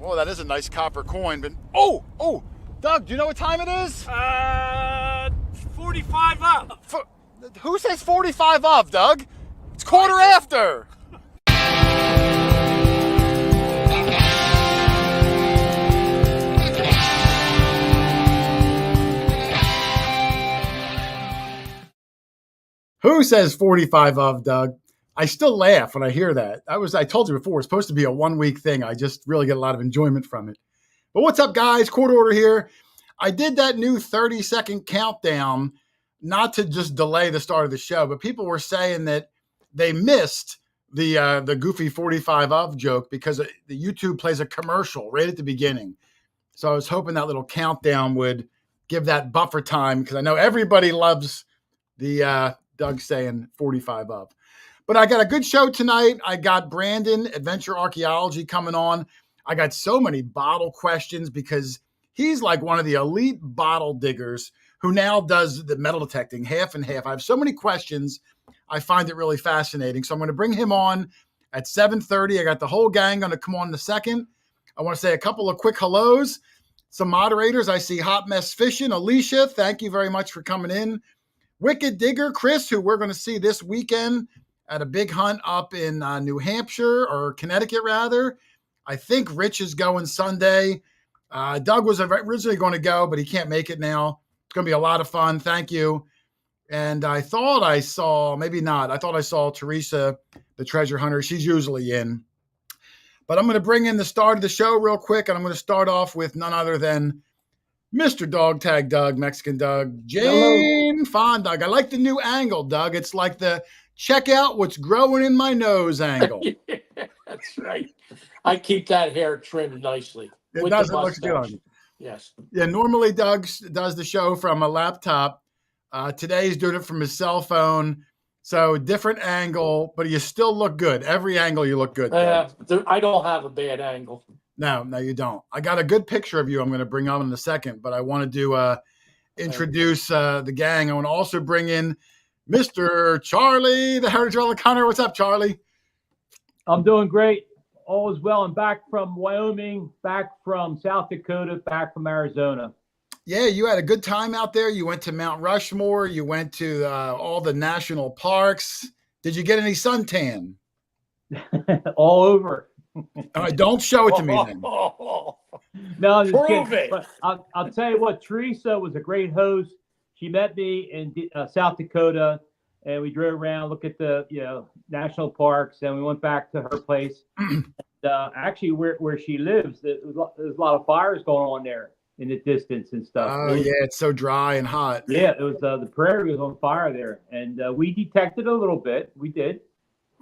Oh, that is a nice copper coin. But oh, Doug, do you know what time it is? 45 up. Who says 45 of, Doug? It's quarter after. Who says 45 of, Doug? I still laugh when I hear that. I told you before, it's supposed to be a 1 week thing. I just really get a lot of enjoyment from it. But what's up, guys? Quarter Hoarder here. I did that new 30-second countdown, not to just delay the start of the show, but people were saying that they missed the goofy 45 of joke because the YouTube plays a commercial right at the beginning. So I was hoping that little countdown would give that buffer time because I know everybody loves the Doug saying 45 of. But I got a good show tonight. I got Brandon, Adventure Archaeology, coming on. I got so many bottle questions because he's like one of the elite bottle diggers who now does the metal detecting half and half. I have so many questions. I find it really fascinating. So I'm going to bring him on at 7:30. I got the whole gang going to come on in a second. I want to say a couple of quick hellos. Some moderators. I see Hot Mess Fishing. Alicia, thank you very much for coming in. Wicked Digger, Chris, who we're going to see this weekend at a big hunt up in New Hampshire or Connecticut, rather. I think Rich is going Sunday. Doug was originally going to go, but he can't make it now. It's going to be a lot of fun. Thank you. And I thought I saw, maybe not, I thought I saw Teresa, the treasure hunter. She's usually in. But I'm going to bring in the start of the show real quick, and I'm going to start off with none other than Mr. Dog Tag Doug, Mexican Doug, Jane Fond Doug. I like the new angle, Doug. It's like the check out what's growing in my nose angle. Yeah, that's right. I keep that hair trimmed nicely. It does. It looks good on you. Yes. Yeah, normally Doug does the show from a laptop. Today he's doing it from his cell phone. So different angle, but you still look good. Every angle you look good. I don't have a bad angle. No, you don't. I got a good picture of you I'm going to bring on in a second, but I wanted to introduce the gang. I want to also bring in Mr. Charlie, the Heritage O'Connor. What's up, Charlie? I'm doing great. All is well. I'm back from Wyoming, back from South Dakota, back from Arizona. Yeah, you had a good time out there. You went to Mount Rushmore. You went to all the national parks. Did you get any suntan? All over. All right, don't show it to me then. No, I'm just Prove kidding. it. But I'll tell you what, Teresa was a great host. She met me in South Dakota, and we drove around, looked at the national parks, and we went back to her place. Actually, where she lives, there's a lot of fires going on there in the distance and stuff. Oh, yeah, it's so dry and hot. Yeah, it was the prairie was on fire there, and we detected a little bit. We did.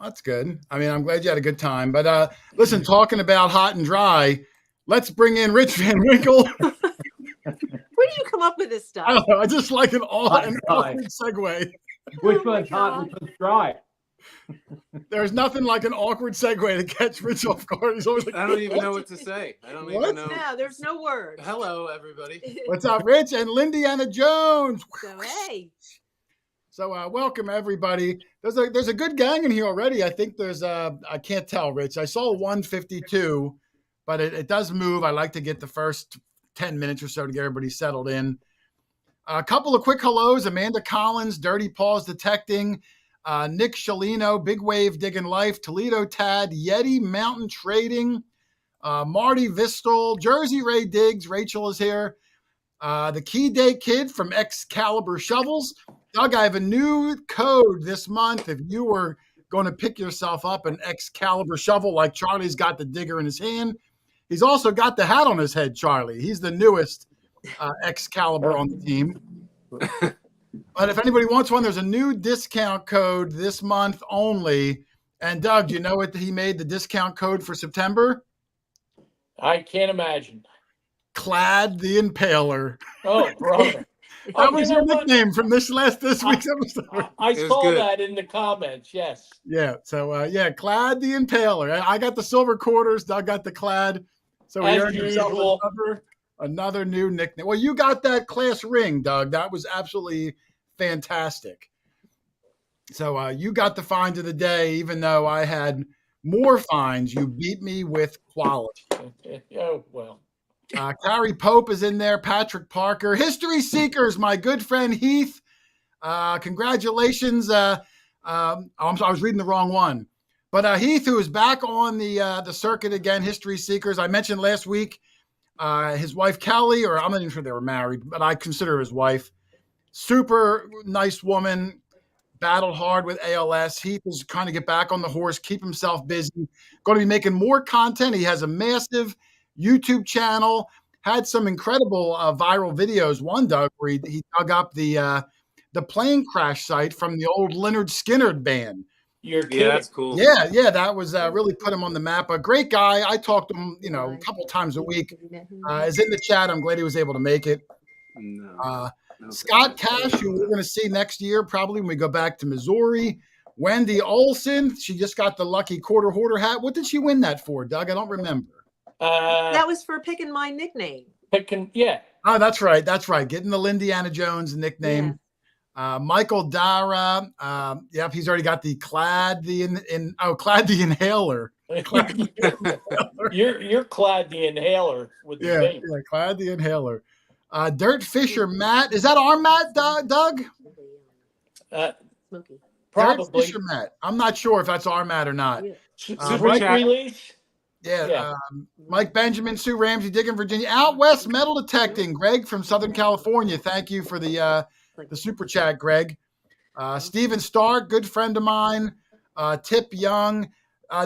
That's good. I mean, I'm glad you had a good time. But listen, talking about hot and dry, let's bring in Rich Van Winkle. Where do you come up with this stuff? I don't know. I just like an awkward segue. Which one's hot? Which one's dry? There's nothing like an awkward segue to catch Rich off guard. He's always like, I don't even know what to say. I don't even know. No, there's no word. Hello, everybody. What's up, Rich? And Lindiana Jones. So, hey. So welcome, everybody. There's a good gang in here already. I think there's I can't tell, Rich. I saw 152, but it does move. I like to get the first 10 minutes or so to get everybody settled in. A couple of quick hellos. Amanda Collins, Dirty Paws Detecting, Nick Shalino, Big Wave Digging Life, Toledo Tad, Yeti Mountain Trading, Marty Vistal, Jersey Ray Diggs, Rachel is here, the Key Day Kid from Excalibur Shovels. Doug, I have a new code this month. If you were going to pick yourself up an Excalibur shovel like Charlie's got the digger in his hand, he's also got the hat on his head, Charlie. He's the newest Excalibur on the team. But if anybody wants one, there's a new discount code this month only. And Doug, do you know what he made the discount code for September? I can't imagine. Clad the Impaler. Oh, brother. That was your nickname from this week's episode. I saw that in the comments, yes. Yeah, so Clad the Impaler. I got the silver quarters, Doug got the Clad. So we earned yourself another new nickname. Well, you got that class ring, Doug. That was absolutely fantastic. So you got the find of the day, even though I had More fines. You beat me with quality. Oh, well. Carrie Pope is in there. Patrick Parker. History Seekers, my good friend Heath. Congratulations. I was reading the wrong one. But Heath, who is back on the circuit again, History Seekers. I mentioned last week his wife Kelly, or I'm not even sure they were married, but I consider her his wife. Super nice woman, battled hard with ALS. Heath is trying to get back on the horse, keep himself busy. Going to be making more content. He has a massive YouTube channel, had some incredible viral videos. One, Doug, where he dug up the plane crash site from the old Leonard Skinner band. You're kidding. Yeah, that's cool. Yeah, that was really put him on the map. A great guy. I talk to him, a couple times a week. Is in the chat. I'm glad he was able to make it. No. Scott Cash, who we're going to see next year, probably when we go back to Missouri. Wendy Olson, she just got the lucky Quarter Hoarder hat. What did she win that for, Doug? I don't remember. That was for picking my nickname. Yeah. Oh, that's right. Getting the Lindiana Jones nickname. Yeah. Michael Dara. Yep, he's already got the Clad the Inhaler. You're Clad the Inhaler with the thing. Yeah, Clad the Inhaler. Dirt Fisher Matt. Is that our Matt, Doug? Smoky. Probably. Dirt Fisher Matt. I'm not sure if that's our Matt or not. Super release. Yeah. Mike Benjamin, Sue Ramsey, Digging, Virginia. Out West Metal Detecting. Greg from Southern California. Thank you for the super chat, Greg. Steven Stark, good friend of mine. Tip Young.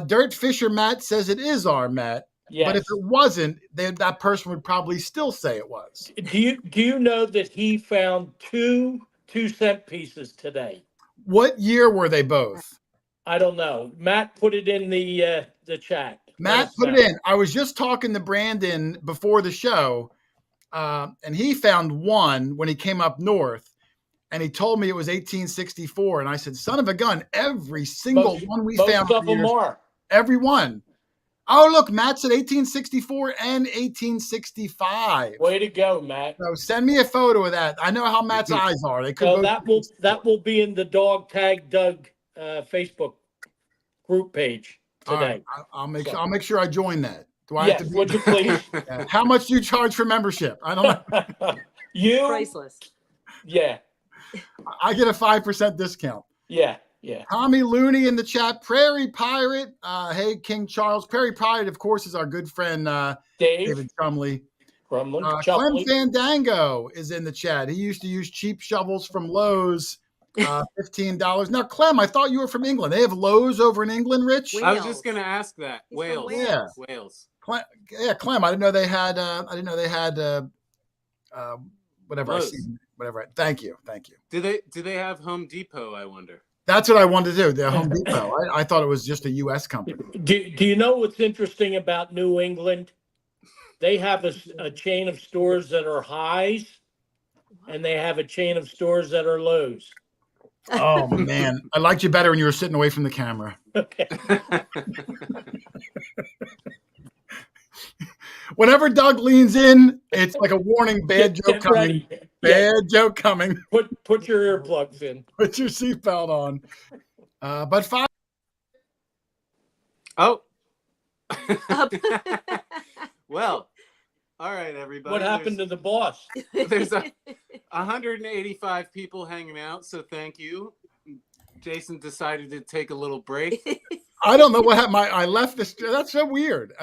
Dirt Fisher Matt says it is our Matt. Yes. But if it wasn't, that person would probably still say it was. Do you know that he found two 2-cent pieces today? What year were they both? I don't know. Matt put it in the chat. Matt put it in. I was just talking to Brandon before the show, and he found one when he came up north, and he told me it was 1864. And I said, son of a gun, every single one we found. Most of them are. Every one. Oh, look, Matt said 1864 and 1865. Way to go, Matt. So send me a photo of that. I know how Matt's eyes are. They could. So that will be in the Dog Tag Doug Facebook group page today. Right. I'll make sure I join that. Do I have to? Would you please? How much do you charge for membership? I don't know. Priceless. Yeah. I get a 5% discount. Yeah. Tommy Looney in the chat. Prairie Pirate. Hey, King Charles. Prairie Pirate, of course, is our good friend David Chumley. Clem Fandango is in the chat. He used to use cheap shovels from Lowe's. $15. Now, Clem, I thought you were from England. They have Lowe's over in England, Rich? I was just going to ask that. Wales. Yeah. Wales. Clem. I didn't know they had. Whatever. Lowe's. Whatever. Thank you. Do they have Home Depot? I wonder. That's what I wanted to do. The Home Depot. I thought it was just a U.S. company. Do you know what's interesting about New England? They have a chain of stores that are Highs, and they have a chain of stores that are Lowe's. Oh, man. I liked you better when you were sitting away from the camera. Okay. Whenever Doug leans in, it's like a warning, bad joke coming. Bad joke coming. Put your earplugs in. Put your seatbelt on. But 5. Oh. Well, all right, everybody. What happened to the boss? There's 185 people hanging out, so thank you. Jason decided to take a little break. I don't know what happened. I left this. That's so weird.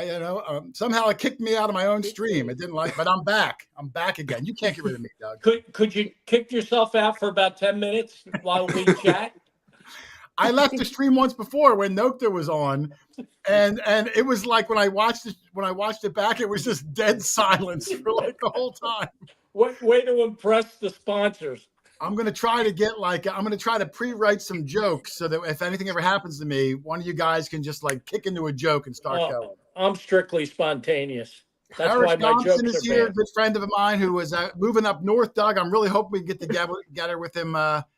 Somehow it kicked me out of my own stream. It didn't but I'm back. I'm back again. You can't get rid of me, Doug. Could you kick yourself out for about 10 minutes while we chat? I left the stream once before when Nokta was on, and it was like when I watched it back, it was just dead silence for like the whole time. Way to impress the sponsors. I'm going to try to pre-write some jokes so that if anything ever happens to me, one of you guys can just like kick into a joke and start going. I'm strictly spontaneous. That's Harris why my Thompson jokes is are here, bad. a good friend of mine who was moving up north, Doug. I'm really hoping we can get together with him up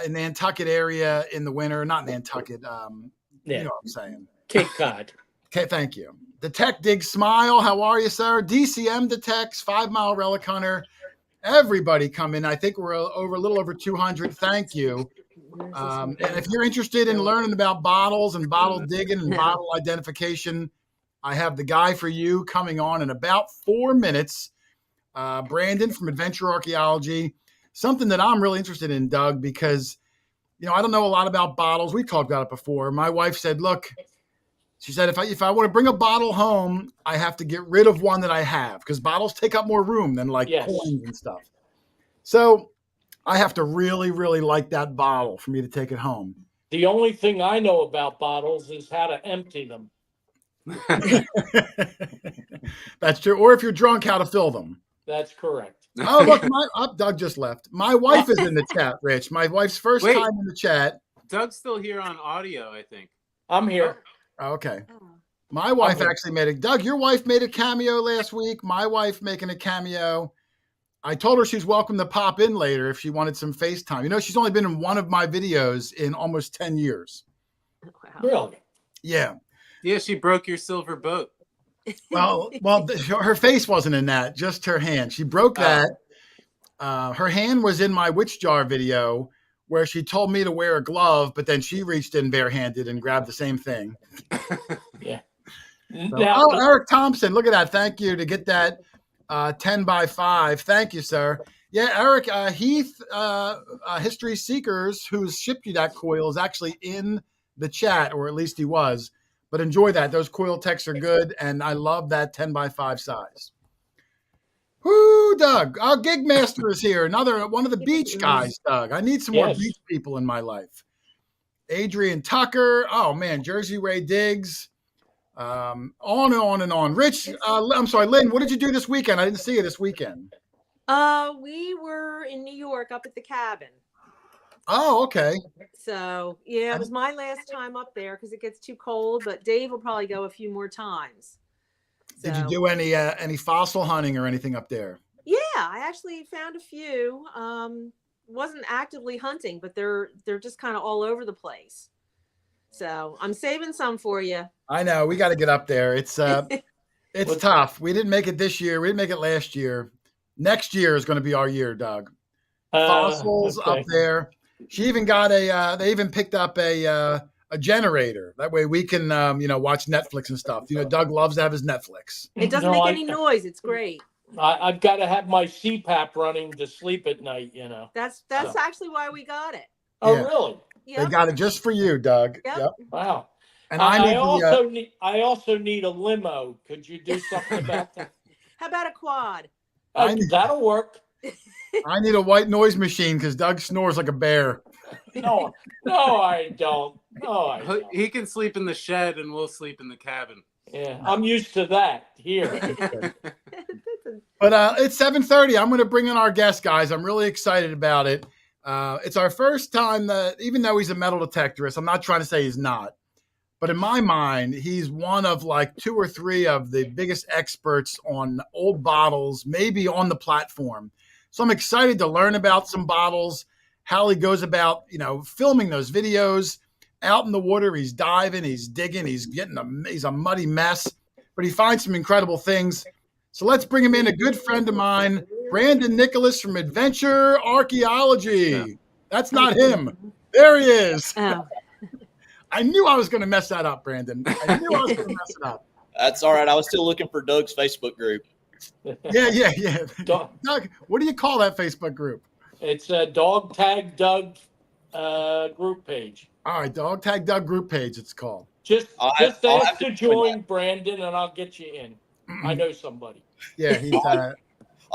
in the Nantucket area in the winter. Not Nantucket. You know what I'm saying. Cape Cod. Okay, thank you. Detect Dig Smile, how are you, sir? DCM Detects, 5 Mile Relic Hunter. Everybody come in. I think we're a little over 200. Thank you. And if you're interested in learning about bottles and bottle digging and bottle identification, I have the guy for you coming on in about 4 minutes. Brandon from Adventure Archaeology, something that I'm really interested in, Doug, because, I don't know a lot about bottles. We talked about it before. My wife said, look, she said, if I want to bring a bottle home, I have to get rid of one that I have because bottles take up more room than coins and stuff. So I have to really, really like that bottle for me to take it home. The only thing I know about bottles is how to empty them. That's true. Or if you're drunk, how to fill them. That's correct. Oh, look, Doug just left. My wife is in the chat, Rich. My wife's first time in the chat. Doug's still here on audio, I think. I'm here. Oh, okay. My wife actually made it. Doug, your wife made a cameo last week. My wife making a cameo. I told her she's welcome to pop in later if she wanted some FaceTime. She's only been in one of my videos in almost 10 years. Wow. Really? Yeah. Yeah, she broke your silver boat. Well, her face wasn't in that, just her hand. She broke that. Her hand was in my witch jar video where she told me to wear a glove, but then she reached in barehanded and grabbed the same thing. Yeah. So, Eric Thompson, look at that. Thank you to get that 10 by 5. Thank you, sir. Yeah, Eric, Heath, History Seekers, who's shipped you that coil, is actually in the chat, or at least he was. But enjoy that. Those coil techs are good, and I love that 10 by 5 size. Whoo, Doug. Our gig master is here. Another one of the beach guys, Doug. I need some more beach people in my life. Adrian Tucker. Oh, man. Jersey Ray Diggs. On and on and on. Rich, I'm sorry, Lynn, what did you do this weekend? I didn't see you this weekend. We were in New York up at the cabin. Oh, okay. So, yeah, it was my last time up there because it gets too cold, but Dave will probably go a few more times. Did you do any fossil hunting or anything up there? Yeah, I actually found a few. Wasn't actively hunting, but they're just kind of all over the place. So I'm saving some for you. I know we got to get up there. It's tough. We didn't make it this year. We didn't make it last year. Next year is going to be our year, Doug. Fossils up there. She even got they even picked up a generator. That way we can, watch Netflix and stuff. Doug loves to have his Netflix. It doesn't make any noise. It's great. I've got to have my CPAP running to sleep at night, That's actually why we got it. Oh, really? Yep. They got it just for you, Doug. Yep. Wow. And I also need a limo. Could you do something about that? How about a quad? That'll work. I need a white noise machine because Doug snores like a bear. No, I don't. No, I don't. He can sleep in the shed and we'll sleep in the cabin. Yeah, I'm used to that here. But it's 7:30. I'm going to bring in our guest, guys. I'm really excited about it. It's our first time that, even though he's a metal detectorist, I'm not trying to say he's not. But in my mind, he's one of like 2 or 3 of the biggest experts on old bottles, maybe on the platform. So I'm excited to learn about some bottles, how he goes about, filming those videos. Out in the water, he's diving, he's digging, he's a muddy mess, but he finds some incredible things. So let's bring him in, a good friend of mine, Brandon Nicholas from Adventure Archaeology. That's not him. There he is. Oh. I knew I was going to mess that up, Brandon. I knew I was going to mess it up. That's all right. I was still looking for Doug's Facebook group. Yeah. Doug, what do you call that Facebook group? It's a Dog Tag Doug group page. All right, Dog Tag Doug group page, it's called. Just ask to join Brandon, and I'll get you in. I know somebody. Yeah, he's. I'll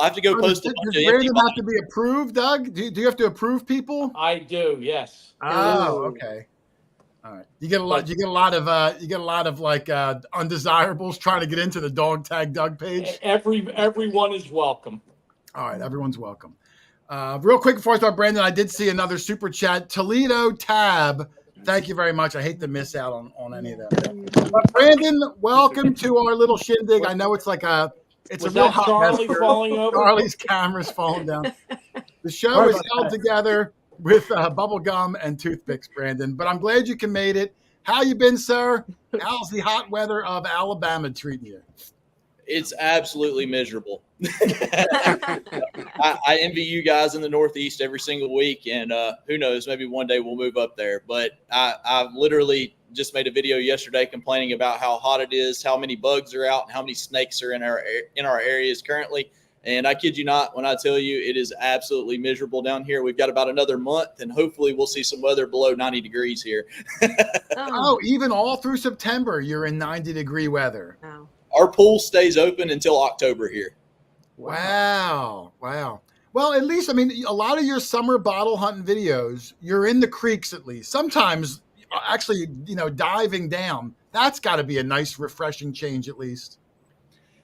have to go post a bunch Does of Brandon have to be approved, Doug? Do you have to approve people? I do, yes. Oh, okay. All right. You get a lot of like undesirables trying to get into the Dog Tag Doug page. Everyone is welcome. All right, everyone's welcome. Real quick before I start, Brandon, I did see another super chat. Toledo Tab. Thank you very much. I hate to miss out on any of that. But Brandon, welcome to our little shindig. I know it's like a real hot Charlie mess. falling over? Charlie's camera's falling down. The show is held together with bubble gum and toothpicks, Brandon. But I'm glad you made it. How you been, sir? How's the hot weather of Alabama treating you? It's absolutely miserable. I envy you guys in the Northeast every single week, and who knows, maybe one day we'll move up there. But I've literally just made a video yesterday complaining about how hot it is, how many bugs are out, and how many snakes are in our areas currently. And I kid you not when I tell you it is absolutely miserable down here. We've got about another month, and hopefully we'll see some weather below 90 degrees here. Oh, even all through September, you're in 90-degree weather. Wow. Our pool stays open until October here. Wow. Well, at least, I mean, a lot of your summer bottle hunting videos, you're in the creeks at least. Sometimes actually, diving down, that's got to be a nice, refreshing change at least.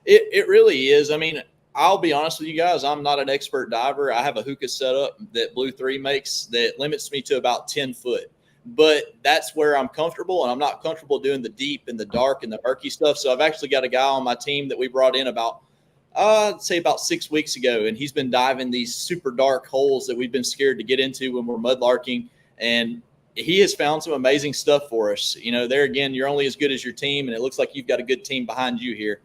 It really is. I mean, I'll be honest with you guys. I'm not an expert diver. I have a hookah setup that Blue 3 makes that limits me to about 10 foot. But that's where I'm comfortable, and I'm not comfortable doing the deep and the dark and the murky stuff. So I've actually got a guy on my team that we brought in about 6 weeks ago, and he's been diving these super dark holes that we've been scared to get into when we're mudlarking. And he has found some amazing stuff for us. There again, you're only as good as your team, and it looks like you've got a good team behind you here.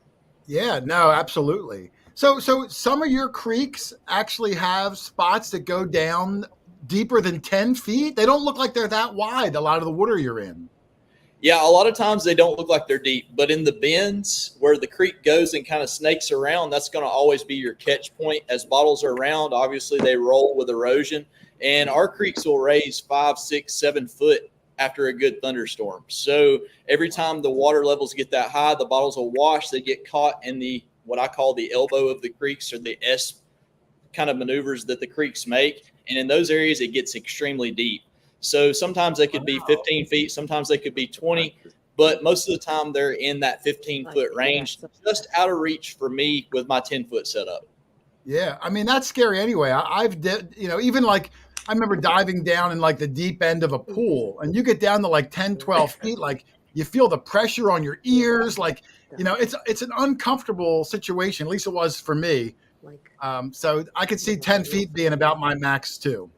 Yeah, no, absolutely. So some of your creeks actually have spots that go down deeper than 10 feet. They don't look like they're that wide, a lot of the water you're in. Yeah, a lot of times they don't look like they're deep, but in the bends where the creek goes and kind of snakes around, that's going to always be your catch point. As bottles are around, obviously they roll with erosion, and our creeks will raise 5, 6, 7 foot after a good thunderstorm. So every time the water levels get that high, the bottles will wash. They get caught in what I call the elbow of the creeks, or the S kind of maneuvers that the creeks make. And in those areas, it gets extremely deep. So sometimes they could be 15 feet, sometimes they could be 20, but most of the time they're in that 15-foot range, just out of reach for me with my 10-foot setup. Yeah, I mean, that's scary anyway. Even like I remember diving down in like the deep end of a pool, and you get down to like 10, 12 feet, like you feel the pressure on your ears, like, it's an uncomfortable situation. At least it was for me. So I could see 10 feet being about my max too.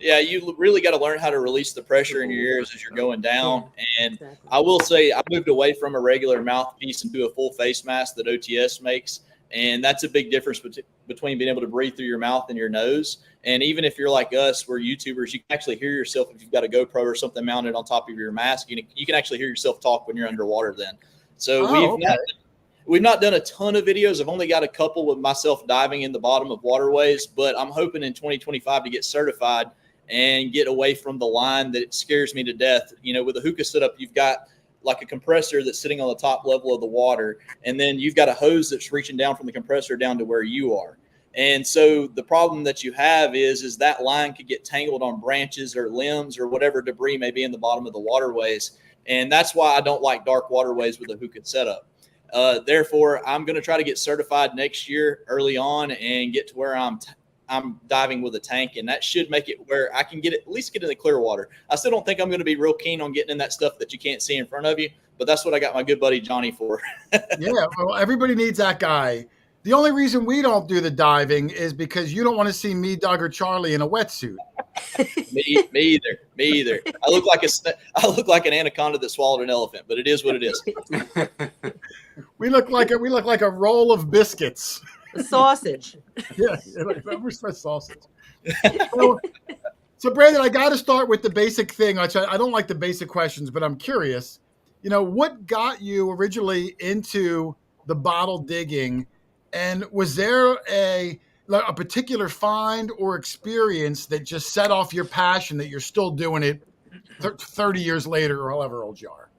Yeah, you really got to learn how to release the pressure in your ears as you're going down. And I will say I moved away from a regular mouthpiece into a full face mask that OTS makes. And that's a big difference between being able to breathe through your mouth and your nose. And even if you're like us, we're YouTubers, you can actually hear yourself if you've got a GoPro or something mounted on top of your mask. You can actually hear yourself talk when you're underwater then. So we've not done a ton of videos. I've only got a couple with myself diving in the bottom of waterways, but I'm hoping in 2025 to get certified and get away from the line that scares me to death. With a hookah setup, you've got like a compressor that's sitting on the top level of the water, and then you've got a hose that's reaching down from the compressor down to where you are. And so the problem that you have is that line could get tangled on branches or limbs or whatever debris may be in the bottom of the waterways. And that's why I don't like dark waterways with a hookah setup. Therefore, I'm going to try to get certified next year early on and get to where I'm diving with a tank, and that should make it where I can at least get in the clear water. I still don't think I'm going to be real keen on getting in that stuff that you can't see in front of you, but that's what I got my good buddy Johnny for. Yeah, well, everybody needs that guy. The only reason we don't do the diving is because you don't want to see me, Doug, or Charlie in a wetsuit. Me either. I look like an anaconda that swallowed an elephant, but it is what it is. We look like a roll of biscuits. A sausage. Yeah, like sausage. So Brandon, I got to start with the basic thing. I don't like the basic questions, but I'm curious. What got you originally into the bottle digging, and was there a particular find or experience that just set off your passion that you're still doing it 30 years later or however old you are?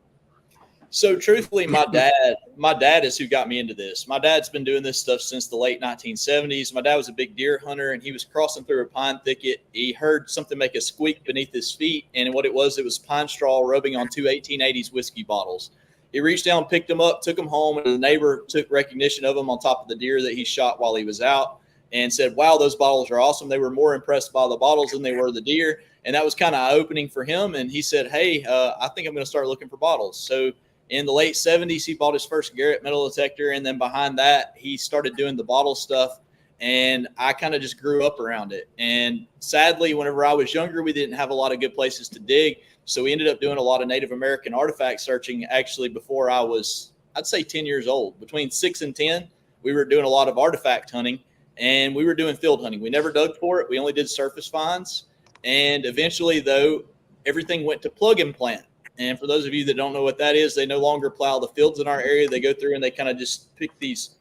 So truthfully, my dad is who got me into this. My dad's been doing this stuff since the late 1970s. My dad was a big deer hunter, and he was crossing through a pine thicket. He heard something make a squeak beneath his feet, and what it was pine straw rubbing on two 1880s whiskey bottles. He reached down, picked them up, took them home, and the neighbor took recognition of them on top of the deer that he shot while he was out and said, "Wow, those bottles are awesome." They were more impressed by the bottles than they were the deer, and that was kind of eye-opening for him. And he said, "Hey, I think I'm going to start looking for bottles." So in the late 70s, he bought his first Garrett metal detector, and then behind that, he started doing the bottle stuff, and I kind of just grew up around it. And sadly, whenever I was younger, we didn't have a lot of good places to dig, so we ended up doing a lot of Native American artifact searching actually before I was I'd say 10 years old. Between 6 and 10, we were doing a lot of artifact hunting, and we were doing field hunting. We never dug for it. We only did surface finds. And eventually, though, everything went to plug and plant. And for those of you that don't know what that is, they no longer plow the fields in our area. They go through and they kind of just pick these.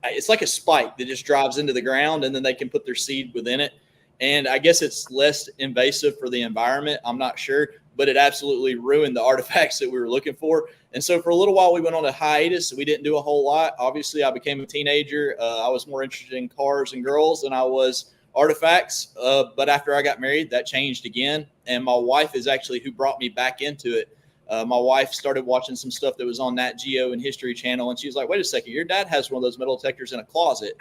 It's like a spike that just drives into the ground, and then they can put their seed within it. And I guess it's less invasive for the environment. I'm not sure, but it absolutely ruined the artifacts that we were looking for. And so for a little while, we went on a hiatus. We didn't do a whole lot. Obviously, I became a teenager. I was more interested in cars and girls than I was artifacts. But after I got married, that changed again. And my wife is actually who brought me back into it. My wife started watching some stuff that was on Nat Geo and History Channel. And she was like, wait a second, your dad has one of those metal detectors in a closet.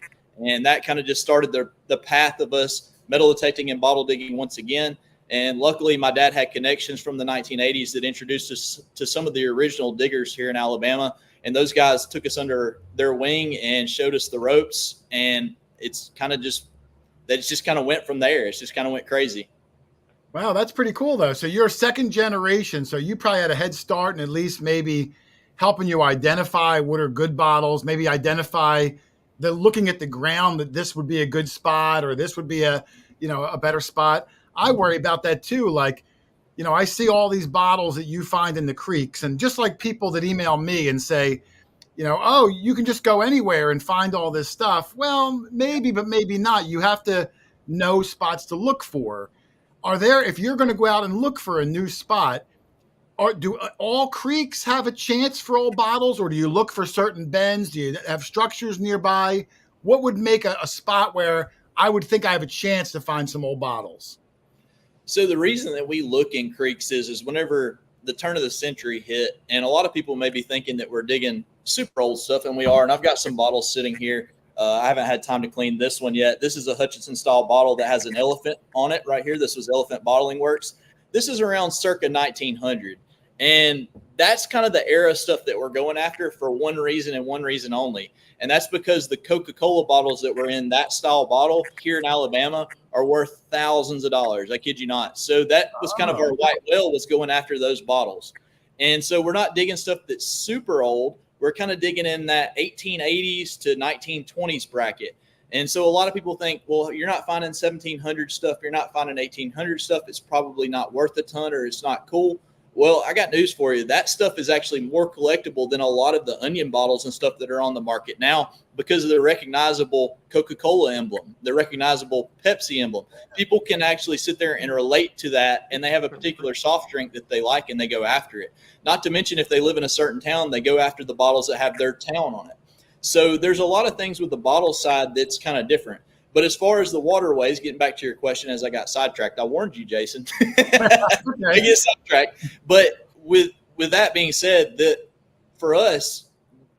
And that kind of just started the path of us metal detecting and bottle digging once again. And luckily, my dad had connections from the 1980s that introduced us to some of the original diggers here in Alabama. And those guys took us under their wing and showed us the ropes. And it's kind of just kind of went from there. It's just kind of went crazy. Wow, that's pretty cool, though. So you're second generation. So you probably had a head start and at least maybe helping you identify what are good bottles, maybe identify looking at the ground that this would be a good spot or this would be a better spot. I worry about that too. Like, I see all these bottles that you find in the creeks, and just like people that email me and say, oh, you can just go anywhere and find all this stuff. Well, maybe, but maybe not. You have to know spots to look for. If you're going to go out and look for a new spot, do all creeks have a chance for old bottles, or do you look for certain bends? Do you have structures nearby? What would make a spot where I would think I have a chance to find some old bottles? So the reason that we look in creeks is whenever the turn of the century hit, and a lot of people may be thinking that we're digging super old stuff, and we are. And I've got some bottles sitting here. I haven't had time to clean this one yet. This is a Hutchinson style bottle that has an elephant on it right here. This was Elephant Bottling Works. This is around circa 1900. And that's kind of the era stuff that we're going after for one reason and one reason only. And that's because the Coca-Cola bottles that were in that style bottle here in Alabama are worth thousands of dollars. I kid you not. So that was kind of our white whale, was going after those bottles. And so we're not digging stuff that's super old. We're kind of digging in that 1880s to 1920s bracket. And so a lot of people think, well, you're not finding 1700 stuff. You're not finding 1800 stuff. It's probably not worth a ton, or it's not cool. Well, I got news for you. That stuff is actually more collectible than a lot of the onion bottles and stuff that are on the market now because of the recognizable Coca-Cola emblem, the recognizable Pepsi emblem. People can actually sit there and relate to that, and they have a particular soft drink that they like, and they go after it. Not to mention, if they live in a certain town, they go after the bottles that have their town on it. So there's a lot of things with the bottle side that's kind of different. But as far as the waterways, getting back to your question, as I got sidetracked, I warned you, Jason. I get sidetracked. But with that being said, that for us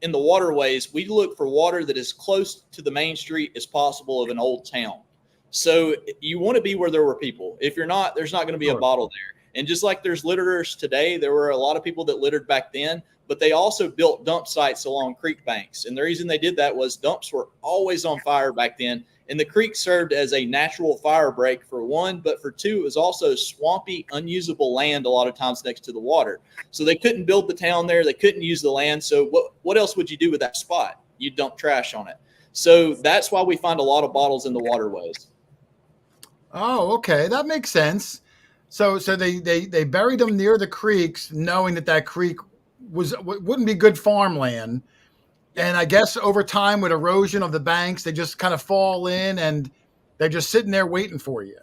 in the waterways, we look for water that is close to the main street as possible of an old town. So you want to be where there were people. If you're not, there's not going to be a bottle there. And just like there's litterers today, there were a lot of people that littered back then, but they also built dump sites along creek banks. And the reason they did that was dumps were always on fire back then. And the creek served as a natural fire break for one, but for two, it was also swampy, unusable land a lot of times next to the water. So they couldn't build the town there. They couldn't use the land. So what else would you do with that spot? You'd dump trash on it. So that's why we find a lot of bottles in the waterways. Oh, okay. That makes sense. So they buried them near the creeks, knowing that creek wouldn't be good farmland. And I guess over time with erosion of the banks, they just kind of fall in and they're just sitting there waiting for you.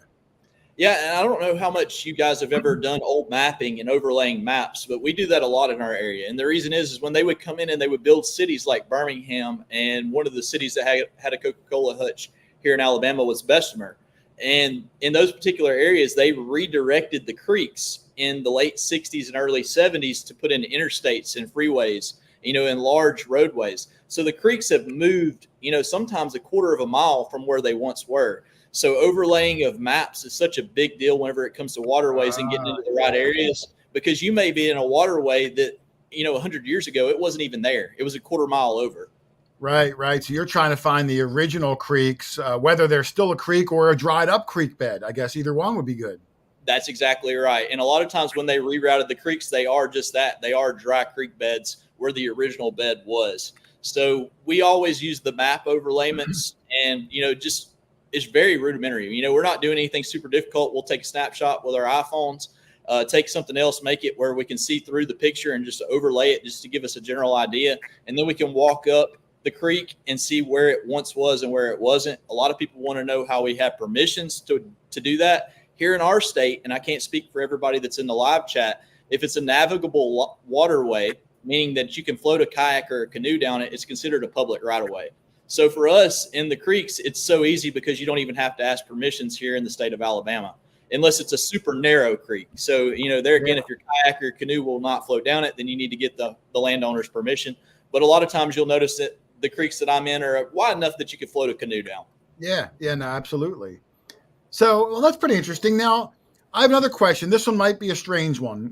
Yeah, and I don't know how much you guys have ever done old mapping and overlaying maps, but we do that a lot in our area. And the reason is when they would come in and they would build cities like Birmingham, and one of the cities that had a Coca-Cola hutch here in Alabama was Bessemer. And in those particular areas, they redirected the creeks in the late 60s and early 70s to put in interstates and freeways, in large roadways. So the creeks have moved, sometimes a quarter of a mile from where they once were. So overlaying of maps is such a big deal whenever it comes to waterways and getting into the right areas, because you may be in a waterway that, 100 years ago, it wasn't even there. It was a quarter mile over. Right. So you're trying to find the original creeks, whether they're still a creek or a dried up creek bed. I guess either one would be good. That's exactly right. And a lot of times when they rerouted the creeks, they are just that. They are dry creek beds where the original bed was. So we always use the map overlayments, and just it's very rudimentary. We're not doing anything super difficult. We'll take a snapshot with our iPhones, take something else, make it where we can see through the picture and just overlay it just to give us a general idea. And then we can walk up the creek and see where it once was and where it wasn't. A lot of people want to know how we have permissions to do that. Here in our state, and I can't speak for everybody that's in the live chat, if it's a navigable waterway, meaning that you can float a kayak or a canoe down it, it's considered a public right-of-way. So for us in the creeks, it's so easy because you don't even have to ask permissions here in the state of Alabama, unless it's a super narrow creek. So, there again, if your kayak or your canoe will not float down it, then you need to get the landowner's permission. But a lot of times you'll notice that the creeks that I'm in are wide enough that you could float a canoe down. Yeah, no, absolutely. So, well, that's pretty interesting. Now, I have another question. This one might be a strange one.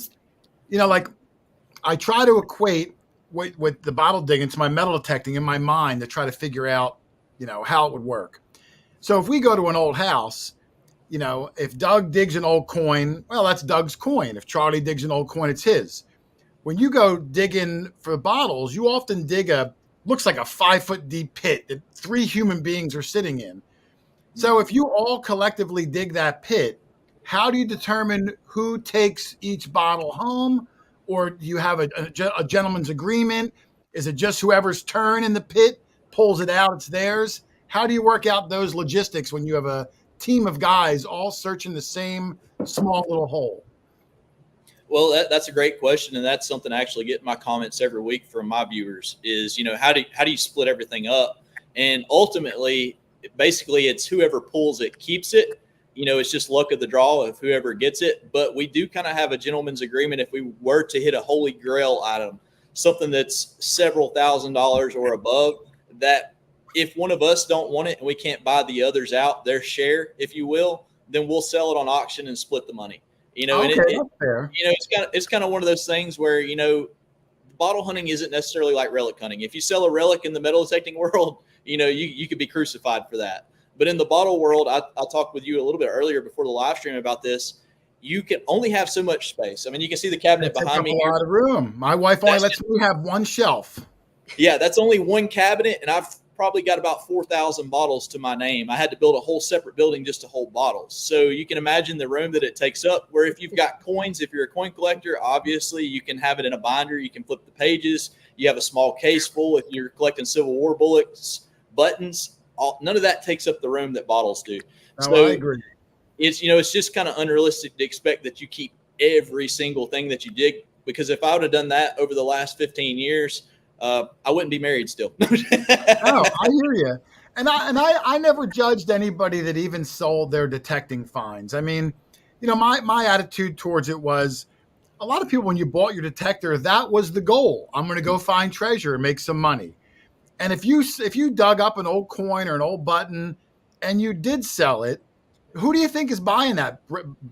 Like I try to equate with the bottle digging to my metal detecting in my mind to try to figure out, how it would work. So if we go to an old house, if Doug digs an old coin, well, that's Doug's coin. If Charlie digs an old coin, it's his. When you go digging for bottles, you often dig looks like a 5-foot deep pit that 3 human beings are sitting in. So if you all collectively dig that pit, how do you determine who takes each bottle home? Or do you have a gentleman's agreement? Is it just whoever's turn in the pit pulls it out, it's theirs? How do you work out those logistics when you have a team of guys all searching the same small little hole? Well, that's a great question, and that's something I actually get in my comments every week from my viewers is, how do you split everything up? And ultimately, basically, it's whoever pulls it keeps it. It's just luck of the draw of whoever gets it. But we do kind of have a gentleman's agreement if we were to hit a holy grail item, something that's several $1,000s or above, that if one of us don't want it and we can't buy the others out, their share, if you will, then we'll sell it on auction and split the money. Okay, that's fair. It's kind of one of those things where, bottle hunting isn't necessarily like relic hunting. If you sell a relic in the metal detecting world, you could be crucified for that. But in the bottle world, I talked with you a little bit earlier before the live stream about this. You can only have so much space. I mean, you can see the cabinet behind me. A lot of room. My wife only lets me have one shelf. Yeah, that's only one cabinet, and I've probably got about 4,000 bottles to my name. I had to build a whole separate building just to hold bottles. So you can imagine the room that it takes up, where if you've got coins, if you're a coin collector, obviously you can have it in a binder. You can flip the pages. You have a small case full. If you're collecting Civil War bullets, buttons, none of that takes up the room that bottles do. No, I agree. It's just kind of unrealistic to expect that you keep every single thing that you dig, because if I would have done that over the last 15 years, I wouldn't be married still. Oh, I hear you. And I never judged anybody that even sold their detecting finds. I mean, my attitude towards it was, a lot of people, when you bought your detector, that was the goal. I'm going to go find treasure and make some money. And if you dug up an old coin or an old button and you did sell it, who do you think is buying that,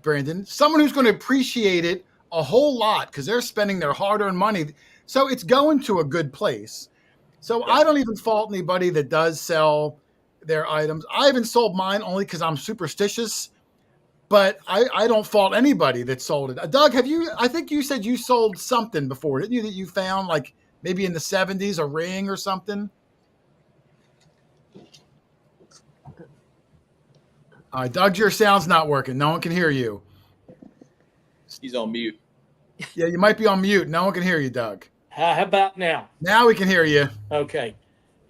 Brandon? Someone who's going to appreciate it a whole lot because they're spending their hard-earned money. So it's going to a good place. So I don't even fault anybody that does sell their items. I haven't sold mine only because I'm superstitious, but I don't fault anybody that sold it. Doug, I think you said you sold something before, didn't you, that you found like maybe in the 70s, a ring or something? All right, Doug, your sound's not working. No one can hear you. He's on mute. Yeah, you might be on mute. No one can hear you, Doug. How about now? Now we can hear you. Okay.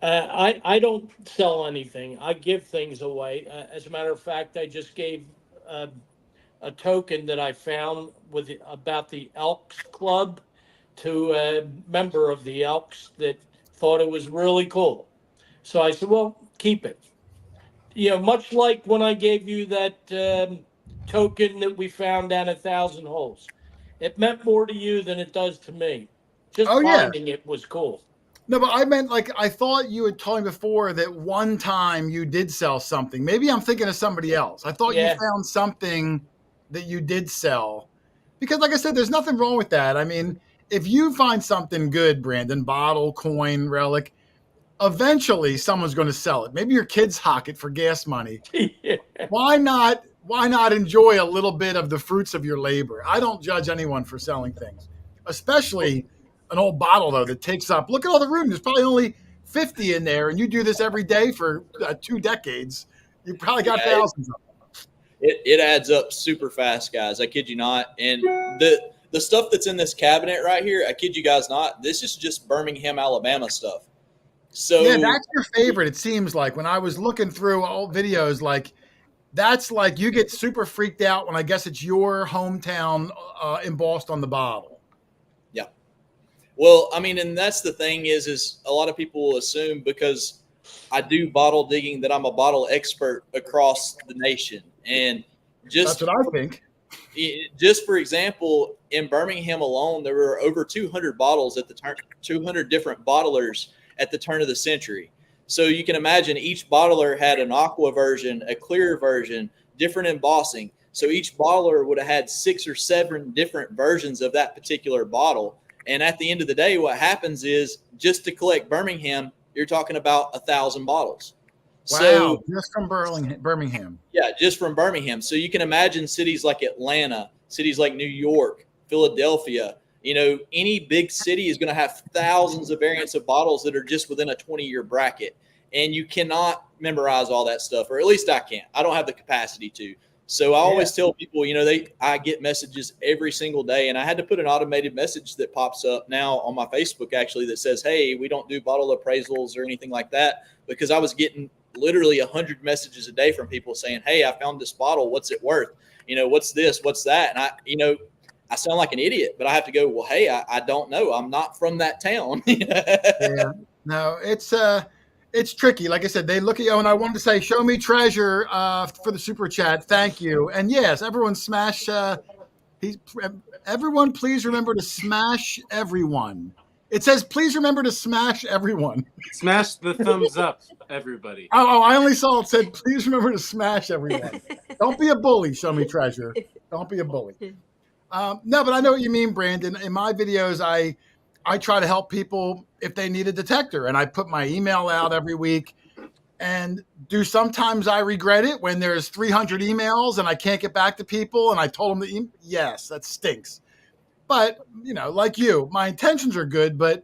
I don't sell anything. I give things away. As a matter of fact, I just gave a token that I found about the Elks Club to a member of the Elks that thought it was really cool. So I said, well, keep it. Much like when I gave you that token that we found down 1,000 holes. It meant more to you than it does to me. Just finding it was cool. No, but I meant, like, I thought you had told me before that one time you did sell something. Maybe I'm thinking of somebody else. I thought you found something that you did sell. Because, like I said, there's nothing wrong with that. I mean, if you find something good, Brandon, bottle, coin, relic, eventually someone's going to sell it. Maybe your kids hock it for gas money. Yeah. Why not enjoy a little bit of the fruits of your labor? I don't judge anyone for selling things, especially an old bottle though that takes up. Look at all the room. There's probably only 50 in there, and you do this every day for 2 decades. You probably got thousands of them. It adds up super fast, guys. I kid you not. And the stuff that's in this cabinet right here, I kid you guys not, this is just Birmingham, Alabama stuff. So yeah, that's your favorite. It seems like when I was looking through old videos, like that's like you get super freaked out when I guess it's your hometown embossed on the bottle. Yeah. Well, I mean, and that's the thing is a lot of people will assume because I do bottle digging that I'm a bottle expert across the nation. And just that's what I think. Just for example, in Birmingham alone, there were over 200 bottles at the turn, 200 different bottlers at the turn of the century. So you can imagine each bottler had an aqua version, a clear version, different embossing. So each bottler would have had 6 or 7 different versions of that particular bottle. And at the end of the day, what happens is just to collect Birmingham, you're talking about 1,000 bottles. Wow, So, just from Birmingham. Yeah, just from Birmingham. So you can imagine cities like Atlanta, cities like New York, Philadelphia, any big city is going to have thousands of variants of bottles that are just within a 20-year bracket. And you cannot memorize all that stuff, or at least I can't. I don't have the capacity to. So I always tell people, I get messages every single day, and I had to put an automated message that pops up now on my Facebook actually that says, hey, we don't do bottle appraisals or anything like that, because I was getting literally 100 messages a day from people saying, hey, I found this bottle. What's it worth? What's this? What's that? And I sound like an idiot, but I have to go, well, hey, I don't know. I'm not from that town. Yeah. No, it's tricky. Like I said, they look at you, and I wanted to say, show me treasure for the super chat. Thank you. And yes, everyone smash. Everyone, please remember to smash everyone. It says, please remember to smash everyone. Smash the thumbs up, everybody. Oh, I only saw it said, please remember to smash everyone. Don't be a bully, show me treasure. Don't be a bully. No, but I know what you mean, Brandon. In my videos, I try to help people if they need a detector, and I put my email out every week. And sometimes I regret it when there's 300 emails and I can't get back to people, and I told them yes, that stinks. But, like you, my intentions are good, but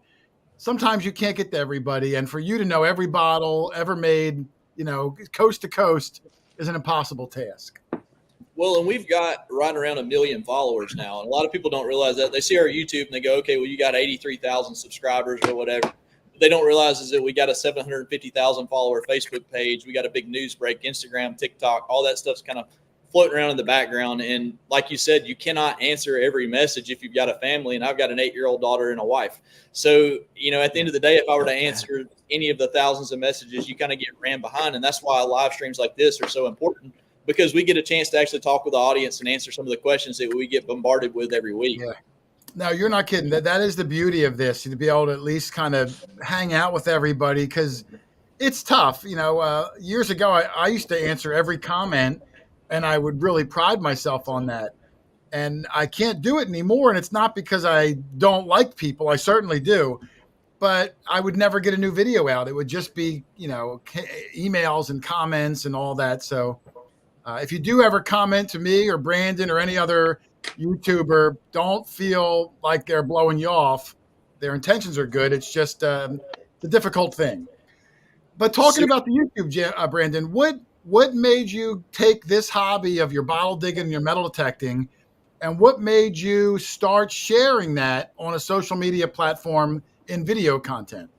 sometimes you can't get to everybody. And for you to know every bottle ever made, coast to coast is an impossible task. Well, and we've got right around 1 million followers now. And a lot of people don't realize that. They see our YouTube and they go, okay, well, you got 83,000 subscribers or whatever. What they don't realize is that we got a 750,000 follower Facebook page. We got a big news break, Instagram, TikTok, all that stuff's kind of floating around in the background. And like you said, you cannot answer every message if you've got a family. And I've got an 8-year-old daughter and a wife. So, at the end of the day, if I were to answer any of the thousands of messages, you kind of get ran behind. And that's why live streams like this are so important, because we get a chance to actually talk with the audience and answer some of the questions that we get bombarded with every week. Yeah. No, you're not kidding. That is the beauty of this, to be able to at least kind of hang out with everybody, because it's tough. Years ago, I used to answer every comment, and I would really pride myself on that. And I can't do it anymore. And it's not because I don't like people. I certainly do. But I would never get a new video out. It would just be, emails and comments and all that. So if you do ever comment to me or Brandon or any other YouTuber, don't feel like they're blowing you off. Their intentions are good. It's just the difficult thing. But talking about the YouTube, Brandon, what made you take this hobby of your bottle digging and your metal detecting, and what made you start sharing that on a social media platform in video content?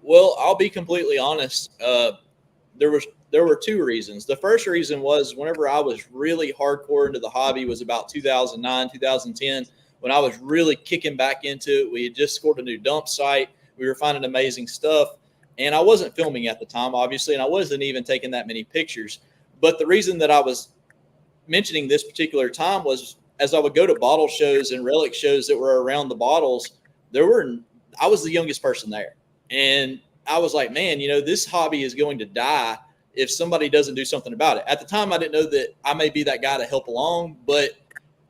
Well, I'll be completely honest. There were 2 reasons. The first reason was whenever I was really hardcore into the hobby was about 2009, 2010, when I was really kicking back into it. We had just scored a new dump site. We were finding amazing stuff. And I wasn't filming at the time, obviously, and I wasn't even taking that many pictures. But the reason that I was mentioning this particular time was as I would go to bottle shows and relic shows that were around the bottles, I was the youngest person there. And I was like, man, this hobby is going to die if somebody doesn't do something about it. At the time, I didn't know that I may be that guy to help along, but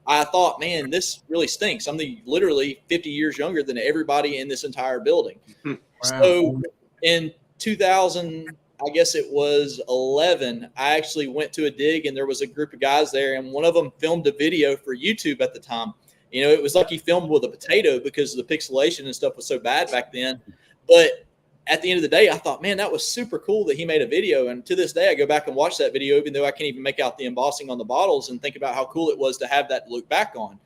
I thought, man, this really stinks. I'm literally 50 years younger than everybody in this entire building. Wow. So in 2000, I guess it was 11, I actually went to a dig, and there was a group of guys there, and one of them filmed a video for YouTube at the time. You know, it was like he filmed with a potato because the pixelation and stuff was so bad back then. But at the end of the day, I thought, man, that was super cool that he made a video. And to this day, I go back and watch that video, even though I can't even make out the embossing on the bottles, and think about how cool it was to have that to look back on.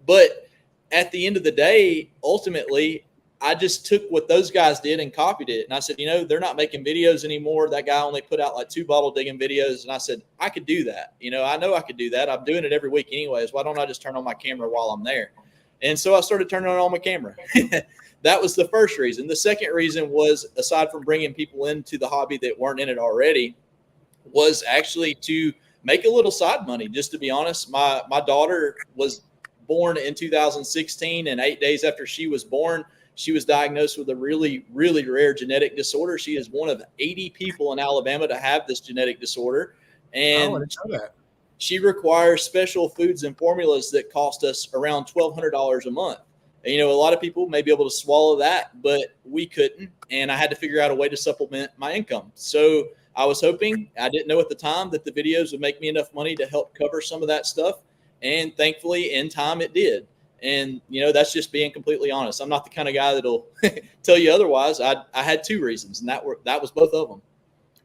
But at the end of the day, ultimately, I just took what those guys did and copied it. And I said, you know, they're not making videos anymore. That guy only put out like 2 bottle digging videos. And I said, I could do that. You know I could do that. I'm doing it every week anyways. Why don't I just turn on my camera while I'm there? And so I started turning on my camera. That was the first reason. The second reason was, aside from bringing people into the hobby that weren't in it already, was actually to make a little side money. Just to be honest, my daughter was born in 2016, and 8 days after she was born, she was diagnosed with a really, really rare genetic disorder. She is one of 80 people in Alabama to have this genetic disorder. And I didn't know that. She requires special foods and formulas that cost us around $1,200 a month. And, you know, a lot of people may be able to swallow that, but we couldn't. And I had to figure out a way to supplement my income. So I was hoping, I didn't know at the time, that the videos would make me enough money to help cover some of that stuff. And thankfully, in time, it did. And, you know, that's just being completely honest. I'm not the kind of guy that'll tell you otherwise. I had 2 reasons, and that was both of them.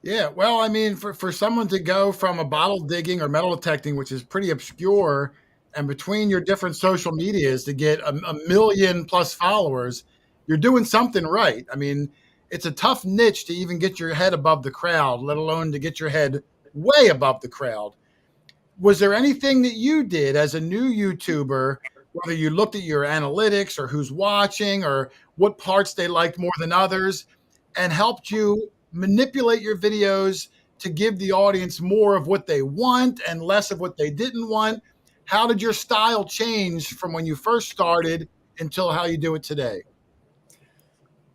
Yeah, well, I mean, for someone to go from a bottle digging or metal detecting, which is pretty obscure, and between your different social medias to get a million plus followers, you're doing something right. I mean, it's a tough niche to even get your head above the crowd, let alone to get your head way above the crowd. Was there anything that you did as a new YouTuber, whether you looked at your analytics or who's watching or what parts they liked more than others, and helped you manipulate your videos to give the audience more of what they want and less of what they didn't want? How did your style change from when you first started until how you do it today?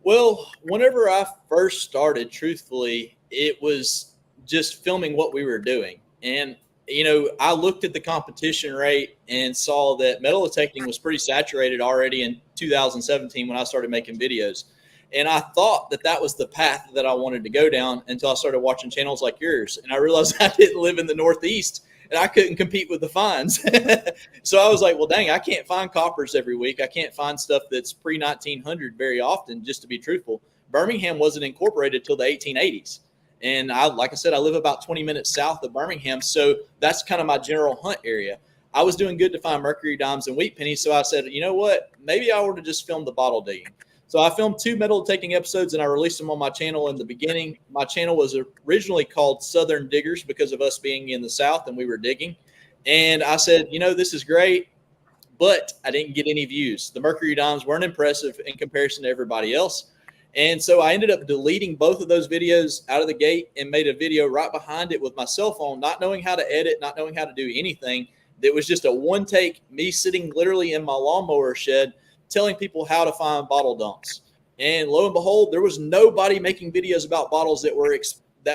Well, whenever I first started, truthfully, it was just filming what we were doing. And, you know, I looked at the competition rate and saw that metal detecting was pretty saturated already in 2017 when I started making videos. And I thought that that was the path that I wanted to go down until I started watching channels like yours. And I realized I didn't live in the Northeast and I couldn't compete with the finds. So I was like, well, dang, I can't find coppers every week. I can't find stuff that's pre-1900 very often, just to be truthful. Birmingham wasn't incorporated till the 1880s. And like I said, I live about 20 minutes south of Birmingham. So that's kind of my general hunt area. I was doing good to find mercury dimes and wheat pennies. So I said, you know what, maybe I ought to just film the bottle digging. So I filmed 2 metal detecting episodes and I released them on my channel in the beginning. My channel was originally called Southern Diggers because of us being in the South and we were digging. And I said, you know, this is great, but I didn't get any views. The mercury dimes weren't impressive in comparison to everybody else. And so I ended up deleting both of those videos out of the gate and made a video right behind it with my cell phone, not knowing how to edit, not knowing how to do anything. That was just a one take, me sitting literally in my lawnmower shed, telling people how to find bottle dumps. And lo and behold, there was nobody making videos about bottles that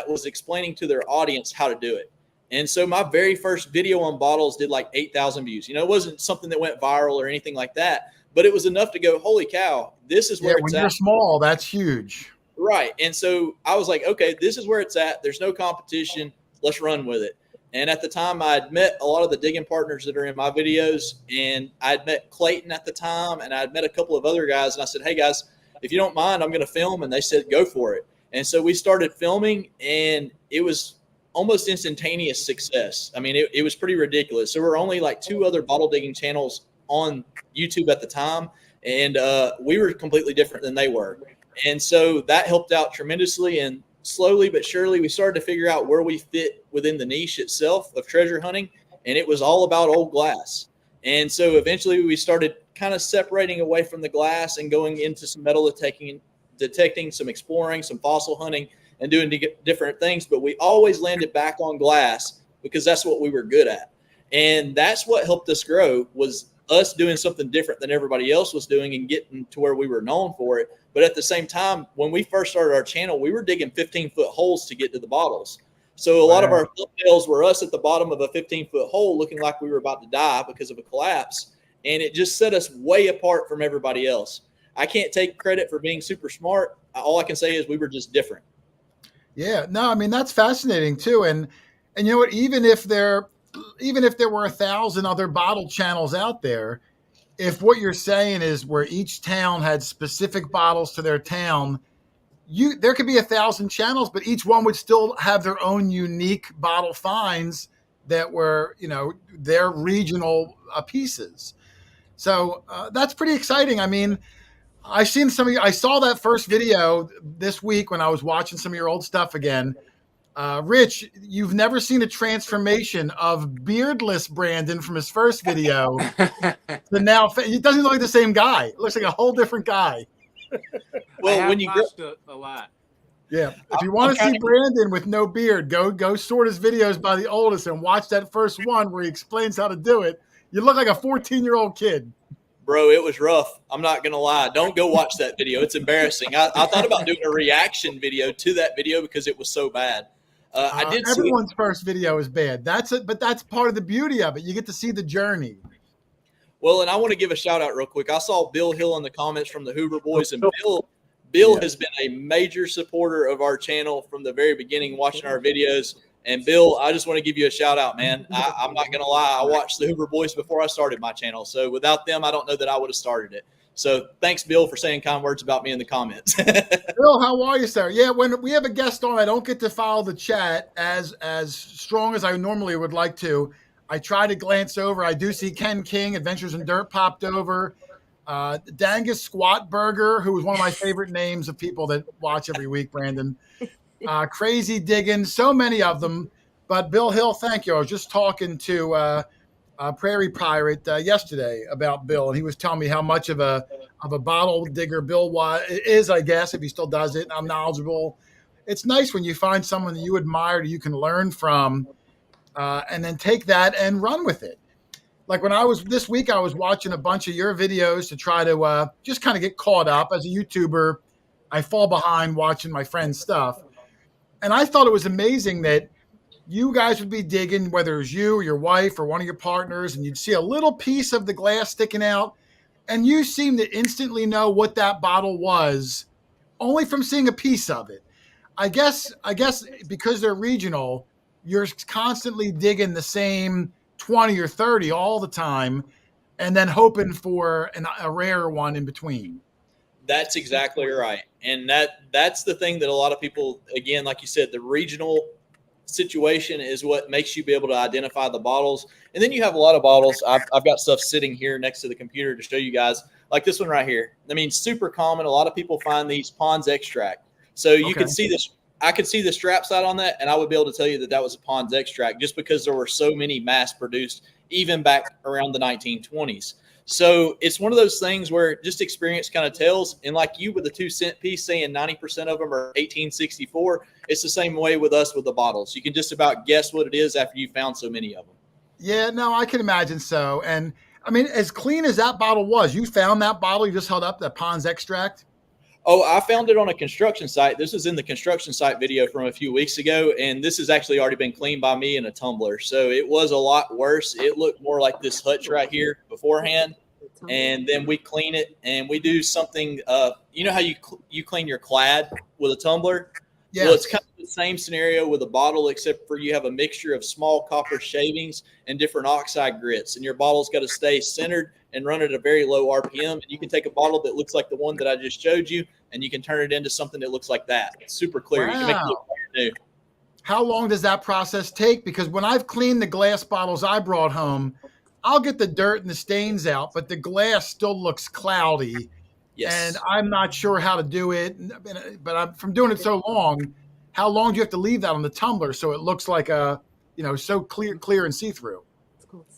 was explaining to their audience how to do it. And so my very first video on bottles did like 8,000 views. You know, it wasn't something that went viral or anything like that, but it was enough to go, holy cow, this is where it's at. When you're small, that's huge. Right. And so I was like, okay, this is where it's at. There's no competition. Let's run with it. And at the time, I had met a lot of the digging partners that are in my videos, and I had met Clayton at the time, and I had met a couple of other guys, and I said, hey, guys, if you don't mind, I'm going to film. And they said, go for it. And so we started filming, and it was almost instantaneous success. I mean, it was pretty ridiculous. There were only like 2 other bottle digging channels on YouTube at the time, and we were completely different than they were. And so that helped out tremendously, and slowly but surely, we started to figure out where we fit within the niche itself of treasure hunting, and it was all about old glass. And so eventually we started kind of separating away from the glass and going into some metal detecting, some exploring, some fossil hunting, and doing different things. But we always landed back on glass because that's what we were good at. And that's what helped us grow, was us doing something different than everybody else was doing and getting to where we were known for it. But at the same time, when we first started our channel, we were digging 15-foot holes to get to the bottles. So a lot of our thumbnails were us at the bottom of a 15-foot hole looking like we were about to die because of a collapse. And it just set us way apart from everybody else. I can't take credit for being super smart. All I can say is we were just different. Yeah, no, I mean, that's fascinating too. And you know what, even if there were 1,000 other bottle channels out there, if what you're saying is where each town had specific bottles to their town, there could be 1,000 channels, but each one would still have their own unique bottle finds that were, their regional pieces. So that's pretty exciting. I mean, I saw that first video this week when I was watching some of your old stuff again. Rich, you've never seen a transformation of beardless Brandon from his first video to now. It doesn't look like the same guy. It looks like a whole different guy. Well, when you watched a lot. Yeah. If you want to see Brandon with no beard, go sort his videos by the oldest and watch that first one where he explains how to do it. You look like a 14-year-old kid. Bro, it was rough. I'm not going to lie. Don't go watch that video. It's embarrassing. I thought about doing a reaction video to that video because it was so bad. Everyone's first video is bad. But that's part of the beauty of it. You get to see the journey. Well, and I want to give a shout out real quick. I saw Bill Hill in the comments from the Hoover Boys, and Bill has been a major supporter of our channel from the very beginning, watching our videos. And Bill, I just want to give you a shout out, man. I'm not going to lie. I watched the Hoover Boys before I started my channel. So without them, I don't know that I would have started it. So thanks, Bill, for saying kind words about me in the comments. Bill, how are you, sir? Yeah, when we have a guest on, I don't get to follow the chat as strong as I normally would like to. I try to glance over. I do see Ken King, Adventures in Dirt, popped over. Dangus Squat Burger, who is one of my favorite names of people that watch every week, Brandon. Crazy Diggin', so many of them. But Bill Hill, thank you. I was just talking to Prairie Pirate yesterday about Bill, and he was telling me how much of a bottle digger Bill is, I guess, if he still does it. I'm knowledgeable. It's nice when you find someone that you admire, that you can learn from, and then take that and run with it. Like this week, I was watching a bunch of your videos to try to just kind of get caught up. As a YouTuber, I fall behind watching my friends' stuff. And I thought it was amazing that you guys would be digging, whether it was you or your wife or one of your partners, and you'd see a little piece of the glass sticking out, and you seem to instantly know what that bottle was only from seeing a piece of it. I guess because they're regional, you're constantly digging the same 20 or 30 all the time and then hoping for a rare one in between. That's exactly right. And that's the thing that a lot of people, again, like you said, the regional situation is what makes you be able to identify the bottles. And then you have a lot of bottles. I've got stuff sitting here next to the computer to show you guys, like this one right here. I mean, super common. A lot of people find these Pond's extract. So you can see this. I could see the strap side on that, and I would be able to tell you that was a Pond's extract just because there were so many mass produced even back around the 1920s. So it's one of those things where just experience kind of tells. And like you with the 2-cent piece saying 90% of them are 1864, it's the same way with us with the bottles. You can just about guess what it is after you found so many of them. Yeah, no, I can imagine so. And I mean, as clean as that bottle was, you found that bottle, you just held up, that Pond's extract? Oh, I found it on a construction site. This is in the construction site video from a few weeks ago, and this has actually already been cleaned by me in a tumbler. So it was a lot worse. It looked more like this hutch right here beforehand, and then we clean it, and we do something. You know how you clean your clad with a tumbler? Yes. Well, it's kind of the same scenario with a bottle, except for you have a mixture of small copper shavings and different oxide grits, and your bottle's got to stay centered and run at a very low RPM. And you can take a bottle that looks like the one that I just showed you, and you can turn it into something that looks like that. It's super clear. Wow. You can make it look brand new. How long does that process take? Because when I've cleaned the glass bottles I brought home, I'll get the dirt and the stains out, but the glass still looks cloudy. Yes. And I'm not sure how to do it. But from doing it so long, how long do you have to leave that on the tumbler so it looks like so clear and see-through?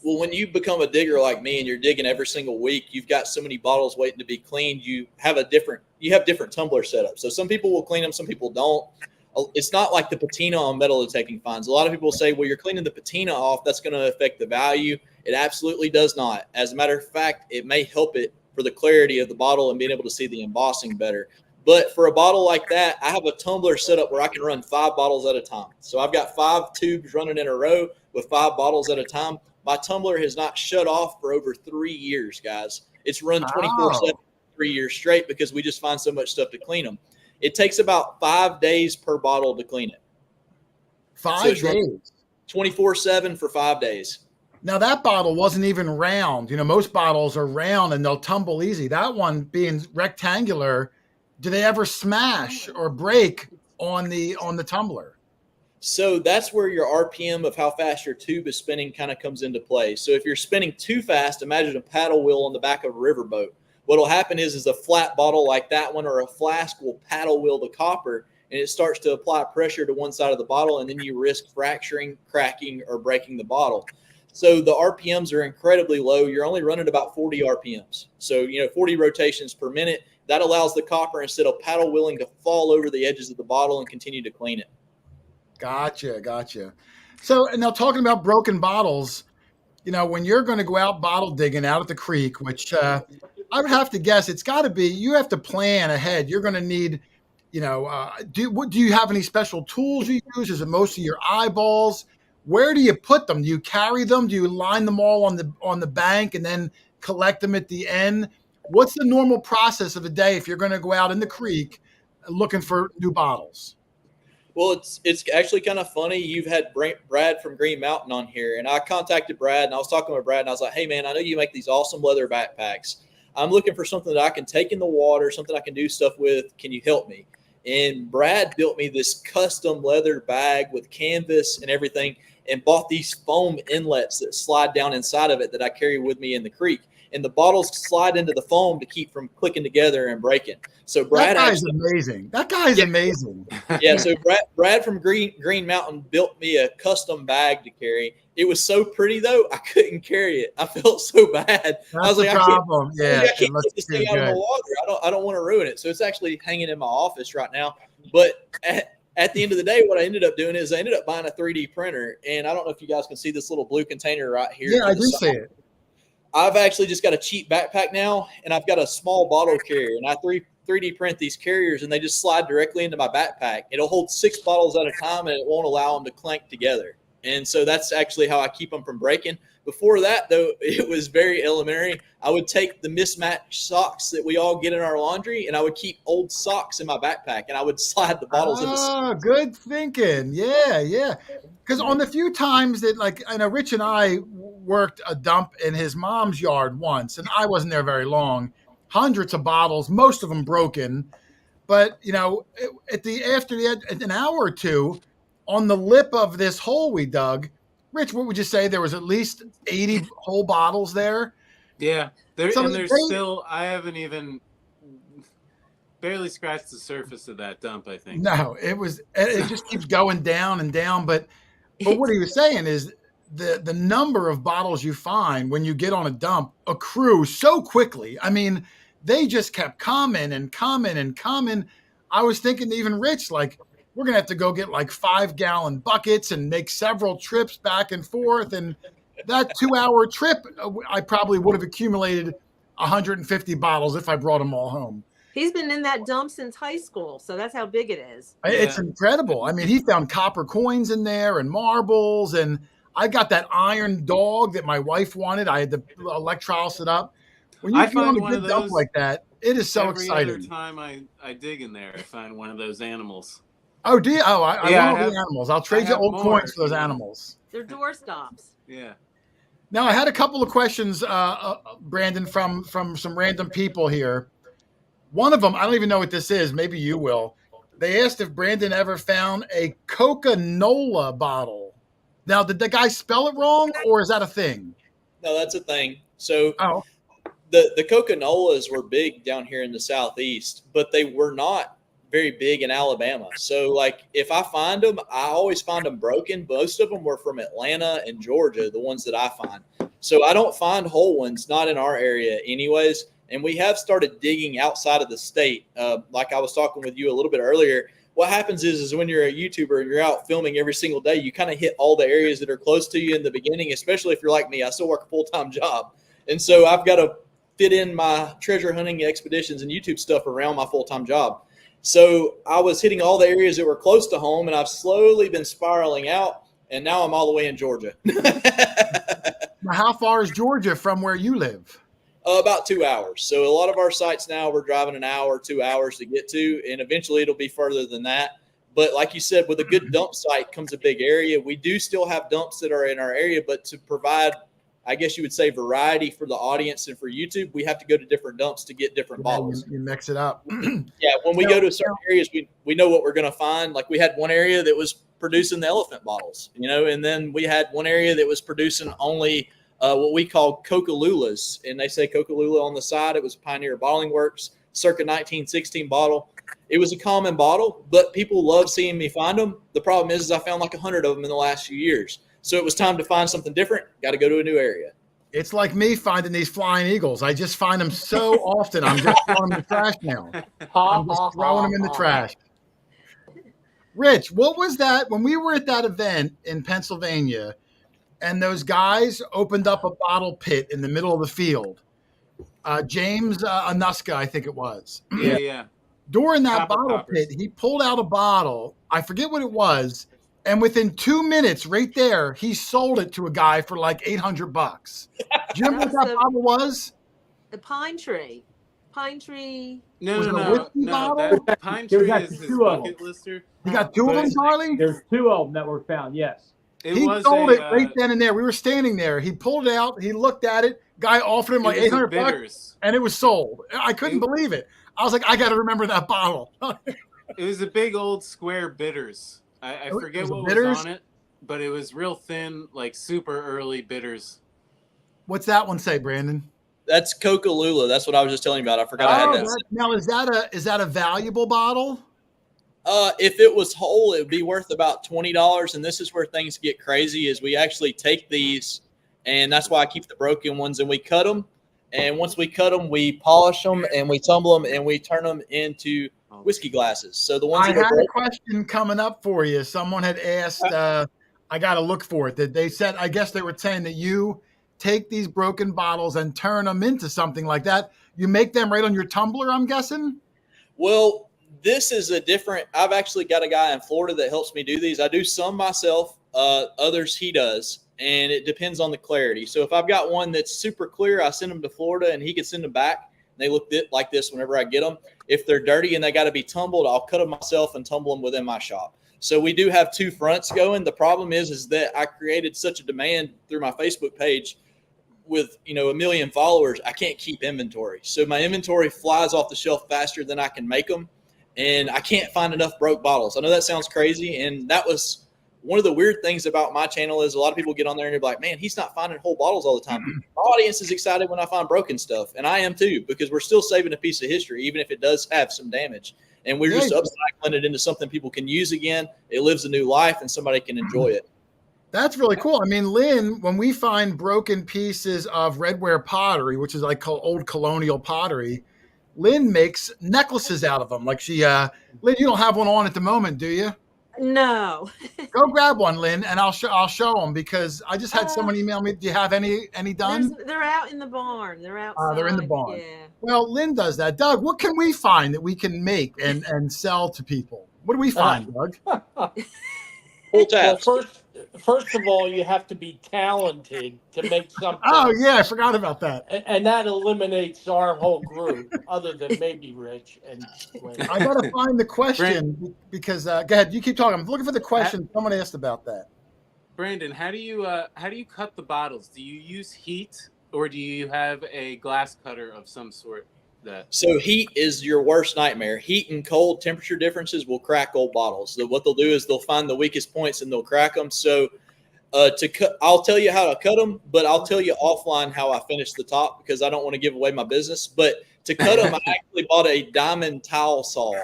Well, when you become a digger like me and you're digging every single week, you've got so many bottles waiting to be cleaned. You have different tumbler setups. So some people will clean them, some people don't. It's not like the patina on metal detecting finds. A lot of people say, well, you're cleaning the patina off, that's going to affect the value. It absolutely does not. As a matter of fact, it may help it for the clarity of the bottle and being able to see the embossing better. But for a bottle like that, I have a tumbler set up where I can run 5 bottles at a time. So I've got 5 tubes running in a row with 5 bottles at a time. My tumbler has not shut off for over 3 years, guys. It's run 24/7, 3 years straight because we just find so much stuff to clean them. It takes about 5 days per bottle to clean it. 5 days? 24/7 for 5 days. Now that bottle wasn't even round. Most bottles are round and they'll tumble easy. That one being rectangular, do they ever smash or break on the tumbler? So that's where your RPM of how fast your tube is spinning kind of comes into play. So if you're spinning too fast, imagine a paddle wheel on the back of a riverboat. What will happen is a flat bottle like that one or a flask will paddle wheel the copper, and it starts to apply pressure to one side of the bottle, and then you risk fracturing, cracking, or breaking the bottle. So the RPMs are incredibly low. You're only running about 40 RPMs. So, 40 rotations per minute. That allows the copper, instead of paddle wheeling, to fall over the edges of the bottle and continue to clean it. Gotcha. So, and now talking about broken bottles, when you're going to go out bottle digging out at the creek, which I would have to guess it's got to be, you have to plan ahead. You're going to need, do you have any special tools you use? Is it mostly your eyeballs? Where do you put them? Do you carry them? Do you line them all on the bank and then collect them at the end? What's the normal process of a day if you're going to go out in the creek looking for new bottles? Well, it's actually kind of funny. You've had Brad from Green Mountain on here, and I contacted Brad, and I was talking with Brad, and I was like, hey, man, I know you make these awesome leather backpacks. I'm looking for something that I can take in the water, something I can do stuff with. Can you help me? And Brad built me this custom leather bag with canvas and everything, and bought these foam inlets that slide down inside of it that I carry with me in the creek. And the bottles slide into the foam to keep from clicking together and breaking. So Brad, that guy's amazing. That guy's amazing. Yeah. So Brad from Green Mountain built me a custom bag to carry. It was so pretty though, I couldn't carry it. I felt so bad. That's I was like, problem. I can't get this thing out of the water. I don't want to ruin it. So it's actually hanging in my office right now. But at the end of the day, what I ended up doing is I ended up buying a 3D printer. And I don't know if you guys can see this little blue container right here. Yeah, I do see it. I've actually just got a cheap backpack now, and I've got a small bottle carrier, and I 3D print these carriers, and they just slide directly into my backpack. It'll hold 6 bottles at a time, and it won't allow them to clank together. And so that's actually how I keep them from breaking. Before that, though, it was very elementary. I would take the mismatched socks that we all get in our laundry, and I would keep old socks in my backpack, and I would slide the bottles into. Oh, good thinking. Yeah. Because on the few times that, I know Rich and I worked a dump in his mom's yard once, and I wasn't there very long. Hundreds of bottles, most of them broken. But, after an hour or two, on the lip of this hole we dug, Rich, what would you say? There was at least 80 whole bottles there. Yeah. Still, I haven't even barely scratched the surface of that dump, I think. No, it just keeps going down and down. But what he was saying is the number of bottles you find when you get on a dump accrue so quickly. I mean, they just kept coming and coming and coming. I was thinking to even Rich, we're going to have to go get 5-gallon buckets and make several trips back and forth. And that 2-hour trip, I probably would have accumulated 150 bottles if I brought them all home. He's been in that dump since high school, so that's how big it is. It's incredible. I mean, he found copper coins in there and marbles, and I got that iron dog that my wife wanted. I had to electrolyze it up. When you find a good dump like that, it is so exciting. Every other time I dig in there, I find one of those animals. Oh, do you? Oh, I want all the animals. I'll trade you old coins for those animals. They're door stops. Yeah. Now, I had a couple of questions, Brandon, from some random people here. One of them, I don't even know what this is. Maybe you will. They asked if Brandon ever found a Coca-Cola bottle. Now, did the guy spell it wrong, or is that a thing? No, that's a thing. So the Coca-Colas were big down here in the Southeast, but they were not very big in Alabama. So if I find them, I always find them broken. Most of them were from Atlanta and Georgia, the ones that I find. So I don't find whole ones, not in our area anyways. And we have started digging outside of the state. Like I was talking with you a little bit earlier, what happens is when you're a YouTuber and you're out filming every single day, you kind of hit all the areas that are close to you in the beginning, especially if you're like me. I still work a full-time job. And so I've got to fit in my treasure hunting expeditions and YouTube stuff around my full-time job. So I was hitting all the areas that were close to home, and I've slowly been spiraling out, and now I'm all the way in Georgia. Now, how far is Georgia from where you live? About 2 hours. So a lot of our sites now we're driving an hour, 2 hours to get to, and eventually it'll be further than that. But like you said, with a good dump site comes a big area. We do still have dumps that are in our area, but to provide I guess you would say, variety for the audience and for YouTube, we have to go to different dumps to get different bottles. You mix it up. Yeah, when we go to certain areas, we know what we're going to find. Like we had one area that was producing the elephant bottles, and then we had one area that was producing only what we call Coca-Colas, and they say Coca-Cola on the side. It was Pioneer Bottling Works, circa 1916 bottle. It was a common bottle, but people love seeing me find them. The problem is I found like 100 of them in the last few years. So it was time to find something different. Got to go to a new area. It's like me finding these flying eagles. I just find them so often. I'm just throwing them in the trash now. I'm just throwing them in the trash. Rich, what was that when we were at that event in Pennsylvania and those guys opened up a bottle pit in the middle of the field? James Anuska, I think it was. Yeah. During that Copper bottle poppers. pit, he pulled out a bottle. I forget what it was. And within 2 minutes, right there, he sold it to a guy for like $800. Do you remember what that bottle was? The pine tree. Pine tree. No. whiskey bottle? That pine There's tree actually is his two of bucket lister. You got two of them, Charlie? There's 2 of them that were found. Yes. He sold it right then and there. We were standing there. He pulled it out. He looked at it. Guy offered him like $800, and it was sold. I couldn't believe it. I was like, I got to remember that bottle. It was a big old square bitters. I forget what was on it, but it was real thin, like super early bitters. What's that one say, Brandon? That's Coca-Cola. That's what I was just telling you about. I forgot I had that. Now, is that a valuable bottle? If it was whole, it would be worth about $20. And this is where things get crazy is we actually take these, and that's why I keep the broken ones, and we cut them. And once we cut them, we polish them and we tumble them and we turn them into whiskey glasses. So the ones I had a question coming up for you. Someone had asked, I got to look for it. That they said, I guess they were saying that you take these broken bottles and turn them into something like that. You make them right on your tumbler, I'm guessing? Well, this is a different, I've actually got a guy in Florida that helps me do these. I do some myself, others he does, and it depends on the clarity. So if I've got one that's super clear, I send them to Florida and he can send them back. They look like this whenever I get them. If they're dirty and they got to be tumbled, I'll cut them myself and tumble them within my shop. So we do have 2 fronts going. The problem is that I created such a demand through my Facebook page with 1 million followers. I can't keep inventory. So my inventory flies off the shelf faster than I can make them. And I can't find enough broke bottles. I know that sounds crazy. And that was one of the weird things about my channel is a lot of people get on there and they're like, man, he's not finding whole bottles all the time. My audience is excited when I find broken stuff. And I am too, because we're still saving a piece of history, even if it does have some damage. And we're just upcycling it into something people can use again. It lives a new life and somebody can enjoy it. That's really cool. I mean, Lynn, when we find broken pieces of redware pottery, which is like old colonial pottery, Lynn makes necklaces out of them. Like Lynn, you don't have one on at the moment, do you? No. Go grab one, Lynn, and I'll show them because I just had someone email me. Do you have any done? They're out in the barn. They're outside. They're in the barn. Yeah. Well, Lynn does that. Doug, what can we find that we can make and sell to people? What do we find, Doug? Full tabs. Well, first of all, you have to be talented to make something. Oh, yeah, I forgot about that. And that eliminates our whole group, other than maybe Rich and Lynn. I got to find the question because go ahead. You keep talking. I'm looking for the question. Someone asked about that. Brandon, how do you cut the bottles? Do you use heat or do you have a glass cutter of some sort? So heat is your worst nightmare. Heat and cold temperature differences will crack old bottles. So what they'll do is they'll find the weakest points and they'll crack them. So to cut, I'll tell you how to cut them, but I'll tell you offline how I finish the top because I don't want to give away my business. But to cut them, I actually bought a diamond towel saw,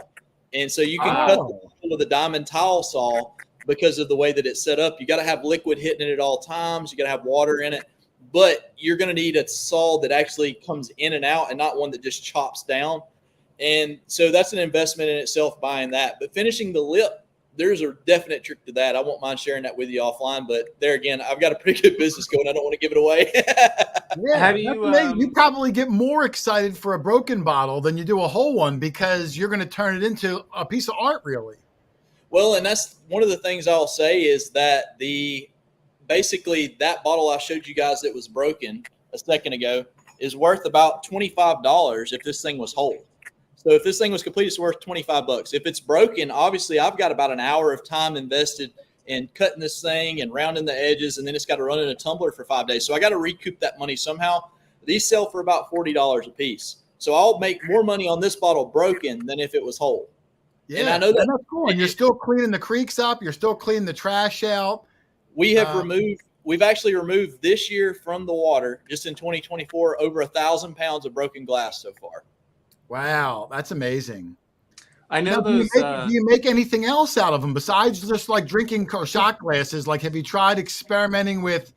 and so you can cut them with a diamond towel saw because of the way that it's set up. You got to have liquid hitting it at all times. You got to have water in it. But you're going to need a saw that actually comes in and out and not one that just chops down. And so that's an investment in itself buying that. But finishing the lip, there's a definite trick to that. I won't mind sharing that with you offline. But there again, I've got a pretty good business going. I don't want to give it away. Yeah, how do you probably get more excited for a broken bottle than you do a whole one because you're going to turn it into a piece of art, really. Well, and that's one of the things I'll say is that basically that bottle I showed you guys that was broken a second ago is worth about $25 if this thing was whole. So if this thing was complete, it's worth $25. If it's broken, obviously I've got about an hour of time invested and cutting this thing and rounding the edges, and then it's got to run in a tumbler for 5 days. So I got to recoup that money somehow. These sell for about $40 a piece. So I'll make more money on this bottle broken than if it was whole. Yeah, and I know that's cool. And you're still cleaning the creeks up. You're still cleaning the trash out. We've actually removed this year from the water, just in 2024, over 1,000 pounds of broken glass so far. Wow, that's amazing. I know now, those. Do you make anything else out of them besides just like drinking or shot glasses? Like, have you tried experimenting with?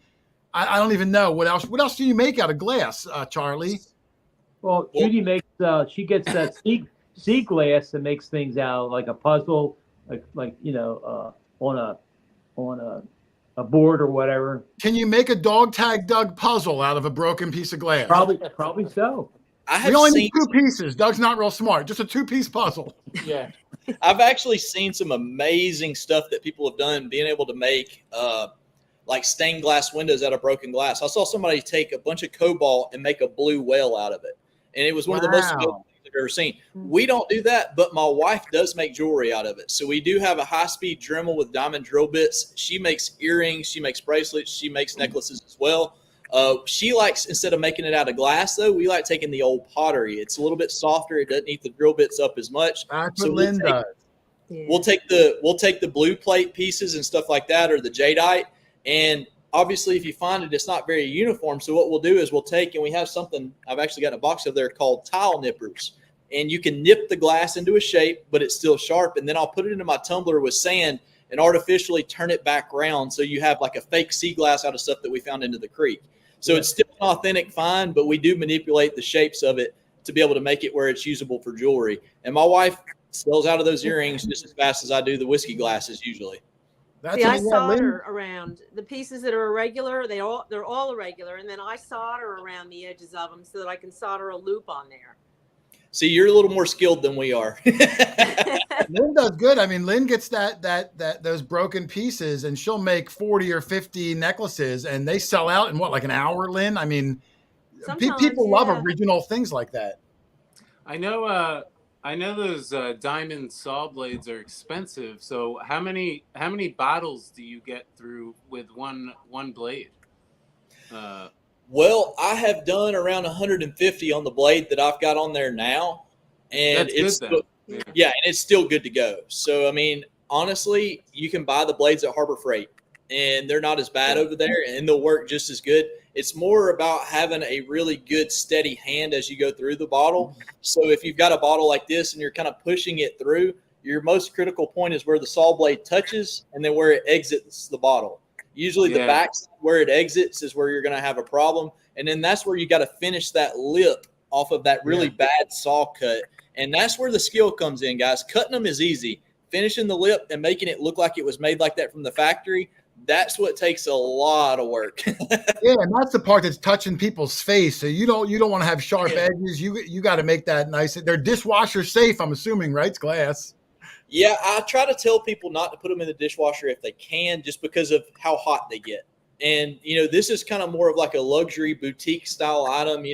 I don't even know what else. What else do you make out of glass, Charlie? Well, Judy makes. She gets that sea glass and makes things out like a puzzle, like on a board or whatever. Can you make a dog tag Doug puzzle out of a broken piece of glass? Probably so. We only need 2 pieces. Doug's not real smart. Just a 2-piece puzzle. Yeah. I've actually seen some amazing stuff that people have done, being able to make like stained glass windows out of broken glass. I saw somebody take a bunch of cobalt and make a blue whale out of it. And it was one of the most amazing things I've ever seen. We don't do that, but my wife does make jewelry out of it. So we do have a high-speed Dremel with diamond drill bits. She makes earrings. She makes bracelets. She makes necklaces as well. She likes, instead of making it out of glass, though, we like taking the old pottery. It's a little bit softer. It doesn't eat the drill bits up as much. That's what Lynn does. We'll take the blue plate pieces and stuff like that, or the jadeite. And obviously, if you find it, it's not very uniform. So what we'll do is we'll take, and we have something I've actually got in a box over there called tile nippers. And you can nip the glass into a shape, but it's still sharp. And then I'll put it into my tumbler with sand and artificially turn it back around, so you have like a fake sea glass out of stuff that we found into the creek. So it's still an authentic find, but we do manipulate the shapes of it to be able to make it where it's usable for jewelry. And my wife sells out of those earrings just as fast as I do the whiskey glasses usually. See, I solder around the pieces that are irregular. They're all irregular, and then I solder around the edges of them so that I can solder a loop on there. See, you're a little more skilled than we are. Lynn does good. I mean, Lynn gets those broken pieces, and she'll make 40 or 50 necklaces, and they sell out in what, like an hour, Lynn? I mean, people love original things like that. I know those diamond saw blades are expensive. So how many bottles do you get through with one blade? Well, I have done around 150 on the blade that I've got on there now, and it's still, and it's still good to go. So I mean, honestly, you can buy the blades at Harbor Freight, and they're not as bad over there, and they'll work just as good. It's more about having a really good steady hand as you go through the bottle. So if you've got a bottle like this and you're kind of pushing it through, your most critical point is where the saw blade touches and then where it exits the bottle. Usually the back where it exits is where you're going to have a problem. And then that's where you got to finish that lip off of that really bad saw cut. And that's where the skill comes in, guys. Cutting them is easy. Finishing the lip and making it look like it was made like that from the factory, that's what takes a lot of work. Yeah, and that's the part that's touching people's face. So you don't want to have sharp edges. You got to make that nice. They're dishwasher safe, I'm assuming, right? It's glass. Yeah, I try to tell people not to put them in the dishwasher if they can, just because of how hot they get. And, this is kind of more of like a luxury boutique style item.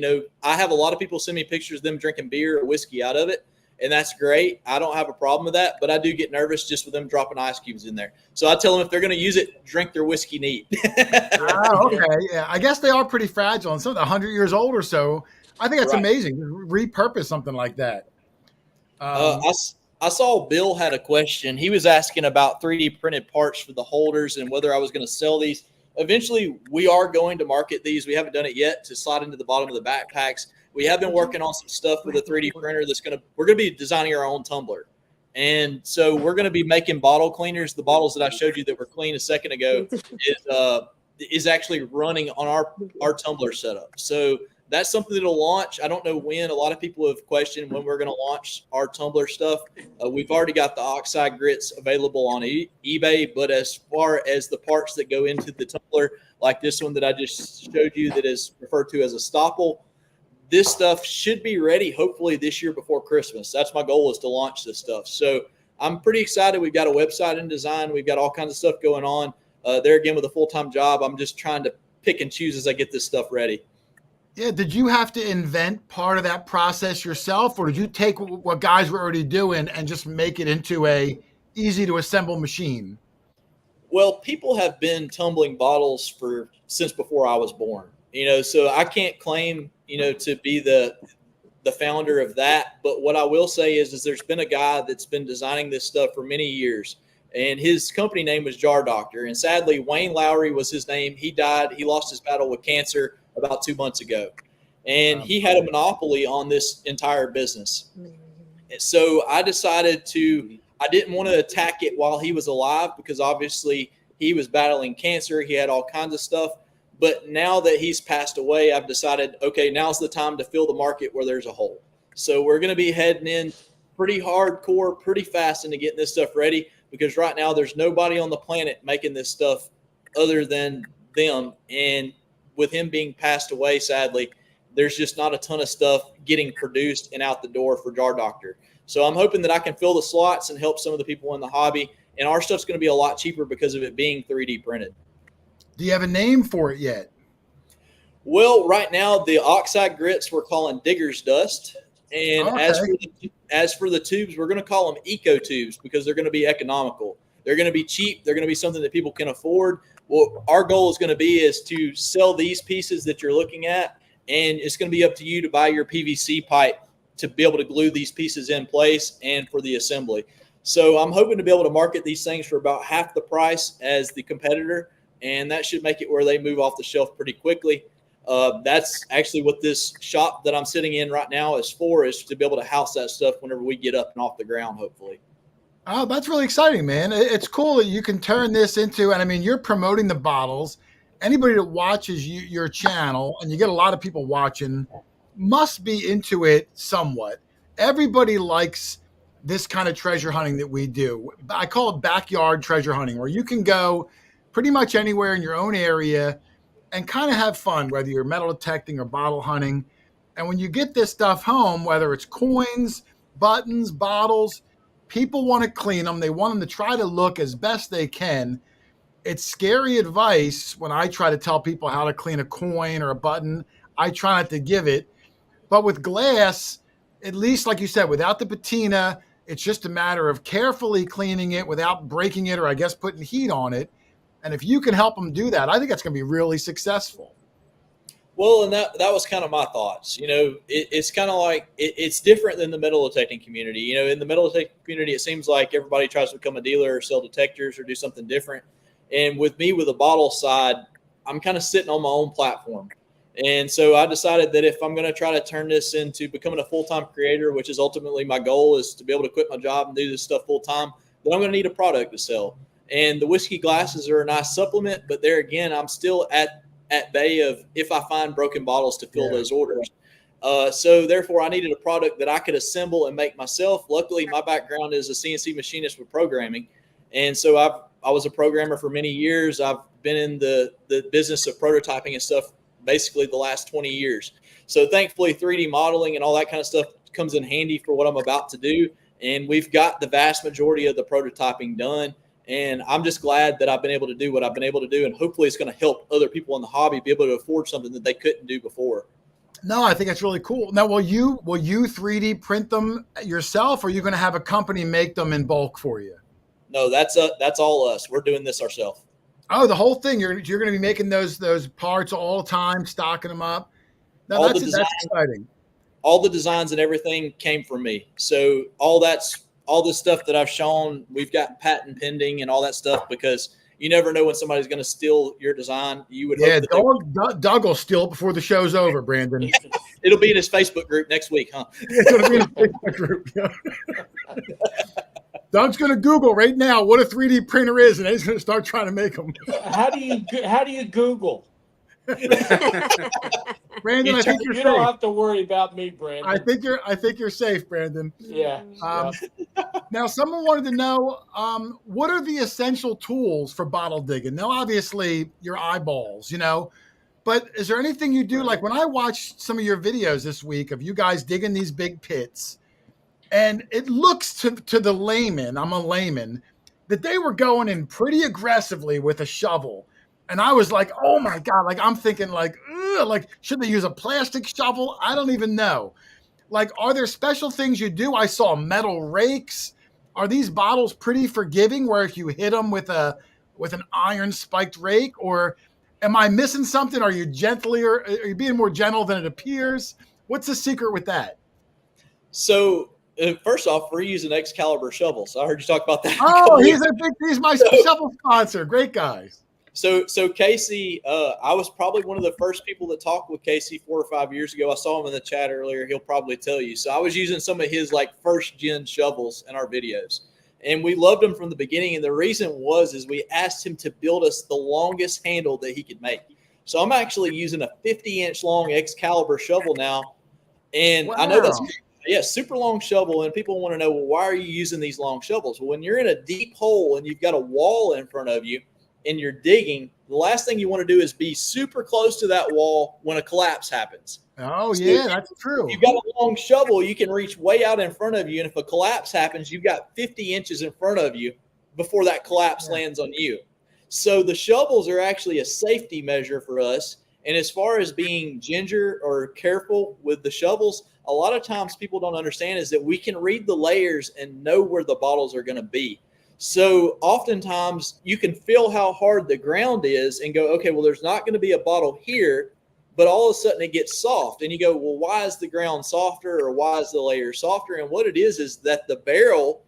I have a lot of people send me pictures of them drinking beer or whiskey out of it, and that's great. I don't have a problem with that, but I do get nervous just with them dropping ice cubes in there. So I tell them if they're going to use it, drink their whiskey neat. Oh, okay. Yeah, I guess they are pretty fragile, and some 100 years old or so. I think that's amazing. Repurpose something like that. I saw Bill had a question. He was asking about 3D printed parts for the holders and whether I was going to sell these. Eventually, we are going to market these. We haven't done it yet to slide into the bottom of the backpacks. We have been working on some stuff with a 3D printer we're going to be designing our own tumbler. And so we're going to be making bottle cleaners. The bottles that I showed you that were clean a second ago is actually running on our tumbler setup. So that's something that'll launch. I don't know when. A lot of people have questioned when we're going to launch our tumbler stuff. We've already got the oxide grits available on eBay, but as far as the parts that go into the tumbler, like this one that I just showed you that is referred to as a stopple, this stuff should be ready hopefully this year before Christmas. That's my goal, is to launch this stuff. So I'm pretty excited. We've got a website in design. We've got all kinds of stuff going on. There again, with a full-time job, I'm just trying to pick and choose as I get this stuff ready. Yeah. Did you have to invent part of that process yourself, or did you take what guys were already doing and just make it into a easy to assemble machine? Well, people have been tumbling bottles since before I was born. So I can't claim, to be the founder of that. But what I will say is there's been a guy that's been designing this stuff for many years, and his company name was Jar Doctor. And sadly, Wayne Lowry was his name. He died. He lost his battle with cancer about 2 months ago, and he had a monopoly on this entire business. And so I decided I didn't want to attack it while he was alive, because obviously he was battling cancer. He had all kinds of stuff. But now that he's passed away, I've decided, okay, now's the time to fill the market where there's a hole. So we're going to be heading in pretty hardcore, pretty fast into getting this stuff ready, because right now there's nobody on the planet making this stuff other than them. And with him being passed away, sadly, there's just not a ton of stuff getting produced and out the door for Jar Doctor. So I'm hoping that I can fill the slots and help some of the people in the hobby. And our stuff's going to be a lot cheaper because of it being 3D printed. Do you have a name for it yet? Well, right now, the oxide grits we're calling Digger's Dust. And as for the tubes, we're going to call them Eco Tubes, because they're going to be economical. They're going to be cheap. They're going to be something that people can afford. What our goal is going to be is to sell these pieces that you're looking at, and it's going to be up to you to buy your PVC pipe to be able to glue these pieces in place and for the assembly. So I'm hoping to be able to market these things for about half the price as the competitor, and that should make it where they move off the shelf pretty quickly. That's actually what this shop that I'm sitting in right now is to be able to house that stuff whenever we get up and off the ground, hopefully. Oh, that's really exciting, man. It's cool that you can turn this into, and I mean, you're promoting the bottles. Anybody that watches your channel, and you get a lot of people watching, must be into it somewhat. Everybody likes this kind of treasure hunting that we do. I call it backyard treasure hunting, where you can go pretty much anywhere in your own area and kind of have fun, whether you're metal detecting or bottle hunting. And when you get this stuff home, whether it's coins, buttons, bottles, people want to clean them. They want them to try to look as best they can. It's scary advice when I try to tell people how to clean a coin or a button. I try not to give it. But with glass, at least like you said, without the patina, it's just a matter of carefully cleaning it without breaking it, or I guess putting heat on it. And if you can help them do that, I think that's going to be really successful. Well, and that was kind of my thoughts. It's kind of like it's different than the metal detecting community. In the metal detecting community, it seems like everybody tries to become a dealer or sell detectors or do something different. And with me, with the bottle side, I'm kind of sitting on my own platform. And so I decided that if I'm going to try to turn this into becoming a full-time creator, which is ultimately my goal, is to be able to quit my job and do this stuff full-time, then I'm going to need a product to sell. And the whiskey glasses are a nice supplement, but there again, I'm still at bay of if I find broken bottles to fill those orders. So therefore, I needed a product that I could assemble and make myself. Luckily, my background is a CNC machinist with programming. And so I was a programmer for many years. I've been in the business of prototyping and stuff basically the last 20 years. So thankfully, 3D modeling and all that kind of stuff comes in handy for what I'm about to do. And we've got the vast majority of the prototyping done. And I'm just glad that I've been able to do what I've been able to do. And hopefully it's going to help other people in the hobby be able to afford something that they couldn't do before. No, I think that's really cool. Now, will you 3D print them yourself, or are you going to have a company make them in bulk for you? No, that's all us. We're doing this ourselves. Oh, the whole thing. You're going to be making those parts all the time, stocking them up. Now, that's exciting. All the designs and everything came from me. So all the stuff that I've shown, we've got patent pending and all that stuff, because you never know when somebody's going to steal your design. You would hope Doug will steal it before the show's over, Brandon. It'll be in his Facebook group next week, huh? It's going to be in his Facebook group. Doug's going to Google right now what a 3D printer is, and he's going to start trying to make them. How do you Google? Brandon, I think you're safe. You don't have to worry about me, Brandon. I think you're safe, Brandon. Yeah. Now, someone wanted to know what are the essential tools for bottle digging? Now, obviously, your eyeballs, but is there anything you do? Like when I watched some of your videos this week of you guys digging these big pits, and it looks to the layman, I'm a layman, that they were going in pretty aggressively with a shovel. And I was like, oh my God, like I'm thinking like should they use a plastic shovel? I don't even know. Like, are there special things you do? I saw metal rakes. Are these bottles pretty forgiving where if you hit them with a with an iron spiked rake, or am I missing something? Are you gentler? Are you being more gentle than it appears? What's the secret with that? So first off, we're using Excalibur shovels. I heard you talk about that. Oh, he's my shovel sponsor. Great guys. So Casey, I was probably one of the first people that talked with Casey 4 or 5 years ago. I saw him in the chat earlier. He'll probably tell you. So I was using some of his like first gen shovels in our videos, and we loved him from the beginning. And the reason is we asked him to build us the longest handle that he could make. So I'm actually using a 50-inch long Excalibur shovel now, and I know that's super long shovel. And people want to know, well, why are you using these long shovels? Well, when you're in a deep hole and you've got a wall in front of you, and you're digging, the last thing you want to do is be super close to that wall when a collapse happens. Oh, so yeah, that's true. If you've got a long shovel, you can reach way out in front of you. And if a collapse happens, you've got 50 inches in front of you before that collapse lands on you. So the shovels are actually a safety measure for us. And as far as being ginger or careful with the shovels, a lot of times people don't understand is that we can read the layers and know where the bottles are going to be. So oftentimes you can feel how hard the ground is and go, okay, well, there's not going to be a bottle here, but all of a sudden it gets soft. And you go, well, why is the ground softer, or why is the layer softer? And what it is that the barrel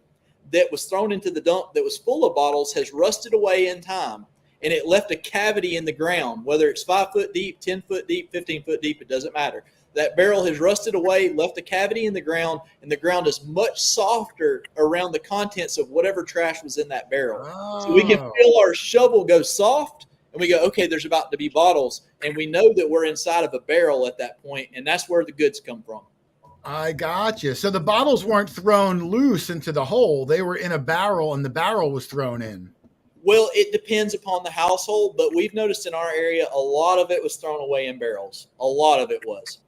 that was thrown into the dump that was full of bottles has rusted away in time. And it left a cavity in the ground, whether it's 5 foot deep, 10 foot deep, 15 foot deep, it doesn't matter. That barrel has rusted away, left a cavity in the ground, and the ground is much softer around the contents of whatever trash was in that barrel. Oh. So we can feel our shovel go soft, and we go, okay, there's about to be bottles, and we know that we're inside of a barrel at that point, and that's where the goods come from. I got you. So the bottles weren't thrown loose into the hole. They were in a barrel, and the barrel was thrown in. Well, it depends upon the household, but we've noticed in our area, a lot of it was thrown away in barrels. A lot of it was.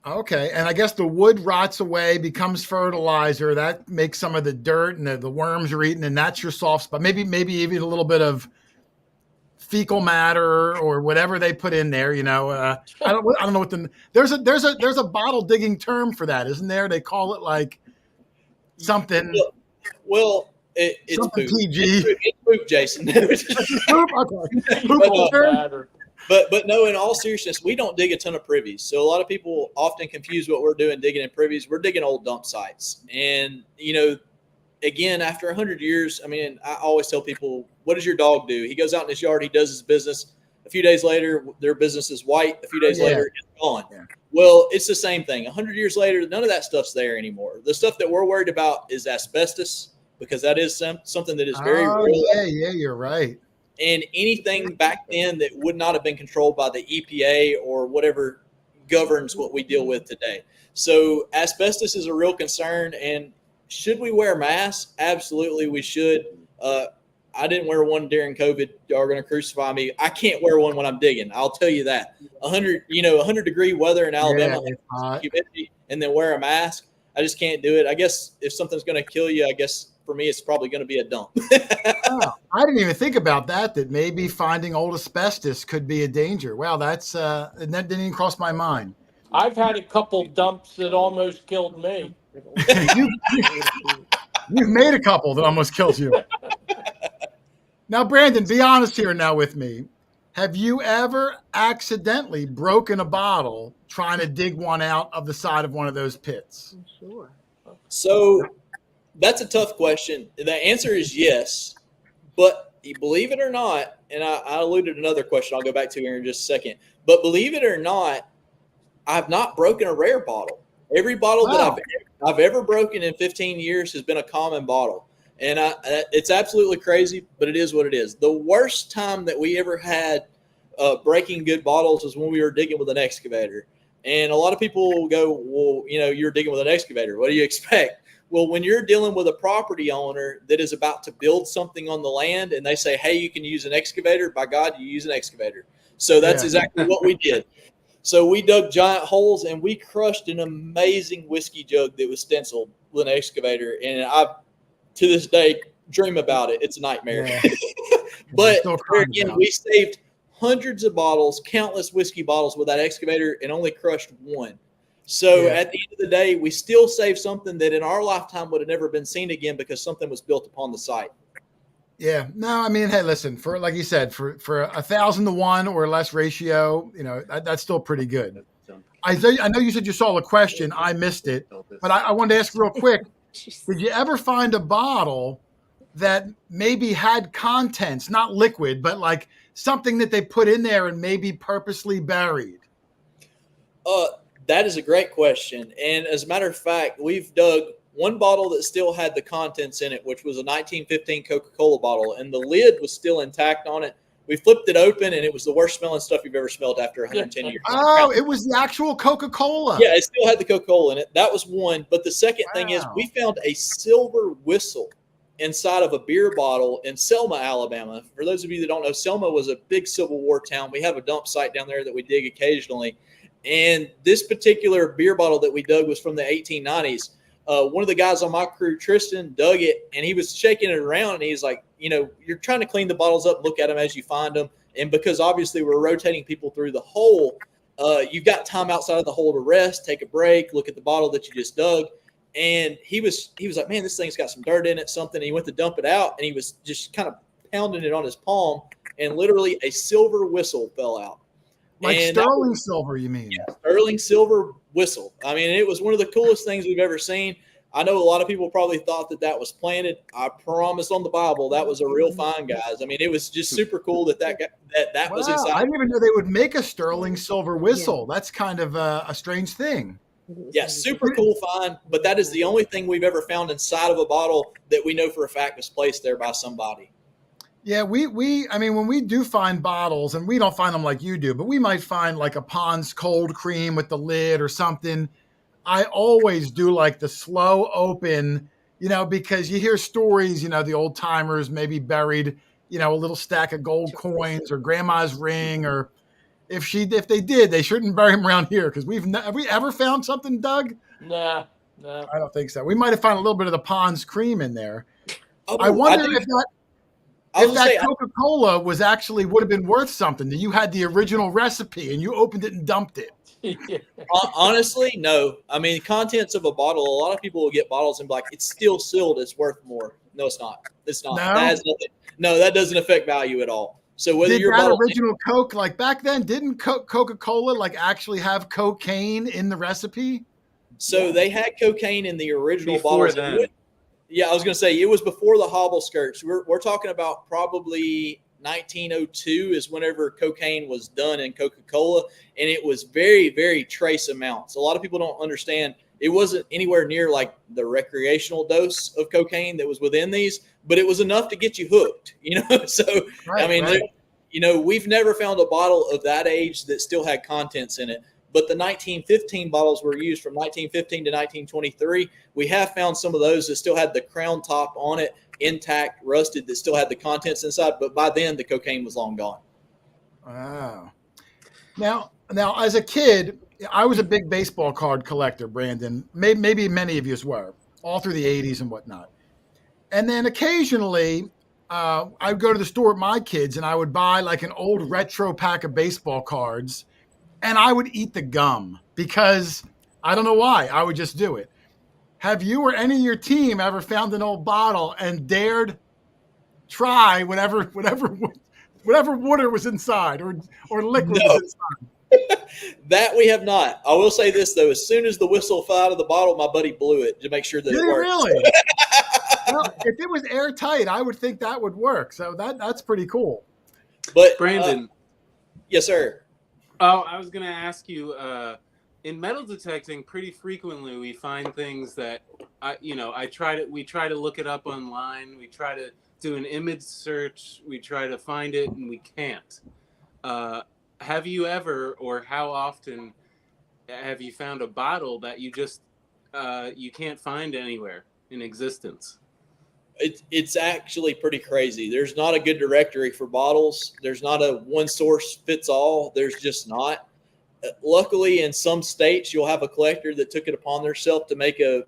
Okay. And I guess the wood rots away, becomes fertilizer. That makes some of the dirt and the worms are eating, and that's your soft spot. Maybe even a little bit of fecal matter or whatever they put in there. I don't know what there's a bottle digging term for that, isn't there? They call it like something. Well, it's poop. PG. It's poop, Jason. Poop. Okay. But no, in all seriousness, we don't dig a ton of privies. So a lot of people often confuse what we're doing digging in privies. We're digging old dump sites. And, again, after 100 years, I always tell people, what does your dog do? He goes out in his yard, he does his business. A few days later, their business is white. A few days later, it's gone. Yeah. Well, it's the same thing. 100 years later, none of that stuff's there anymore. The stuff that we're worried about is asbestos, because that is something that is very real. Yeah, you're right. And anything back then that would not have been controlled by the EPA or whatever governs what we deal with today. So asbestos is a real concern. And should we wear masks? Absolutely, we should. I didn't wear one during COVID. Y'all are going to crucify me. I can't wear one when I'm digging. I'll tell you that. 100-degree weather in Alabama, humidity, and then wear a mask. I just can't do it. I guess if something's going to kill you, I guess for me, it's probably going to be a dump. I didn't even think about that maybe finding old asbestos could be a danger. Wow, that didn't even cross my mind. I've had a couple dumps that almost killed me. You've made a couple that almost killed you. Now, Brandon, be honest here now with me. Have you ever accidentally broken a bottle trying to dig one out of the side of one of those pits? Sure. So that's a tough question. The answer is yes, but believe it or not, and I alluded to another question I'll go back to here in just a second, but believe it or not, I've not broken a rare bottle. Every bottle that I've ever broken in 15 years has been a common bottle. And it's absolutely crazy, but it is what it is. The worst time that we ever had breaking good bottles was when we were digging with an excavator. And a lot of people will go, well, you're digging with an excavator. What do you expect? Well, when you're dealing with a property owner that is about to build something on the land and they say, hey, you can use an excavator, by God, you use an excavator. So that's exactly what we did. So we dug giant holes and we crushed an amazing whiskey jug that was stenciled with an excavator. And I, to this day, dream about it. It's a nightmare. Yeah. But again, we saved hundreds of bottles, countless whiskey bottles with that excavator and only crushed one. So at the end of the day, we still saved something that in our lifetime would have never been seen again because something was built upon the site. Yeah. No, I mean, hey, listen, for like you said, for 1,000 to 1 or less ratio, that's still pretty good. I know you said you saw the question. I missed it, but I wanted to ask real quick. Did you ever find a bottle that maybe had contents, not liquid, but like something that they put in there and maybe purposely buried? That is a great question. And as a matter of fact, we've dug one bottle that still had the contents in it, which was a 1915 Coca-Cola bottle, and the lid was still intact on it. We flipped it open, and it was the worst smelling stuff you've ever smelled after 110 years. Oh, it was the actual Coca-Cola. Yeah, it still had the Coca-Cola in it. That was one. But the second thing is we found a silver whistle inside of a beer bottle in Selma, Alabama. For those of you that don't know, Selma was a big Civil War town. We have a dump site down there that we dig occasionally. And this particular beer bottle that we dug was from the 1890s. One of the guys on my crew, Tristan, dug it, and he was shaking it around, and he's like, you're trying to clean the bottles up, look at them as you find them. And because obviously we're rotating people through the hole, you've got time outside of the hole to rest, take a break, look at the bottle that you just dug. And he was like, man, this thing's got some dirt in it, something. And he went to dump it out, and he was just kind of pounding it on his palm, and literally a silver whistle fell out. Like sterling silver, you mean? Yeah, sterling silver whistle. I mean, it was one of the coolest things we've ever seen. I know a lot of people probably thought that was planted. I promise on the Bible that was a real find, guys. I mean, it was just super cool that was inside. I didn't even know they would make a sterling silver whistle. Yeah. That's kind of a strange thing. Yeah, super cool find, but that is the only thing we've ever found inside of a bottle that we know for a fact was placed there by somebody. Yeah, I mean, when we do find bottles, and we don't find them like you do, but we might find like a Pond's cold cream with the lid or something. I always do like the slow open, because you hear stories, the old timers maybe buried, a little stack of gold coins or grandma's ring, or if they did, they shouldn't bury them around here. Cause have we ever found something, Doug? No. I don't think so. We might've found a little bit of the Pond's cream in there. Oh, I wonder if that Coca-Cola would have been worth something, that you had the original recipe and you opened it and dumped it. Honestly, no. I mean, contents of a bottle, a lot of people will get bottles and be like, it's still sealed, it's worth more. No, it's not. It's not. No? That has nothing. No, that doesn't affect value at all. So whether your bottle original Coke, like back then, didn't Coca-Cola like actually have cocaine in the recipe? So they had cocaine in the original before bottles. Then. Yeah, I was going to say it was before the hobble skirts. We're talking about probably 1902 is whenever cocaine was done in Coca-Cola, and it was very, very trace amounts. A lot of people don't understand. It wasn't anywhere near like the recreational dose of cocaine that was within these, but it was enough to get you hooked, So, right, I mean, right. We've never found a bottle of that age that still had contents in it. But the 1915 bottles were used from 1915 to 1923. We have found some of those that still had the crown top on it, intact, rusted, that still had the contents inside. But by then, the cocaine was long gone. Wow. Now, as a kid, I was a big baseball card collector, Brandon. Maybe many of you were, all through the 80s and whatnot. And then occasionally, I would go to the store with my kids, and I would buy like an old retro pack of baseball cards. And I would eat the gum because I don't know why. I would just do it. Have you or any of your team ever found an old bottle and dared try whatever water was inside or liquid was inside? That we have not. I will say this though: as soon as the whistle fell out of the bottle, my buddy blew it to make sure that it worked. Really? Well, if it was airtight, I would think that would work. So that's pretty cool. But Brandon, yes, sir. Oh, I was going to ask you, in metal detecting, pretty frequently we find things that, we try to look it up online. We try to do an image search. We try to find it and we can't. Have you ever, or how often have you found a bottle that you just, you can't find anywhere in existence? It's actually pretty crazy. There's not a good directory for bottles. There's not a one source fits all. There's just not. Luckily, in some states, you'll have a collector that took it upon themselves to make a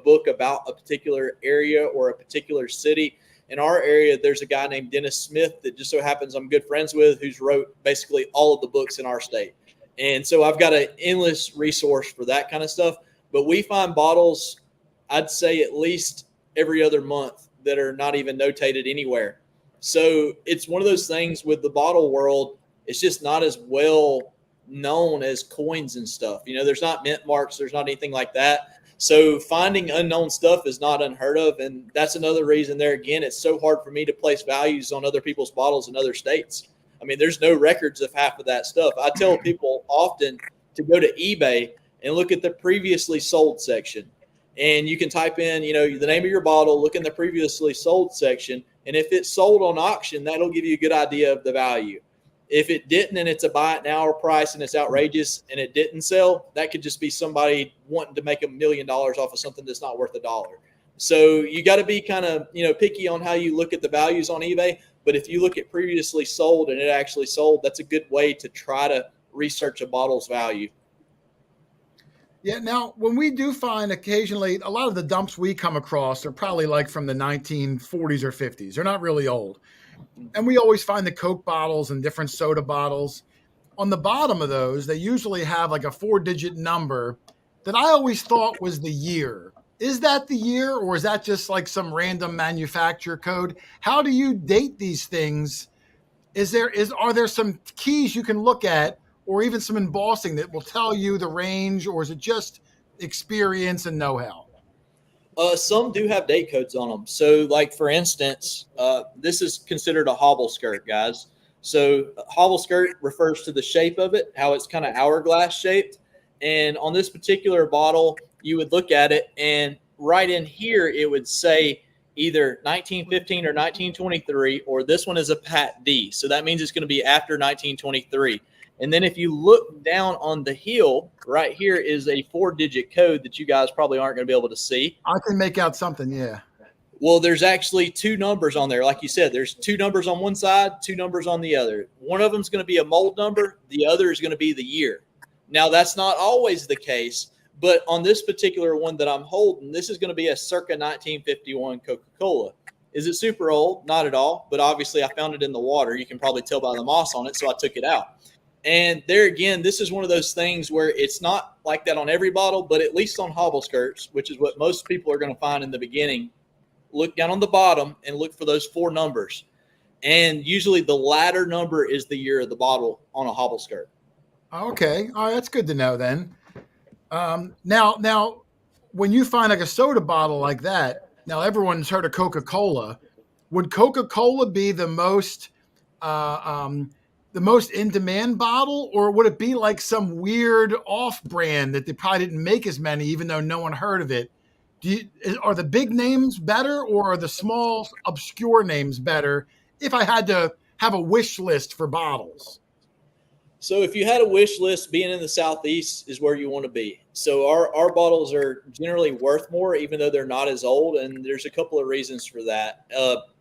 book about a particular area or a particular city. In our area, there's a guy named Dennis Smith that just so happens I'm good friends with, who's wrote basically all of the books in our state. And so I've got an endless resource for that kind of stuff. But we find bottles, I'd say at least every other month, that are not even notated anywhere. So it's one of those things with the bottle world. It's just not as well known as coins and stuff. There's not mint marks. There's not anything like that. So finding unknown stuff is not unheard of. And that's another reason there, again, it's so hard for me to place values on other people's bottles in other states. I mean, there's no records of half of that stuff. I tell people often to go to eBay and look at the previously sold section. And you can type in, the name of your bottle, look in the previously sold section. And if it's sold on auction, that'll give you a good idea of the value. If it didn't and it's a buy it now price and it's outrageous and it didn't sell, that could just be somebody wanting to make $1 million off of something that's not worth $1. So you got to be kind of, picky on how you look at the values on eBay. But if you look at previously sold and it actually sold, that's a good way to try to research a bottle's value. Yeah. Now, when we do find occasionally, a lot of the dumps we come across are probably like from the 1940s or 50s. They're not really old. And we always find the Coke bottles and different soda bottles. On the bottom of those, they usually have like a 4-digit number that I always thought was the year. Is that the year, or is that just like some random manufacturer code? How do you date these things? Are there some keys you can look at, or even some embossing that will tell you the range, or is it just experience and know-how? Some do have date codes on them. So, like, for instance, this is considered a hobble skirt, guys. So hobble skirt refers to the shape of it, how it's kind of hourglass shaped. And on this particular bottle, you would look at it, and right in here, it would say either 1915 or 1923, or this one is a Pat D. So that means it's going to be after 1923. And then if you look down on the heel, right here is a 4-digit code that you guys probably aren't going to be able to see. I can make out something, yeah. Well, there's actually 2 numbers on there. Like you said, there's 2 numbers on one side, 2 numbers on the other. One of them is going to be a mold number. The other is going to be the year. Now, that's not always the case, but on this particular one that I'm holding, this is going to be a circa 1951 Coca-Cola. Is it super old? Not at all, but obviously I found it in the water. You can probably tell by the moss on it, so I took it out. And there again, this is one of those things where it's not like that on every bottle, but at least on hobble skirts, which is what most people are going to find in the beginning, look down on the bottom and look for those 4 numbers. And usually the latter number is the year of the bottle on a hobble skirt. Okay. All right. That's good to know then. Now, when you find like a soda bottle like that, now everyone's heard of Coca-Cola. Would Coca-Cola be the most in-demand bottle, or would it be like some weird off-brand that they probably didn't make as many, even though no one heard of it? Are the big names better, or are the small, obscure names better if I had to have a wish list for bottles? So if you had a wish list, being in the Southeast is where you want to be. So our bottles are generally worth more, even though they're not as old, and there's a couple of reasons for that.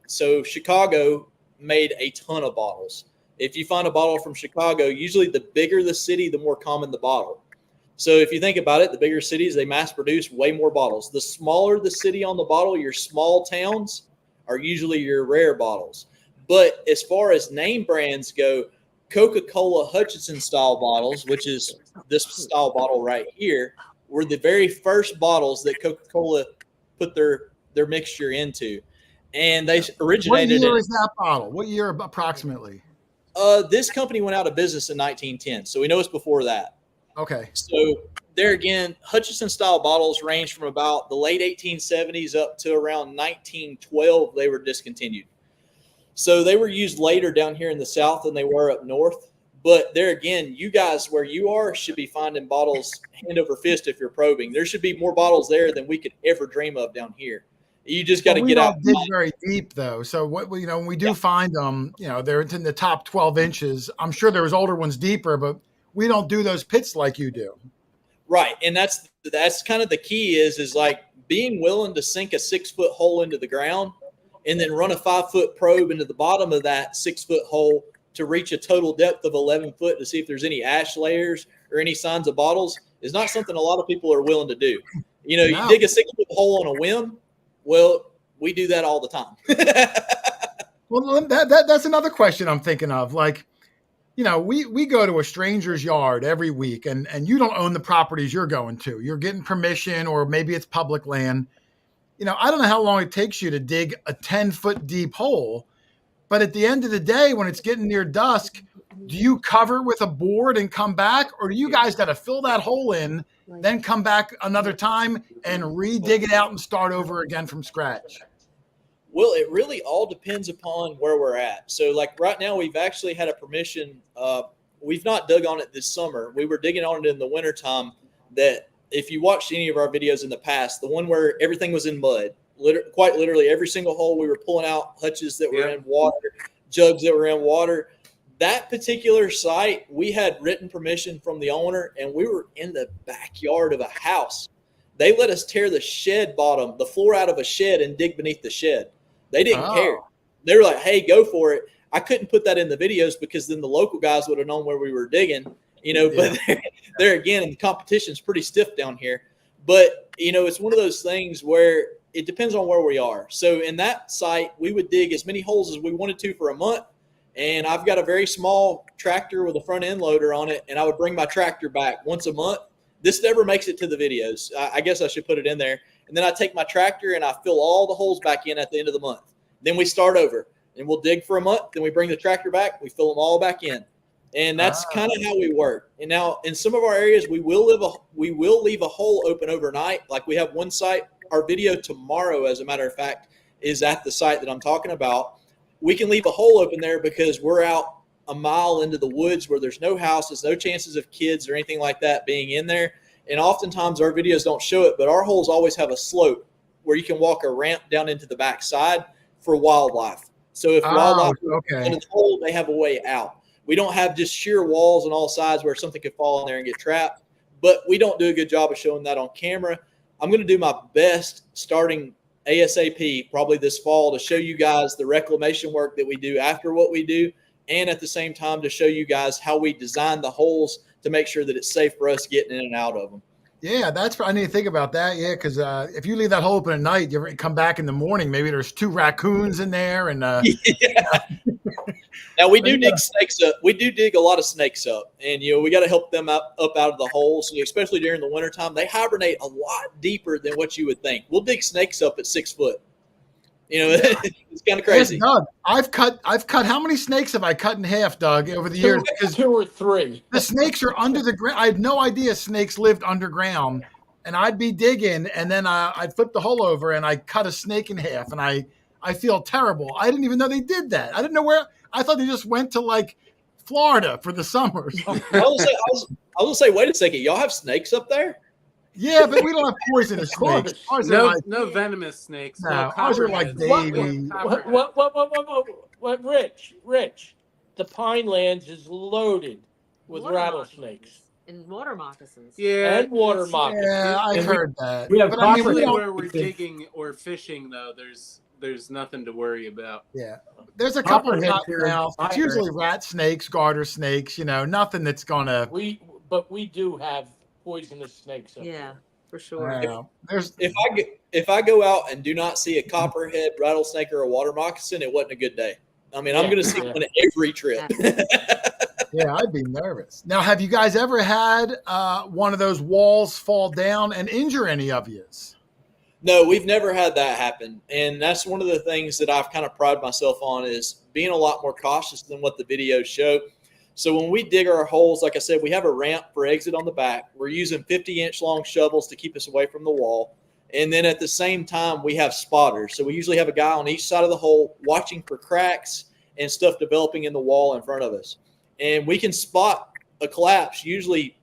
So Chicago made a ton of bottles. If you find a bottle from Chicago, usually the bigger the city, the more common the bottle. So if you think about it, the bigger cities, they mass produce way more bottles. The smaller the city on the bottle, your small towns are usually your rare bottles. But as far as name brands go, Coca-Cola Hutchinson style bottles, which is this style bottle right here, were the very first bottles that Coca-Cola put their mixture into. And they originated. What year is that bottle? What year approximately? This company went out of business in 1910, so we know it's before that. Okay. So there again, Hutchinson style bottles range from about the late 1870s up to around 1912. They were discontinued. So they were used later down here in the South than they were up north. But there again, you guys where you are should be finding bottles hand over fist if you're probing. There should be more bottles there than we could ever dream of down here. You just got to get out. We don't dig very deep though. So what when we do find them, they're in the top 12 inches. I'm sure there was older ones deeper, but we don't do those pits like you do. Right. And that's kind of the key is like being willing to sink a 6-foot hole into the ground and then run a 5-foot probe into the bottom of that 6-foot hole to reach a total depth of 11 foot to see if there's any ash layers or any signs of bottles is not something a lot of people are willing to do. You dig a 6-foot hole on a whim. Well, we do that all the time. Well, that's another question I'm thinking of. Like, we go to a stranger's yard every week and you don't own the properties you're going to. You're getting permission, or maybe it's public land. I don't know how long it takes you to dig a 10-foot deep hole, But at the end of the day, when it's getting near dusk, do you cover with a board and come back, or do you guys got to fill that hole in, then come back another time and re-dig it out and start over again from scratch? Well, it really all depends upon where we're at. So, like right now, we've actually had a permission. We've not dug on it this summer. We were digging on it in the wintertime. That if you watched any of our videos in the past, the one where everything was in mud, quite literally every single hole, we were pulling out hutches that were in water, jugs that were in water. That particular site, we had written permission from the owner, and we were in the backyard of a house. They let us tear the shed bottom, the floor out of a shed, and dig beneath the shed. They didn't care. They were like, hey, go for it. I couldn't put that in the videos because then the local guys would have known where we were digging, but there again, the competition's pretty stiff down here. But, it's one of those things where it depends on where we are. So in that site, we would dig as many holes as we wanted to for a month. And I've got a very small tractor with a front end loader on it, and I would bring my tractor back once a month. This never makes it to the videos. I guess I should put it in there. And then I take my tractor and I fill all the holes back in at the end of the month. Then we start over, and we'll dig for a month. Then we bring the tractor back. We fill them all back in. And that's kind of how we work. And now in some of our areas, we will leave a hole open overnight. Like we have one site. Our video tomorrow, as a matter of fact, is at the site that I'm talking about. We can leave a hole open there because we're out a mile into the woods where there's no houses, no chances of kids or anything like that being in there. And oftentimes our videos don't show it, but our holes always have a slope where you can walk a ramp down into the backside for wildlife. So if wildlife is in the hole, they have a way out. We don't have just sheer walls on all sides where something could fall in there and get trapped, but we don't do a good job of showing that on camera. I'm going to do my best starting ASAP probably this fall to show you guys the reclamation work that we do after what we do, and at the same time to show you guys how we design the holes to make sure that it's safe for us getting in and out of them. Yeah, I need to think about that. Yeah, because if you leave that hole open at night, you ever come back in the morning, maybe there's 2 raccoons in there. And Now we do dig snakes up. We do dig a lot of snakes up, and we got to help them up out of the holes, especially during the wintertime. They hibernate a lot deeper than what you would think. We'll dig snakes up at 6 foot. It's kind of crazy. Yes, Doug, I've cut. How many snakes have I cut in half, Doug, over the years? Because 2 or 3. The snakes are under the ground. I had no idea snakes lived underground, and I'd be digging, and then I'd flip the hole over, and I cut a snake in half, and I feel terrible. I didn't even know they did that. I didn't know where. I thought they just went to like Florida for the summer. I was gonna say, wait a second, y'all have snakes up there? Yeah, but we don't have poisonous snakes. Ours are like, no venomous snakes. No, ours are like baby. What, Rich? The Pinelands is loaded with Water rattlesnakes. And water moccasins. Yeah, And water moccasins. Yeah, I've heard that. We have But I mean, copper- we don't- where we're digging or fishing, though, there's nothing to worry about. Yeah, there's a couple of Copperheads here. now. It's usually rat snakes, garter snakes. Nothing that's gonna. But we do have poisonous snakes up Yeah, there. for sure. There's If I go out and do not see a copperhead, rattlesnake, or a water moccasin, it wasn't a good day. I mean, I'm going to see one every trip. Yeah, I'd be nervous. Now, have you guys ever had one of those walls fall down and injure any of you? No, we've never had that happen. And that's one of the things that I've kind of prided myself on is being a lot more cautious than what the videos show. So when we dig our holes, like I said, we have a ramp for exit on the back. We're using 50-inch long shovels to keep us away from the wall. And then at the same time, we have spotters. So we usually have a guy on each side of the hole watching for cracks and stuff developing in the wall in front of us. And we can spot a collapse usually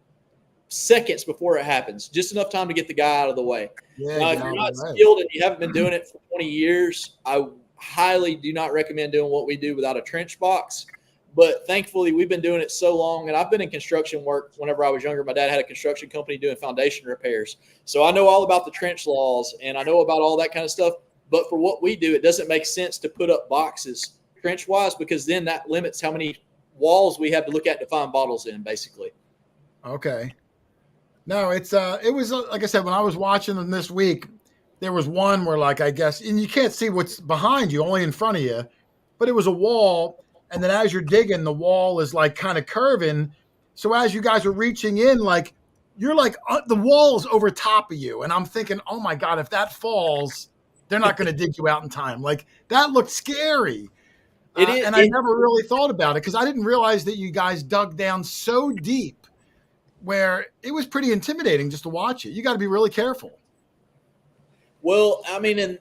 seconds before it happens, just enough time to get the guy out of the way. Now, if you're not skilled and you haven't been doing it for 20 years, I highly do not recommend doing what we do without a trench box. But thankfully, we've been doing it so long, and I've been in construction work whenever I was younger. My dad had a construction company doing foundation repairs. So I know all about the trench laws, and I know about all that kind of stuff. But for what we do, it doesn't make sense to put up boxes trench-wise because then that limits how many walls we have to look at to find bottles in, basically. Okay. No, it was like I said, when I was watching them this week, there was one where I guess, and you can't see what's behind you, only in front of you, but it was a wall. And then as you're digging, the wall is kind of curving. So as you guys are reaching in, you're the wall is over top of you. And I'm thinking, oh my God, if that falls, they're not going to dig you out in time. That looked scary. And I never really thought about it because I didn't realize that you guys dug down so deep where it was pretty intimidating just to watch it. You got to be really careful. Well, I mean, and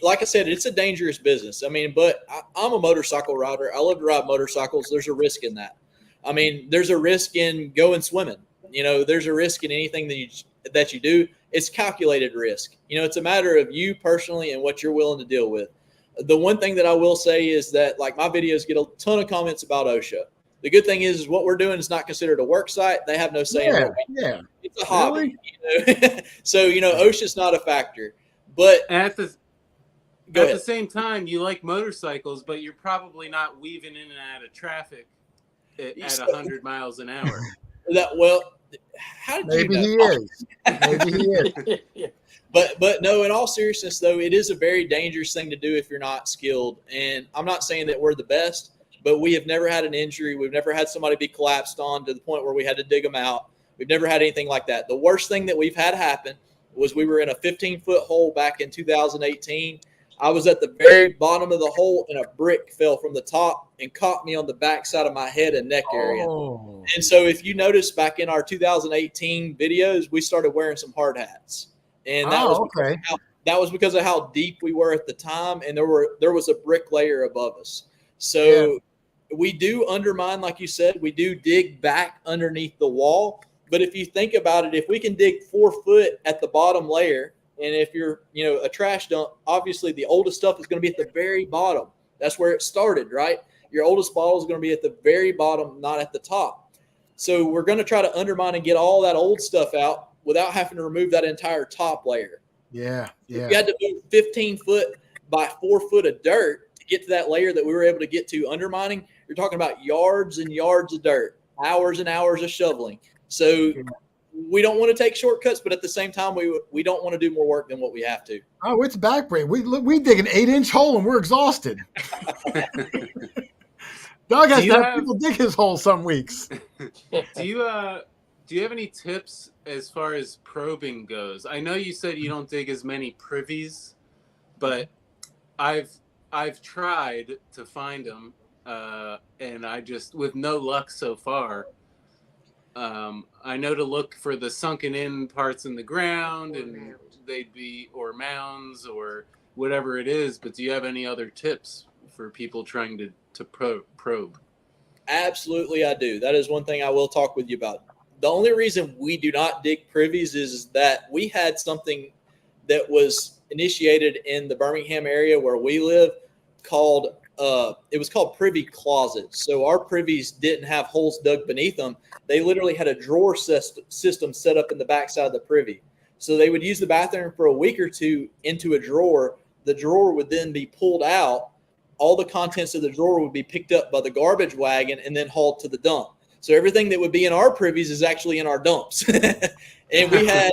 like I said, it's a dangerous business. I mean, but I'm a motorcycle rider. I love to ride motorcycles. There's a risk in that. I mean, there's a risk in going swimming. You know, there's a risk in anything that you do. It's calculated risk. You know, it's a matter of you personally and what you're willing to deal with. The one thing that I will say is that, like, my videos get a ton of comments about OSHA. The good thing is what we're doing is not considered a work site. They have no say in what we do. Yeah. It's a hobby. You know? So, you know, OSHA's not a factor. But at the same time, you like motorcycles, but you're probably not weaving in and out of traffic at 100 miles an hour. How did Maybe you he know? is. Maybe he is. But no, in all seriousness, though, it is a very dangerous thing to do if you're not skilled. And I'm not saying that we're the best, but we have never had an injury. We've never had somebody be collapsed on to the point where we had to dig them out. We've never had anything like that. The worst thing that we've had happen was we were in a 15-foot hole back in 2018. I was at the very bottom of the hole, and a brick fell from the top and caught me on the back side of my head and neck area. Oh. And so if you notice back in our 2018 videos, we started wearing some hard hats. And that was because of how deep we were at the time, and there was a brick layer above us. So we do undermine, like you said, we do dig back underneath the wall. But if you think about it, if we can dig 4 foot at the bottom layer, and if you're, you know, a trash dump, obviously the oldest stuff is going to be at the very bottom. That's where it started, right? Your oldest bottle is going to be at the very bottom, not at the top. So we're going to try to undermine and get all that old stuff out without having to remove that entire top layer. Yeah. If you had to move 15 foot by 4 foot of dirt to get to that layer that we were able to get to undermining, you're talking about yards and yards of dirt, hours and hours of shoveling. So we don't want to take shortcuts, but at the same time, we don't want to do more work than what we have to. Oh, it's backbreaking. We dig an 8-inch hole and we're exhausted. Doug has to have people dig his hole some weeks. Do you have any tips as far as probing goes? I know you said you don't dig as many privies, but I've tried to find them, and I just, with no luck so far. I know to look for the sunken in parts in the ground, and they'd be, or mounds or whatever it is. But do you have any other tips for people trying to probe? Absolutely, I do. That is one thing I will talk with you about. The only reason we do not dig privies is that we had something that was initiated in the Birmingham area where we live called it was called privy closets. So our privies didn't have holes dug beneath them. They literally had a drawer system set up in the backside of the privy. So they would use the bathroom for a week or two into a drawer. The drawer would then be pulled out. All the contents of the drawer would be picked up by the garbage wagon and then hauled to the dump. So everything that would be in our privies is actually in our dumps. And we had,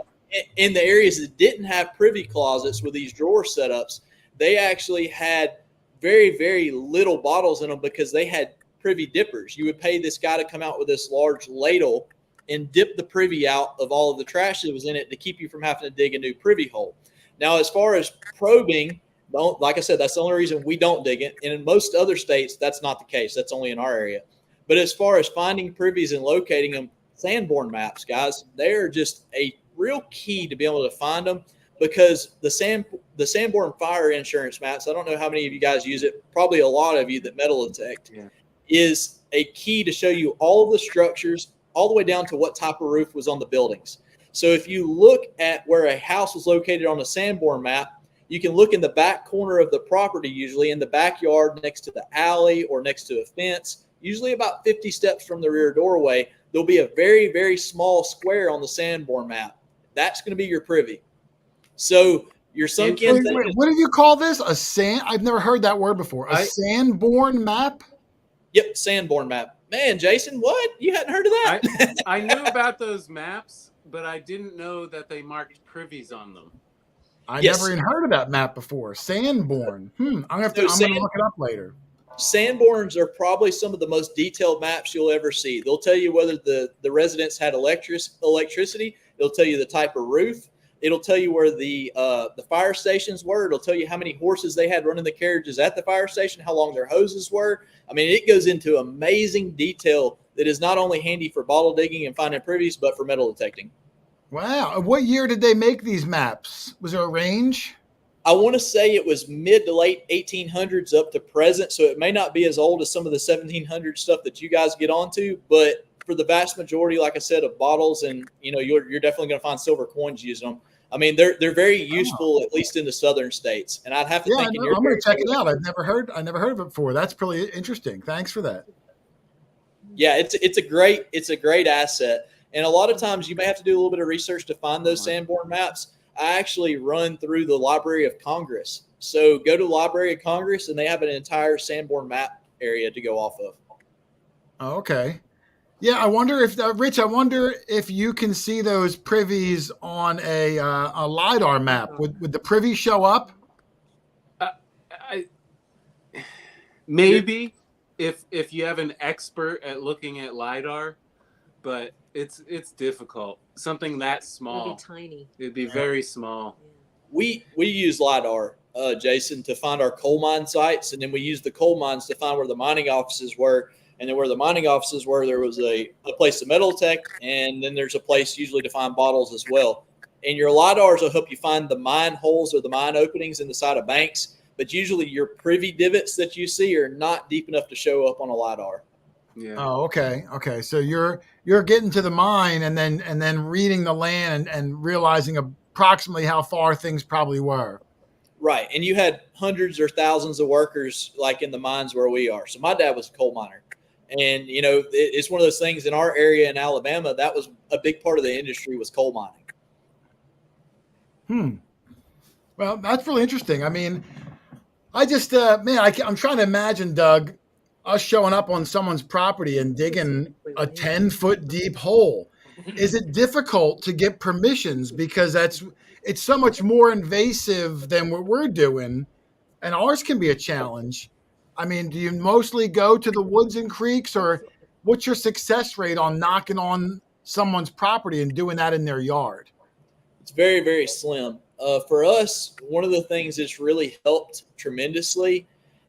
in the areas that didn't have privy closets with these drawer setups, they actually had very, very little bottles in them because they had privy dippers. You would pay this guy to come out with this large ladle and dip the privy out of all of the trash that was in it to keep you from having to dig a new privy hole. Now, as far as probing, like I said, that's the only reason we don't dig it. And in most other states, that's not the case. That's only in our area. But as far as finding privies and locating them, Sanborn maps, guys, they're just a real key to be able to find them, because the Sanborn fire insurance maps, I don't know how many of you guys use it, probably a lot of you that metal detect, is a key to show you all of the structures, all the way down to what type of roof was on the buildings. So if you look at where a house was located on a Sanborn map, you can look in the back corner of the property, usually in the backyard next to the alley or next to a fence, usually about 50 steps from the rear doorway. There'll be a very, very small square on the Sanborn map. That's going to be your privy. So your sunken thing. Wait, what did you call this? I've never heard that word before. A Sanborn map? Yep, Sanborn map. Man, Jason, what? You hadn't heard of that? I knew about those maps, but I didn't know that they marked privies on them. I never even heard of that map before. Sanborn. I'm going to look it up later. Sanborns are probably some of the most detailed maps you'll ever see. They'll tell you whether the residents had electricity. They'll tell you the type of roof. It'll tell you where the fire stations were. It'll tell you how many horses they had running the carriages at the fire station, how long their hoses were. I mean, it goes into amazing detail that is not only handy for bottle digging and finding privies, but for metal detecting. Wow. What year did they make these maps? Was there a range? I want to say it was mid to late 1800s up to present, so it may not be as old as some of the 1700 stuff that you guys get onto, but for the vast majority, like I said, of bottles, and you're definitely going to find silver coins using them. I mean, they're very useful, at least in the southern states. And I'd have to think. I'm going to check it out. I never heard of it before. That's pretty interesting. Thanks for that. Yeah, it's a great asset. And a lot of times you may have to do a little bit of research to find those Sanborn maps. I actually run through the Library of Congress. So go to the Library of Congress, and they have an entire Sanborn map area to go off of. Oh, okay. Yeah, I wonder if Rich. I wonder if you can see those privies on a LiDAR map. Would the privy show up? Maybe if you have an expert at looking at LiDAR, but it's difficult. Something that small. It'd be tiny. It'd be very small. We use LiDAR, Jason, to find our coal mine sites, and then we use the coal mines to find where the mining offices were. And then where the mining offices were, there was a place to metal detect, and then there's a place usually to find bottles as well. And your LiDARs will help you find the mine holes or the mine openings in the side of banks, but usually your privy divots that you see are not deep enough to show up on a LiDAR. Yeah. Oh, okay. Okay. So you're getting to the mine and then reading the land and realizing approximately how far things probably were. Right. And you had hundreds or thousands of workers like in the mines where we are. So my dad was a coal miner. And, it's one of those things in our area in Alabama, that was a big part of the industry was coal mining. Well, that's really interesting. I mean, I just, I'm trying to imagine, Doug, us showing up on someone's property and digging a 10-foot deep hole. Is it difficult to get permissions because it's so much more invasive than what we're doing, and ours can be a challenge? I mean, do you mostly go to the woods and creeks, or what's your success rate on knocking on someone's property and doing that in their yard? It's very, very slim. For us, one of the things that's really helped tremendously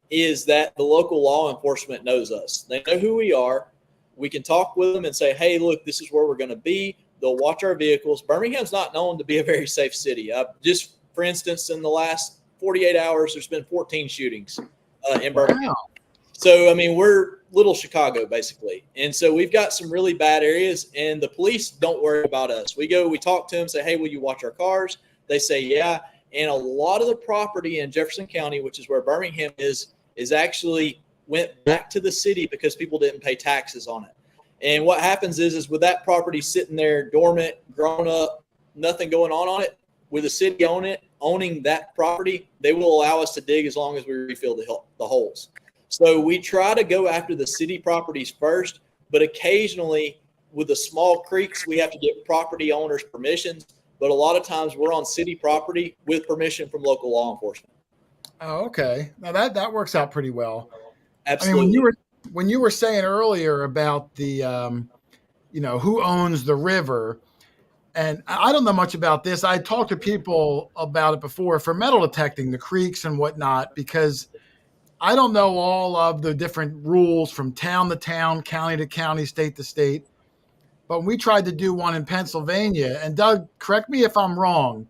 is that the local law enforcement knows us. They know who we are. We can talk with them and say, hey, look, this is where we're going to be. They'll watch our vehicles. Birmingham's not known to be a very safe city. Just for instance, in the last 48 hours, there's been 14 shootings in Birmingham. Wow. So, I mean, we're little Chicago, basically. And so we've got some really bad areas, and the police don't worry about us. We talk to them, say, hey, will you watch our cars? They say, yeah. And a lot of the property in Jefferson County, which is where Birmingham is actually went back to the city because people didn't pay taxes on it. And what happens is with that property sitting there dormant, grown up, nothing going on it, with the city owning that property, they will allow us to dig as long as we refill the holes. So we try to go after the city properties first, but occasionally with the small creeks, we have to get property owners' permissions. But a lot of times we're on city property with permission from local law enforcement. Oh, okay. Now that works out pretty well. Absolutely. I mean, when you were saying earlier about the, who owns the river, and I don't know much about this. I talked to people about it before for metal detecting, the creeks and whatnot, because I don't know all of the different rules from town to town, county to county, state to state. But we tried to do one in Pennsylvania, and Doug, correct me if I'm wrong.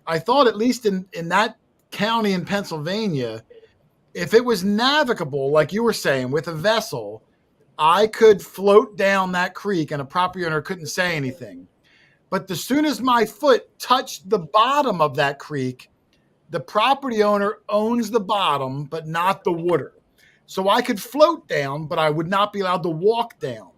I thought at least in that county in Pennsylvania, if it was navigable, like you were saying, with a vessel, I could float down that creek and a property owner couldn't say anything. But as soon as my foot touched the bottom of that creek, the property owner owns the bottom, but not the water. So I could float down, but I would not be allowed to walk down.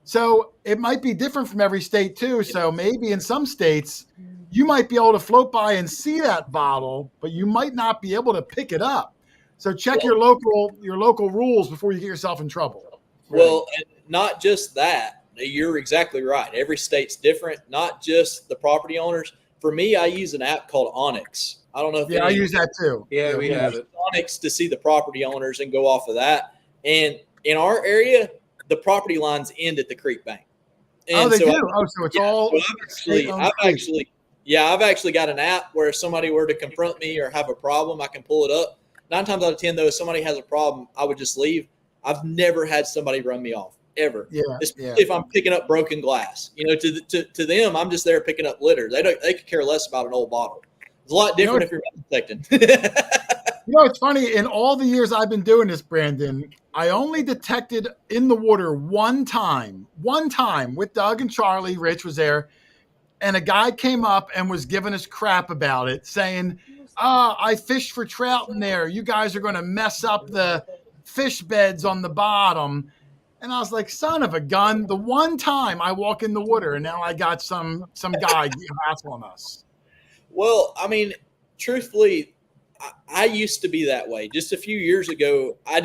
So it might be different from every state too. So maybe in some states, you might be able to float by and see that bottle, but you might not be able to pick it up. So check your local rules before you get yourself in trouble. Well, and not just that. You're exactly right. Every state's different, not just the property owners. For me, I use an app called Onyx. I don't know if I use that too. Yeah, we have it. Onyx to see the property owners and go off of that. And in our area, the property lines end at the creek bank. And they do. So it's all. So I've actually Yeah, I've actually got an app where if somebody were to confront me or have a problem, I can pull it up. 9 times out of 10, though, if somebody has a problem, I would just leave. I've never had somebody run me off, ever. Yeah, especially if I'm picking up broken glass. To them, I'm just there picking up litter. They could care less about an old bottle. It's a lot different if you're detecting. It's funny. In all the years I've been doing this, Brandon, I only detected in the water one time with Doug and Charlie. Rich was there. And a guy came up and was giving us crap about it, saying, I fished for trout in there. You guys are going to mess up the fish beds on the bottom. And I was like, son of a gun. The one time I walk in the water, and now I got some guy hassling us. Well, I mean, truthfully, I used to be that way. Just a few years ago, I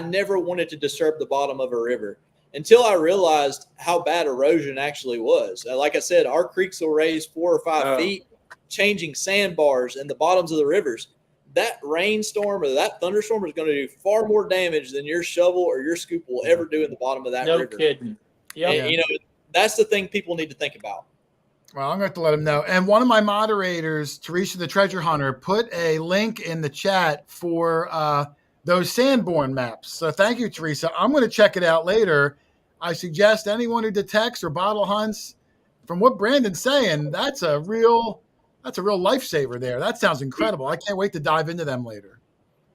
never wanted to disturb the bottom of a river until I realized how bad erosion actually was. Like I said, our creeks will raise 4 or 5 feet, changing sandbars in the bottoms of the rivers. That rainstorm or that thunderstorm is going to do far more damage than your shovel or your scoop will ever do in the bottom of that river. No kidding. Yeah. And, that's the thing people need to think about. Well, I'm going to have to let him know. And one of my moderators, Teresa the Treasure Hunter, put a link in the chat for those Sanborn maps. So thank you, Teresa. I'm going to check it out later. I suggest anyone who detects or bottle hunts, from what Brandon's saying, that's a real lifesaver there. That sounds incredible. I can't wait to dive into them later.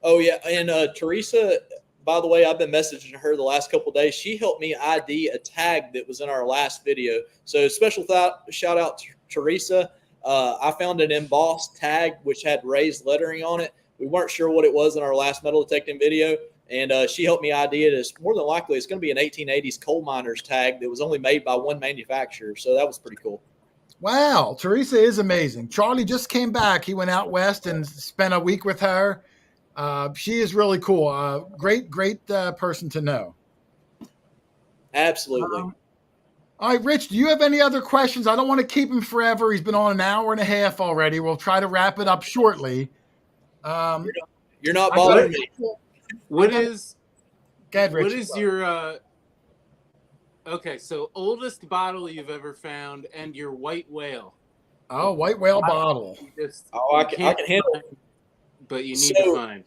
Oh, yeah. And Teresa, by the way, I've been messaging her the last couple of days. She helped me ID a tag that was in our last video. So special shout out to Teresa. I found an embossed tag which had raised lettering on it. We weren't sure what it was in our last metal detecting video. And she helped me ID it. As more than likely, it's going to be an 1880s coal miners tag that was only made by one manufacturer. So that was pretty cool. Wow. Teresa is amazing. Charlie just came back. He went out west and spent a week with her. She is really cool. Great person to know. Absolutely. All right, Rich, do you have any other questions? I don't want to keep him forever. He's been on an hour and a half already. We'll try to wrap it up shortly. You're not bothering me. What is your okay, so oldest bottle you've ever found and your white whale? Oh, white whale bottle. I can handle it. But you need to find.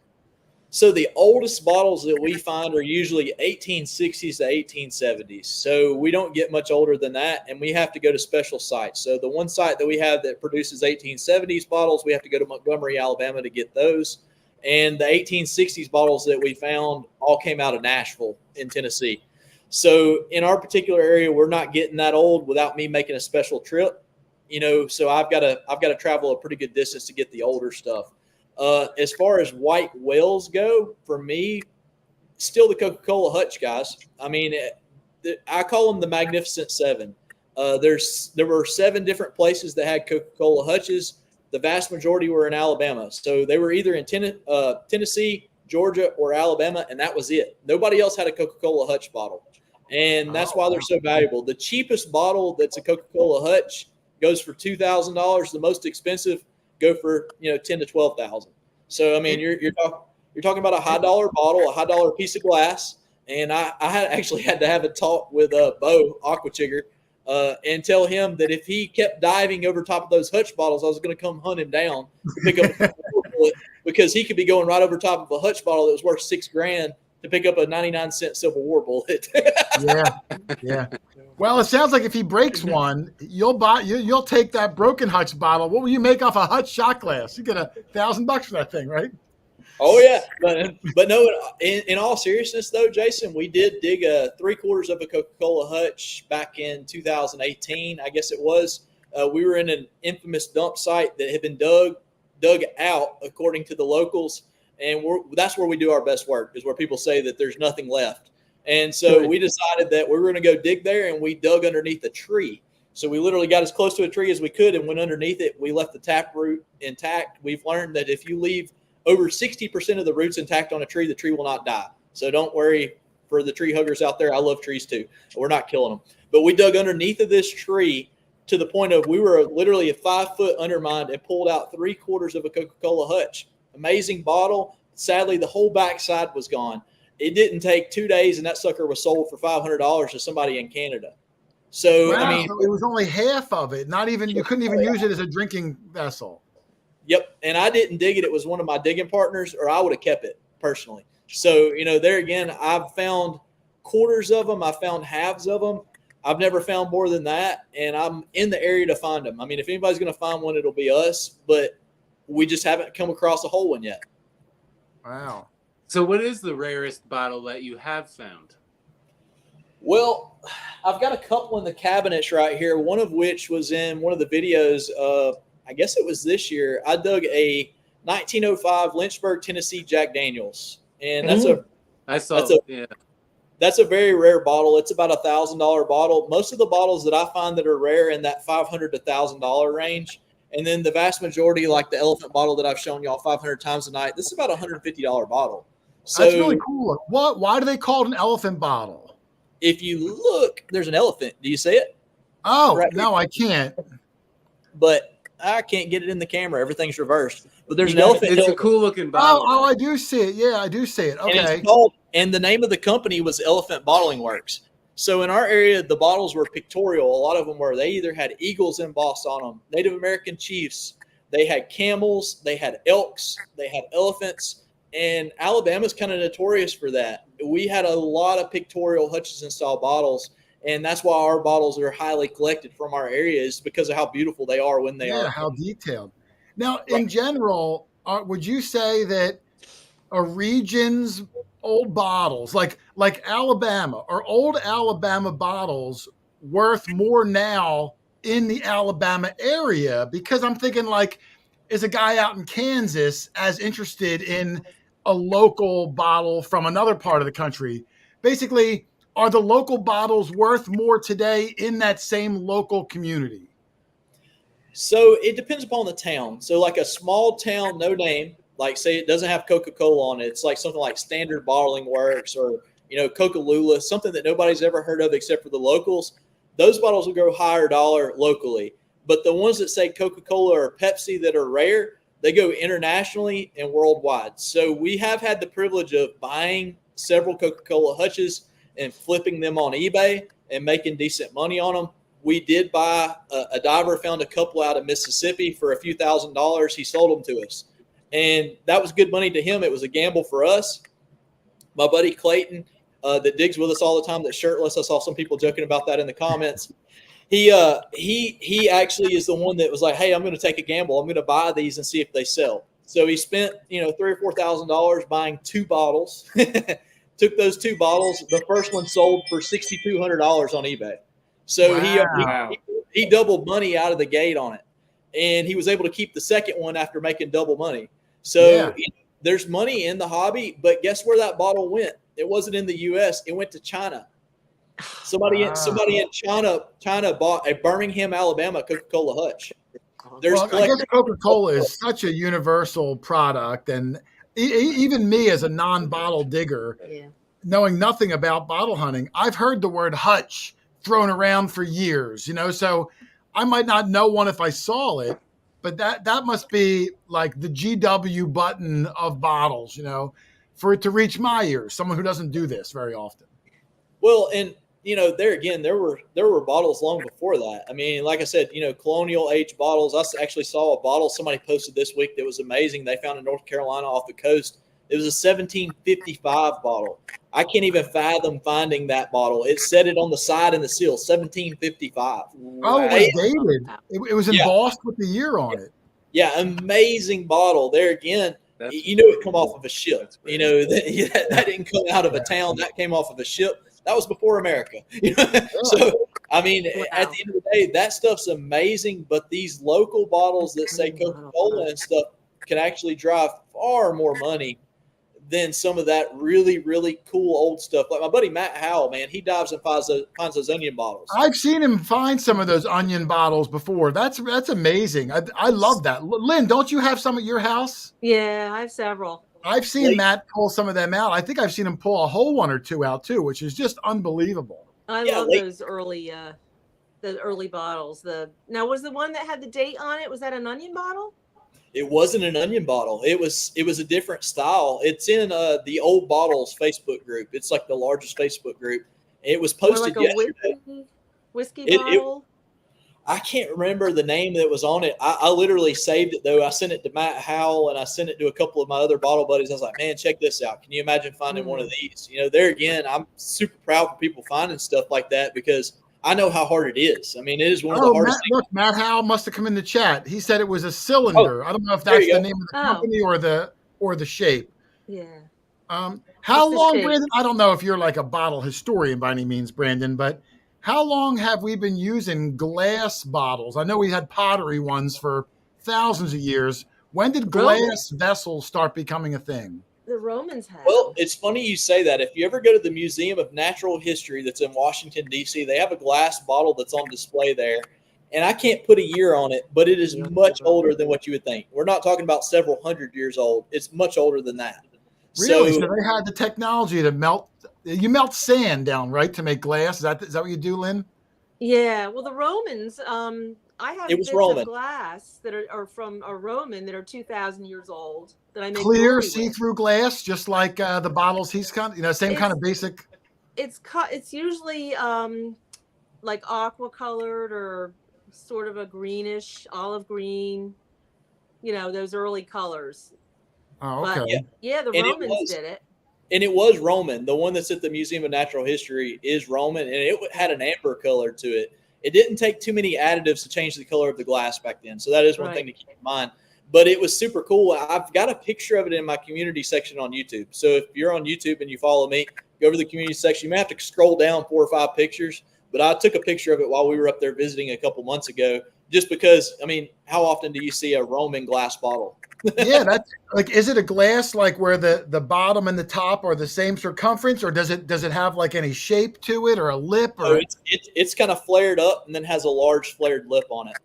So the oldest bottles that we find are usually 1860s to 1870s. So we don't get much older than that, and we have to go to special sites. So the one site that we have that produces 1870s bottles, we have to go to Montgomery, Alabama to get those. And the 1860s bottles that we found all came out of Nashville in Tennessee. So in our particular area, we're not getting that old without me making a special trip. So I've got to travel a pretty good distance to get the older stuff. As far as white whales go, for me, still the Coca-Cola hutch, guys. I mean, I call them the Magnificent Seven. There were 7 different places that had Coca-Cola hutches. The vast majority were in Alabama. So they were either in Tennessee, Georgia, or Alabama, and that was it. Nobody else had a Coca-Cola hutch bottle. And that's why they're so valuable. The cheapest bottle that's a Coca-Cola hutch goes for $2,000. The most expensive go for $10,000 to $12,000. So I mean, you're talking about a high dollar bottle, a high dollar piece of glass. And I actually had to have a talk with Bo Aquachigger and tell him that if he kept diving over top of those hutch bottles, I was going to come hunt him down to pick up a bullet, because he could be going right over top of a hutch bottle that was worth $6,000 to pick up a 99-cent Civil War bullet. Yeah. Well, it sounds like if he breaks one, you'll take that broken hutch bottle. What will you make off a hutch shot glass? You get $1,000 for that thing, right? Oh yeah, but no. In all seriousness, though, Jason, we did dig 3/4 of a Coca-Cola hutch back in 2018, I guess it was. We were in an infamous dump site that had been dug out, according to the locals, and that's where we do our best work, is where people say that there's nothing left. And so we decided that we were going to go dig there, and we dug underneath a tree. So we literally got as close to a tree as we could and went underneath it. We left the taproot intact. We've learned that if you leave over 60% of the roots intact on a tree, the tree will not die. So don't worry for the tree huggers out there. I love trees too. We're not killing them. But we dug underneath of this tree to the point of we were literally a 5-foot undermined and pulled out 3/4 of a Coca-Cola hutch. Amazing bottle. Sadly, the whole backside was gone. It didn't take 2 days, and that sucker was sold for $500 to somebody in Canada. So, Wow, I mean, so it was only half of it. Not even, you couldn't even use it as a drinking vessel. yep. And I didn't dig it. It was one of my digging partners, or I would have kept it personally. So, there again, I've found quarters of them. I found halves of them. I've never found more than that. And I'm in the area to find them. I mean, if anybody's going to find one, it'll be us, but we just haven't come across a whole one yet. Wow. So what is the rarest bottle that you have found? Well, I've got a couple in the cabinets right here, one of which was in one of the videos. I guess it was this year. I dug a 1905 Lynchburg, Tennessee Jack Daniels. And that's that's a very rare bottle. It's about $1,000 bottle. Most of the bottles that I find that are rare in that $500 to $1,000 range. And then the vast majority, like the elephant bottle that I've shown y'all 500 times a night, this is about a $150 bottle. So that's really cool. Why do they call it an elephant bottle? If you look, there's an elephant. Do you see it? Oh, Right no, I can't. But I can't get it in the camera. Everything's reversed. But there's an elephant. It's a cool looking bottle. Oh, I do see it. Yeah, I do see it. Okay. And the name of the company was Elephant Bottling Works. So in our area, the bottles were pictorial. A lot of them were. They either had eagles embossed on them, Native American chiefs. They had camels. They had elks. They had elephants. And Alabama's kind of notorious for that. We had a lot of pictorial Hutchinson-style bottles, and that's why our bottles are highly collected from our areas because of how beautiful they are when they are. Yeah, how detailed. Now, in general, would you say that a region's old bottles, like Alabama, are old Alabama bottles worth more now in the Alabama area? Because I'm thinking, like, is a guy out in Kansas as interested in a local bottle from another part of the country? Basically, are the local bottles worth more today in that same local community? So it depends upon the town. So like a small town, no name, like say it doesn't have Coca-Cola on it. It's like something like Standard Bottling Works or, Coca-Cola, something that nobody's ever heard of except for the locals. Those bottles will go higher dollar locally. But the ones that say Coca-Cola or Pepsi that are rare, they go internationally and worldwide. So we have had the privilege of buying several Coca-Cola Hutches and flipping them on eBay and making decent money on them. We did buy a diver found a couple out of Mississippi for a few $1,000s. He sold them to us. And that was good money to him. It was a gamble for us. My buddy Clayton, that digs with us all the time, that's shirtless. I saw some people joking about that in the comments. He actually is the one that was like, hey, I'm going to take a gamble. I'm going to buy these and see if they sell. So he spent, $3,000 or $4,000 buying 2 bottles. Took those 2 bottles. The first one sold for $6,200 on eBay. So he doubled money out of the gate on it. And he was able to keep the second one after making double money. So there's money in the hobby, but guess where that bottle went? It wasn't in the U.S. It went to China. Somebody in China bought a Birmingham, Alabama Coca-Cola Hutch. I guess Coca-Cola is such a universal product, and even me as a non-bottle digger, knowing nothing about bottle hunting, I've heard the word Hutch thrown around for years. So I might not know one if I saw it, but that must be like the GW button of bottles, for it to reach my ears. Someone who doesn't do this very often. Well, and there were bottles long before that. I mean, like I said, colonial age bottles. I actually saw a bottle somebody posted this week that was amazing. They found in North Carolina off the coast. It was a 1755 bottle. I can't even fathom finding that bottle. It said it on the side in the seal, 1755. Oh, it was dated. It was embossed with the year on it. Yeah, amazing bottle. There again, it come off of a ship. That didn't come out of a town. That came off of a ship. That was before America. So, I mean, at the end of the day, that stuff's amazing. But these local bottles that say Coca-Cola and stuff can actually drive far more money than some of that really, really cool old stuff. Like my buddy Matt Howell, man, he dives and finds those onion bottles. I've seen him find some of those onion bottles before. That's amazing. I love that. Lynn, don't you have some at your house? Yeah, I have several. I've seen Matt pull some of them out. I think I've seen him pull a whole one or two out too, which is just unbelievable. I love those early bottles. Now, was the one that had the date on it, was that an onion bottle? It wasn't an onion bottle. It was a different style. It's in the Old Bottles Facebook group. It's like the largest Facebook group. It was posted yesterday. whiskey It, bottle. I can't remember the name that was on it. I literally saved it, though. I sent it to Matt Howell, and I sent it to a couple of my other bottle buddies. I was like, man, check this out. Can you imagine finding one of these? You know, there again, I'm super proud for people finding stuff like that because I know how hard it is. I mean, it is one of the hardest things. Look, Matt Howell must have come in the chat. He said it was a cylinder. I don't know if that's the name of the company or the shape. Yeah. How long, Brandon? I don't know if you're like a bottle historian by any means, Brandon, but how long have we been using glass bottles? I know we had pottery ones for thousands of years. When did glass vessels start becoming a thing? The Romans had. Well, it's funny you say that. If you ever go to the Museum of Natural History that's in Washington, D.C., they have a glass bottle that's on display there. And I can't put a year on it, but it is much older than what you would think. We're not talking about several hundred years old. It's much older than that. Really? So they had the technology to melt. You melt sand down, right, to make glass. Is that what you do, Lynn? Yeah. Well, the Romans. I have bits of glass that are from a Roman that are 2,000 years old that I make clear, see-through glass, just like the bottles he's kind of, same kind of basic. It's usually like aqua colored or sort of a greenish, olive green. You know, those early colors. Oh, okay. But, yeah, the Romans did it. And it was Roman. The one that's at the Museum of Natural History is Roman, and it had an amber color to it. It didn't take too many additives to change the color of the glass back then. So that is one thing to keep in mind. But it was super cool. I've got a picture of it in my community section on YouTube. So if you're on YouTube and you follow me, go over to the community section. You may have to scroll down 4 or 5 pictures. But I took a picture of it while we were up there visiting a couple months ago, just because, I mean, how often do you see a Roman glass bottle? Yeah, that's like, is it a glass like where the bottom and the top are the same circumference, or does it have like any shape to it or a lip? Or it's kind of flared up and then has a large flared lip on it.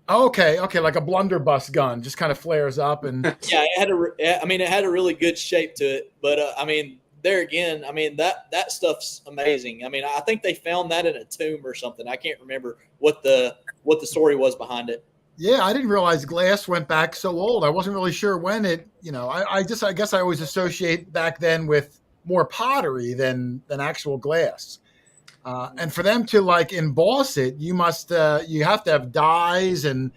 Okay, like a blunderbuss gun, just kind of flares up and yeah, it had a really good shape to it, but I mean, there again, I mean that stuff's amazing. I mean, I think they found that in a tomb or something. I can't remember what the story was behind it. Yeah, I didn't realize glass went back so old. I wasn't really sure when it, I guess I always associate back then with more pottery than actual glass. And for them to like emboss it, you have to have dyes and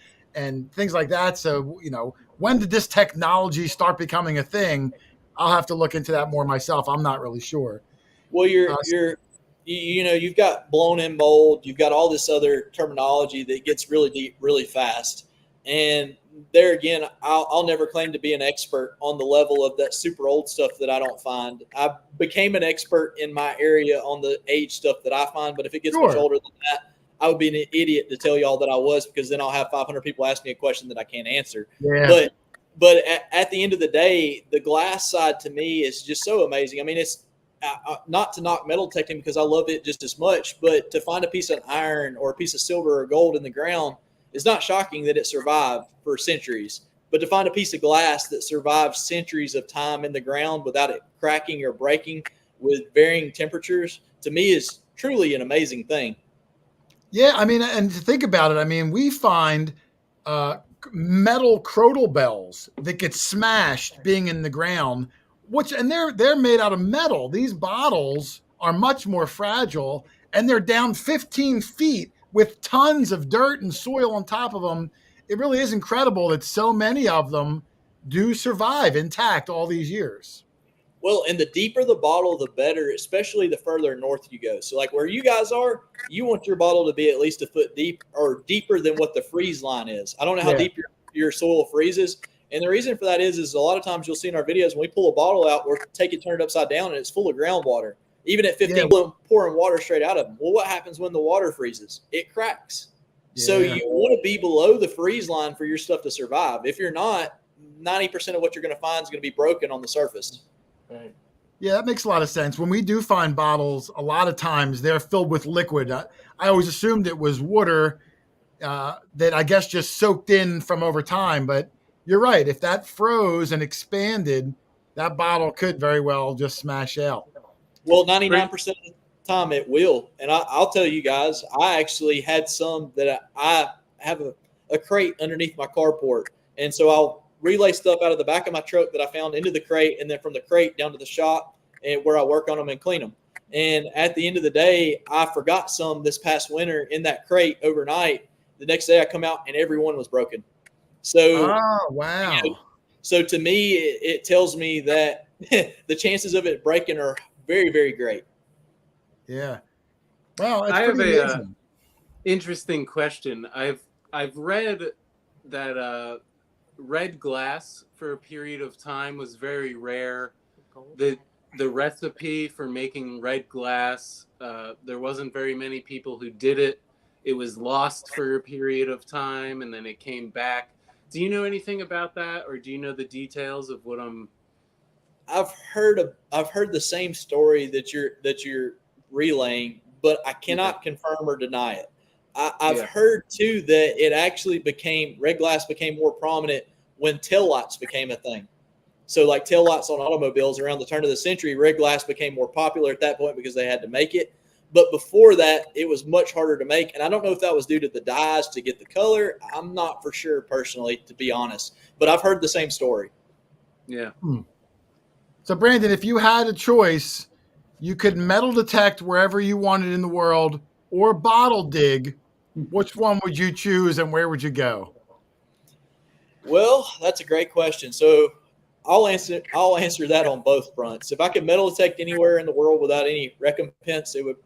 things like that. So, when did this technology start becoming a thing? I'll have to look into that more myself. I'm not really sure. Well, you've got blown in mold. You've got all this other terminology that gets really deep, really fast. And there again, I'll never claim to be an expert on the level of that super old stuff that I don't find. I became an expert in my area on the age stuff that I find. But if it gets much older than that, I would be an idiot to tell y'all that I was, because then I'll have 500 people ask me a question that I can't answer. Yeah. But at the end of the day, the glass side to me is just so amazing. I mean, it's not to knock metal detecting because I love it just as much, but to find a piece of iron or a piece of silver or gold in the ground, it's not shocking that it survived for centuries. But to find a piece of glass that survives centuries of time in the ground without it cracking or breaking with varying temperatures, to me is truly an amazing thing. Yeah, I mean, and to think about it, I mean, we find metal crotal bells that get smashed being in the ground, and they're made out of metal. These bottles are much more fragile, and they're down 15 feet with tons of dirt and soil on top of them. It really is incredible that so many of them do survive intact all these years. Well, and the deeper the bottle, the better, especially the further north you go. So like where you guys are, you want your bottle to be at least a foot deep or deeper than what the freeze line is. I don't know how deep your soil freezes. And the reason for that is a lot of times you'll see in our videos, when we pull a bottle out, we'll take it, turn it upside down, and it's full of groundwater. Even at 15, pouring water straight out of them. Well, what happens when the water freezes? It cracks. Yeah. So you want to be below the freeze line for your stuff to survive. If you're not, 90% of what you're going to find is going to be broken on the surface. Right. Yeah, that makes a lot of sense. When we do find bottles, a lot of times they're filled with liquid. I always assumed it was water that I guess just soaked in from over time. But you're right. If that froze and expanded, that bottle could very well just smash out. Well, 99% of the time it will. And I'll tell you guys, I actually had some that I have a crate underneath my carport. And so I'll relay stuff out of the back of my truck that I found into the crate, and then from the crate down to the shop and where I work on them and clean them. And at the end of the day, I forgot some this past winter in that crate overnight. The next day I come out and everyone was broken. So, Oh, wow. So to me, it tells me that the chances of it breaking are very, very great. Yeah. Well, it's I have pretty a amazing. interesting question. I've read that red glass for a period of time was very rare. The recipe for making red glass, there wasn't very many people who did it. It was lost for a period of time and then it came back. Do you know anything about that, or do you know the details of what I'm? I've heard the same story that you're relaying, but I cannot confirm or deny it. I've heard too that it actually red glass became more prominent when taillights became a thing. So like taillights on automobiles around the turn of the century, red glass became more popular at that point because they had to make it. But before that, it was much harder to make. And I don't know if that was due to the dyes to get the color. I'm not for sure personally, to be honest. But I've heard the same story. Yeah. So, Brandon, if you had a choice, you could metal detect wherever you wanted in the world or bottle dig. Which one would you choose and where would you go? Well, that's a great question. So I'll answer that on both fronts. If I could metal detect anywhere in the world without any recompense, it would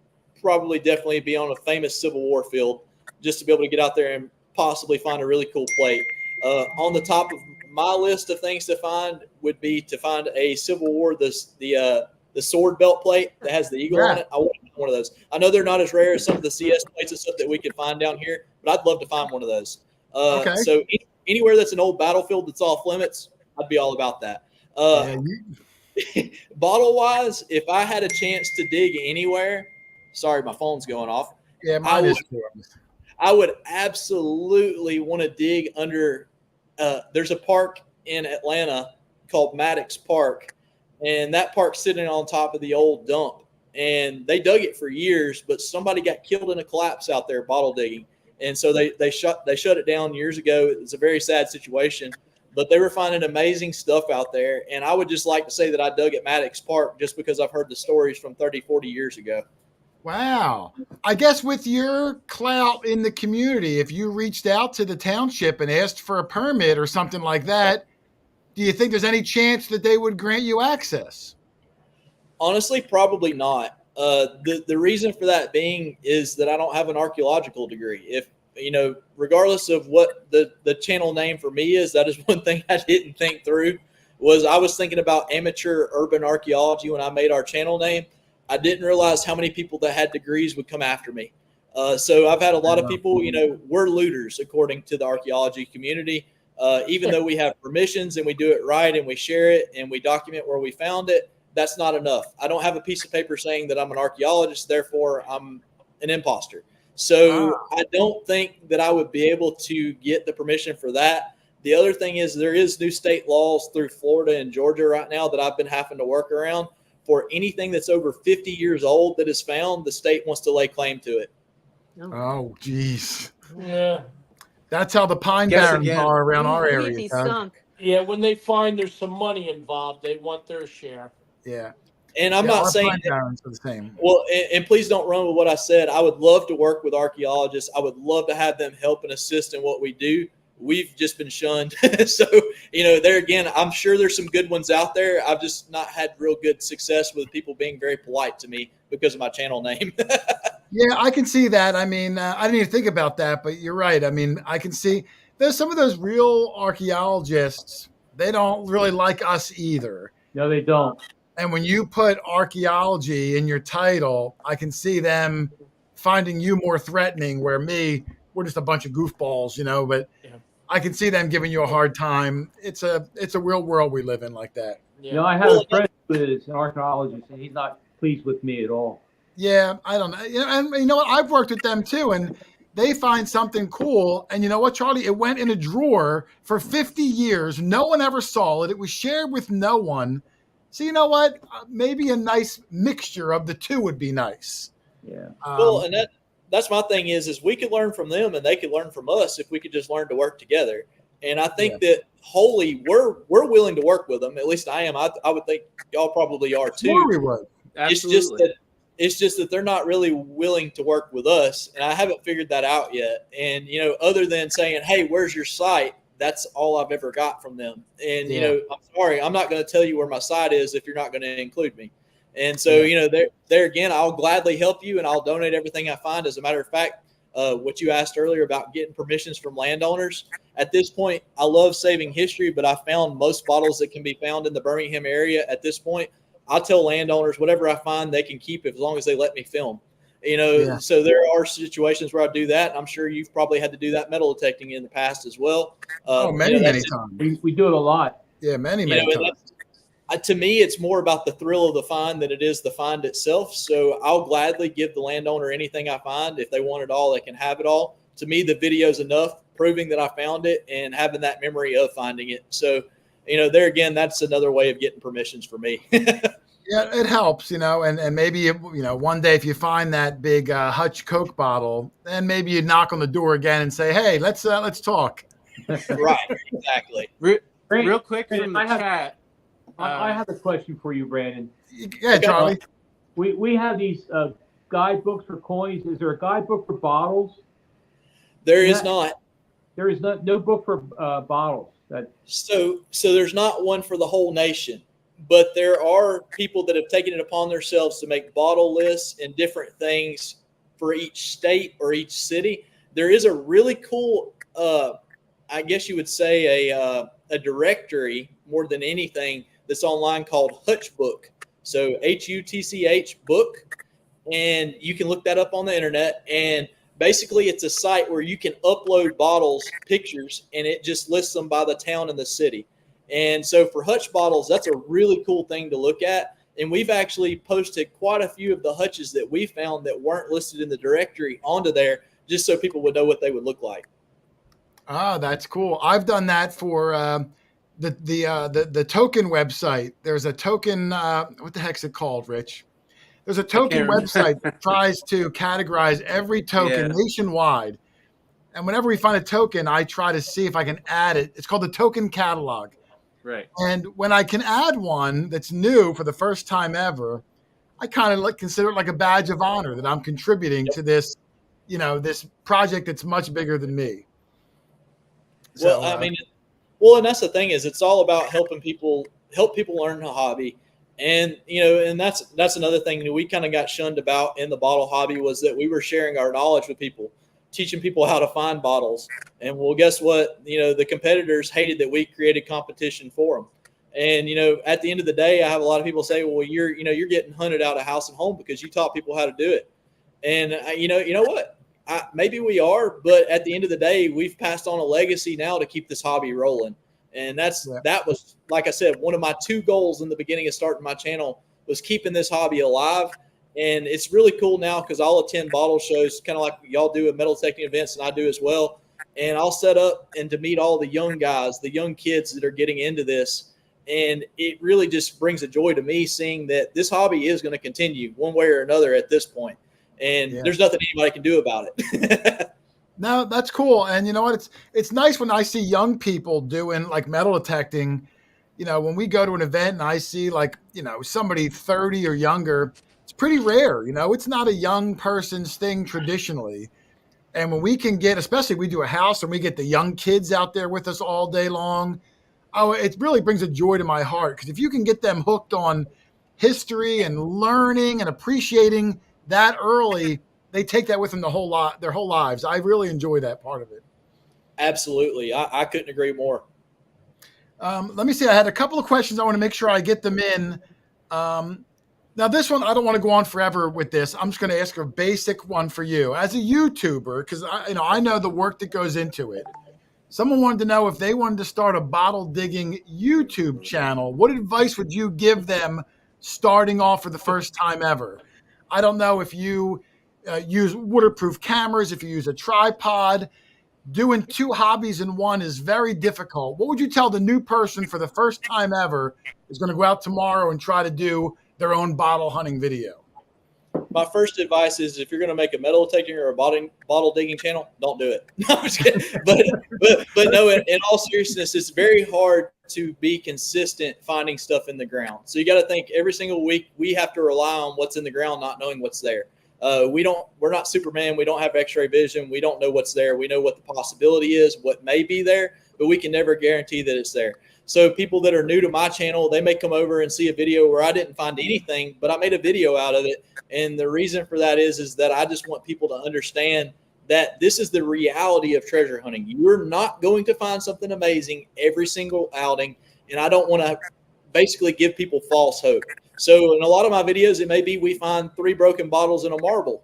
probably definitely be on a famous Civil War field, just to be able to get out there and possibly find a really cool plate. On the top of my list of things to find would be to find a Civil War the sword belt plate that has the eagle on it. I want one of those. I know they're not as rare as some of the CS plates and stuff that we could find down here, but I'd love to find one of those. Okay. So anywhere that's an old battlefield that's off limits, I'd be all about that. Bottle wise, if I had a chance to dig anywhere, sorry, my phone's going off. Yeah, mine is too. I would absolutely want to dig under. There's a park in Atlanta called Maddox Park, and that park's sitting on top of the old dump. And they dug it for years, but somebody got killed in a collapse out there bottle digging, and so they shut it down years ago. It was a very sad situation, but they were finding amazing stuff out there. And I would just like to say that I dug at Maddox Park just because I've heard the stories from 30, 40 years ago. Wow. I guess with your clout in the community, if you reached out to the township and asked for a permit or something like that, do you think there's any chance that they would grant you access? Honestly, probably not. The reason for that being is that I don't have an archaeological degree. If regardless of what the channel name for me is, that is one thing I didn't think through. I was thinking about amateur urban archaeology when I made our channel name. I didn't realize how many people that had degrees would come after me. So I've had a lot of people, we're looters according to the archaeology community. Even though we have permissions and we do it right and we share it and we document where we found it, that's not enough. I don't have a piece of paper saying that I'm an archaeologist, therefore I'm an imposter. So I don't think that I would be able to get the permission for that. The other thing is there is new state laws through Florida and Georgia right now that I've been having to work around. For anything that's over 50 years old that is found, the state wants to lay claim to it. Oh, geez. Yeah. That's how the pine barrens are around our area. Yeah, when they find there's some money involved, they want their share. Yeah. And I'm not saying pine barrens are the same. Well, and please don't run with what I said. I would love to work with archaeologists. I would love to have them help and assist in what we do. We've just been shunned. So, there again, I'm sure there's some good ones out there. I've just not had real good success with people being very polite to me because of my channel name. Yeah, I can see that. I mean, I didn't even think about that, but you're right. I mean, I can see there's some of those real archaeologists. They don't really like us either. No, they don't. And when you put archaeology in your title, I can see them finding you more threatening, where we're just a bunch of goofballs, but I can see them giving you a hard time. It's a real world we live in like that. Yeah. I have a friend who is an archaeologist, and he's not pleased with me at all. Yeah, I don't know. And you know what? I've worked with them too, and they find something cool. And you know what, Charlie? It went in a drawer for 50 years. No one ever saw it. It was shared with no one. So you know what? Maybe a nice mixture of the two would be nice. Yeah. Well, and that's my thing is we could learn from them and they could learn from us if we could just learn to work together. And I think that wholly we're willing to work with them. At least I am. I would think y'all probably are too. Sure we would. It's just that It's just that they're not really willing to work with us, and I haven't figured that out yet. And, you know, other than saying, hey, where's your site? That's all I've ever got from them. And, you know, I'm sorry, I'm not going to tell you where my site is if you're not going to include me. And so, you know, there again, I'll gladly help you, and I'll donate everything I find. As a matter of fact, what you asked earlier about getting permissions from landowners, at this point, I love saving history, but I found most bottles that can be found in the Birmingham area at this point. I'll tell landowners whatever I find they can keep as long as they let me film. You know, so there are situations where I do that. I'm sure you've probably had to do that metal detecting in the past as well. Many times. We do it a lot. Yeah, many times. To me, it's more about the thrill of the find than it is the find itself. So I'll gladly give the landowner anything I find. If they want it all, they can have it all. To me, the video is enough, proving that I found it and having that memory of finding it. So, you know, there again, that's another way of getting permissions for me. Yeah, it helps, you know, and maybe, you know, one day if you find that big Hutch Coke bottle, then maybe you knock on the door again and say, hey, let's talk. Right, exactly. Real quick from the chat. I have a question for you, Brandon. Yeah, Charlie. We have these guidebooks for coins. Is there a guidebook for bottles? There is not. There is no book for bottles. So there's not one for the whole nation, but there are people that have taken it upon themselves to make bottle lists and different things for each state or each city. There is a really cool, I guess you would say a directory more than anything that's online called Hutch Book. So HUTCH book. And you can look that up on the internet. And basically it's a site where you can upload bottles, pictures, and it just lists them by the town and the city. And so for Hutch bottles, that's a really cool thing to look at. And we've actually posted quite a few of the Hutches that we found that weren't listed in the directory onto there, just so people would know what they would look like. Ah, that's cool. I've done that for the token website. There's a token. What the heck's it called, Rich? There's a token website that tries to categorize every token nationwide. And whenever we find a token, I try to see if I can add it. It's called the token catalog. Right. And when I can add one that's new for the first time ever, I kind of consider it like a badge of honor that I'm contributing to this, you know, this project that's much bigger than me. Well, I mean, and that's the thing is it's all about help people learn a hobby. And, you know, and that's another thing that we kind of got shunned about in the bottle hobby was that we were sharing our knowledge with people, teaching people how to find bottles. And well, guess what? You know, the competitors hated that we created competition for them. And, you know, at the end of the day, I have a lot of people say, well, you're getting hunted out of house and home because you taught people how to do it. And, you know what? Maybe we are, but at the end of the day, we've passed on a legacy now to keep this hobby rolling. And that was, like I said, one of my 2 goals in the beginning of starting my channel was keeping this hobby alive. And it's really cool now because I'll attend bottle shows, kind of like y'all do at metal detecting events, and I do as well. And I'll set up and to meet all the young guys, the young kids that are getting into this. And it really just brings a joy to me seeing that this hobby is going to continue one way or another at this point. And there's nothing anybody can do about it. No, that's cool. And you know what? It's nice when I see young people doing like metal detecting. You know, when we go to an event and I see like, you know, somebody 30 or younger, it's pretty rare. You know, it's not a young person's thing traditionally. And when we can get, especially we do a house and we get the young kids out there with us all day long, it really brings a joy to my heart. Because if you can get them hooked on history and learning and appreciating that early, they take that with them their whole lives. I really enjoy that part of it. Absolutely. I couldn't agree more. Let me see. I had a couple of questions. I want to make sure I get them in. Now, this one, I don't want to go on forever with this. I'm just going to ask a basic one for you. As a YouTuber, because I know the work that goes into it. Someone wanted to know if they wanted to start a bottle digging YouTube channel. What advice would you give them starting off for the first time ever? I don't know if you use waterproof cameras, if you use a tripod. Doing 2 hobbies in one is very difficult. What would you tell the new person for the first time ever is going to go out tomorrow and try to do their own bottle hunting video? My first advice is if you're going to make a metal detecting or a bottle digging channel, don't do it. No, I'm just kidding. But no, in all seriousness, it's very hard to be consistent finding stuff in the ground. So you got to think every single week we have to rely on what's in the ground, not knowing what's there. We're not Superman. We don't have X-ray vision. We don't know what's there. We know what the possibility is, what may be there, but we can never guarantee that it's there. So people that are new to my channel, they may come over and see a video where I didn't find anything, but I made a video out of it. And the reason for that is that I just want people to understand that this is the reality of treasure hunting. You're not going to find something amazing every single outing. And I don't want to basically give people false hope. So in a lot of my videos, it may be we find 3 broken bottles in a marble,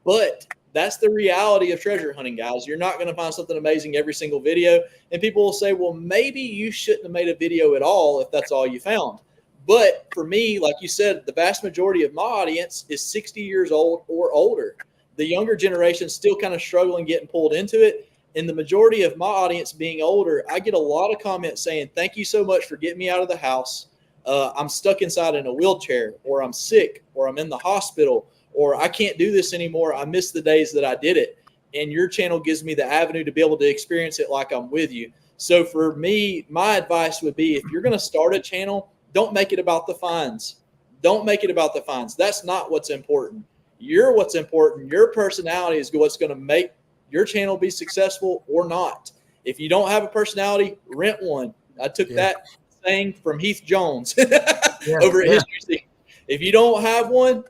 but that's the reality of treasure hunting, guys. You're not going to find something amazing every single video. And people will say, well, maybe you shouldn't have made a video at all if that's all you found. But for me, like you said, the vast majority of my audience is 60 years old or older. The younger generation still kind of struggling getting pulled into it. And the majority of my audience being older, I get a lot of comments saying, thank you so much for getting me out of the house. I'm stuck inside in a wheelchair, or I'm sick, or I'm in the hospital, or I can't do this anymore. I miss the days that I did it. And your channel gives me the avenue to be able to experience it like I'm with you. So for me, my advice would be, if you're going to start a channel, don't make it about the finds. Don't make it about the finds. That's not what's important. You're what's important. Your personality is what's going to make your channel be successful or not. If you don't have a personality, rent one. I took that saying from Heath Jones over at History. If you don't have one,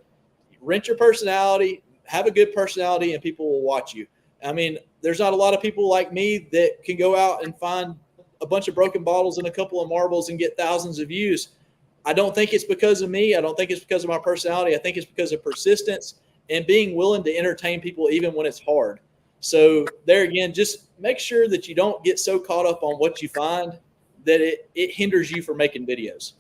rent your personality, have a good personality, and people will watch you. I mean, there's not a lot of people like me that can go out and find a bunch of broken bottles and a couple of marbles and get thousands of views. I don't think it's because of me. I don't think it's because of my personality. I think it's because of persistence and being willing to entertain people even when it's hard. So there again, just make sure that you don't get so caught up on what you find that it hinders you from making videos.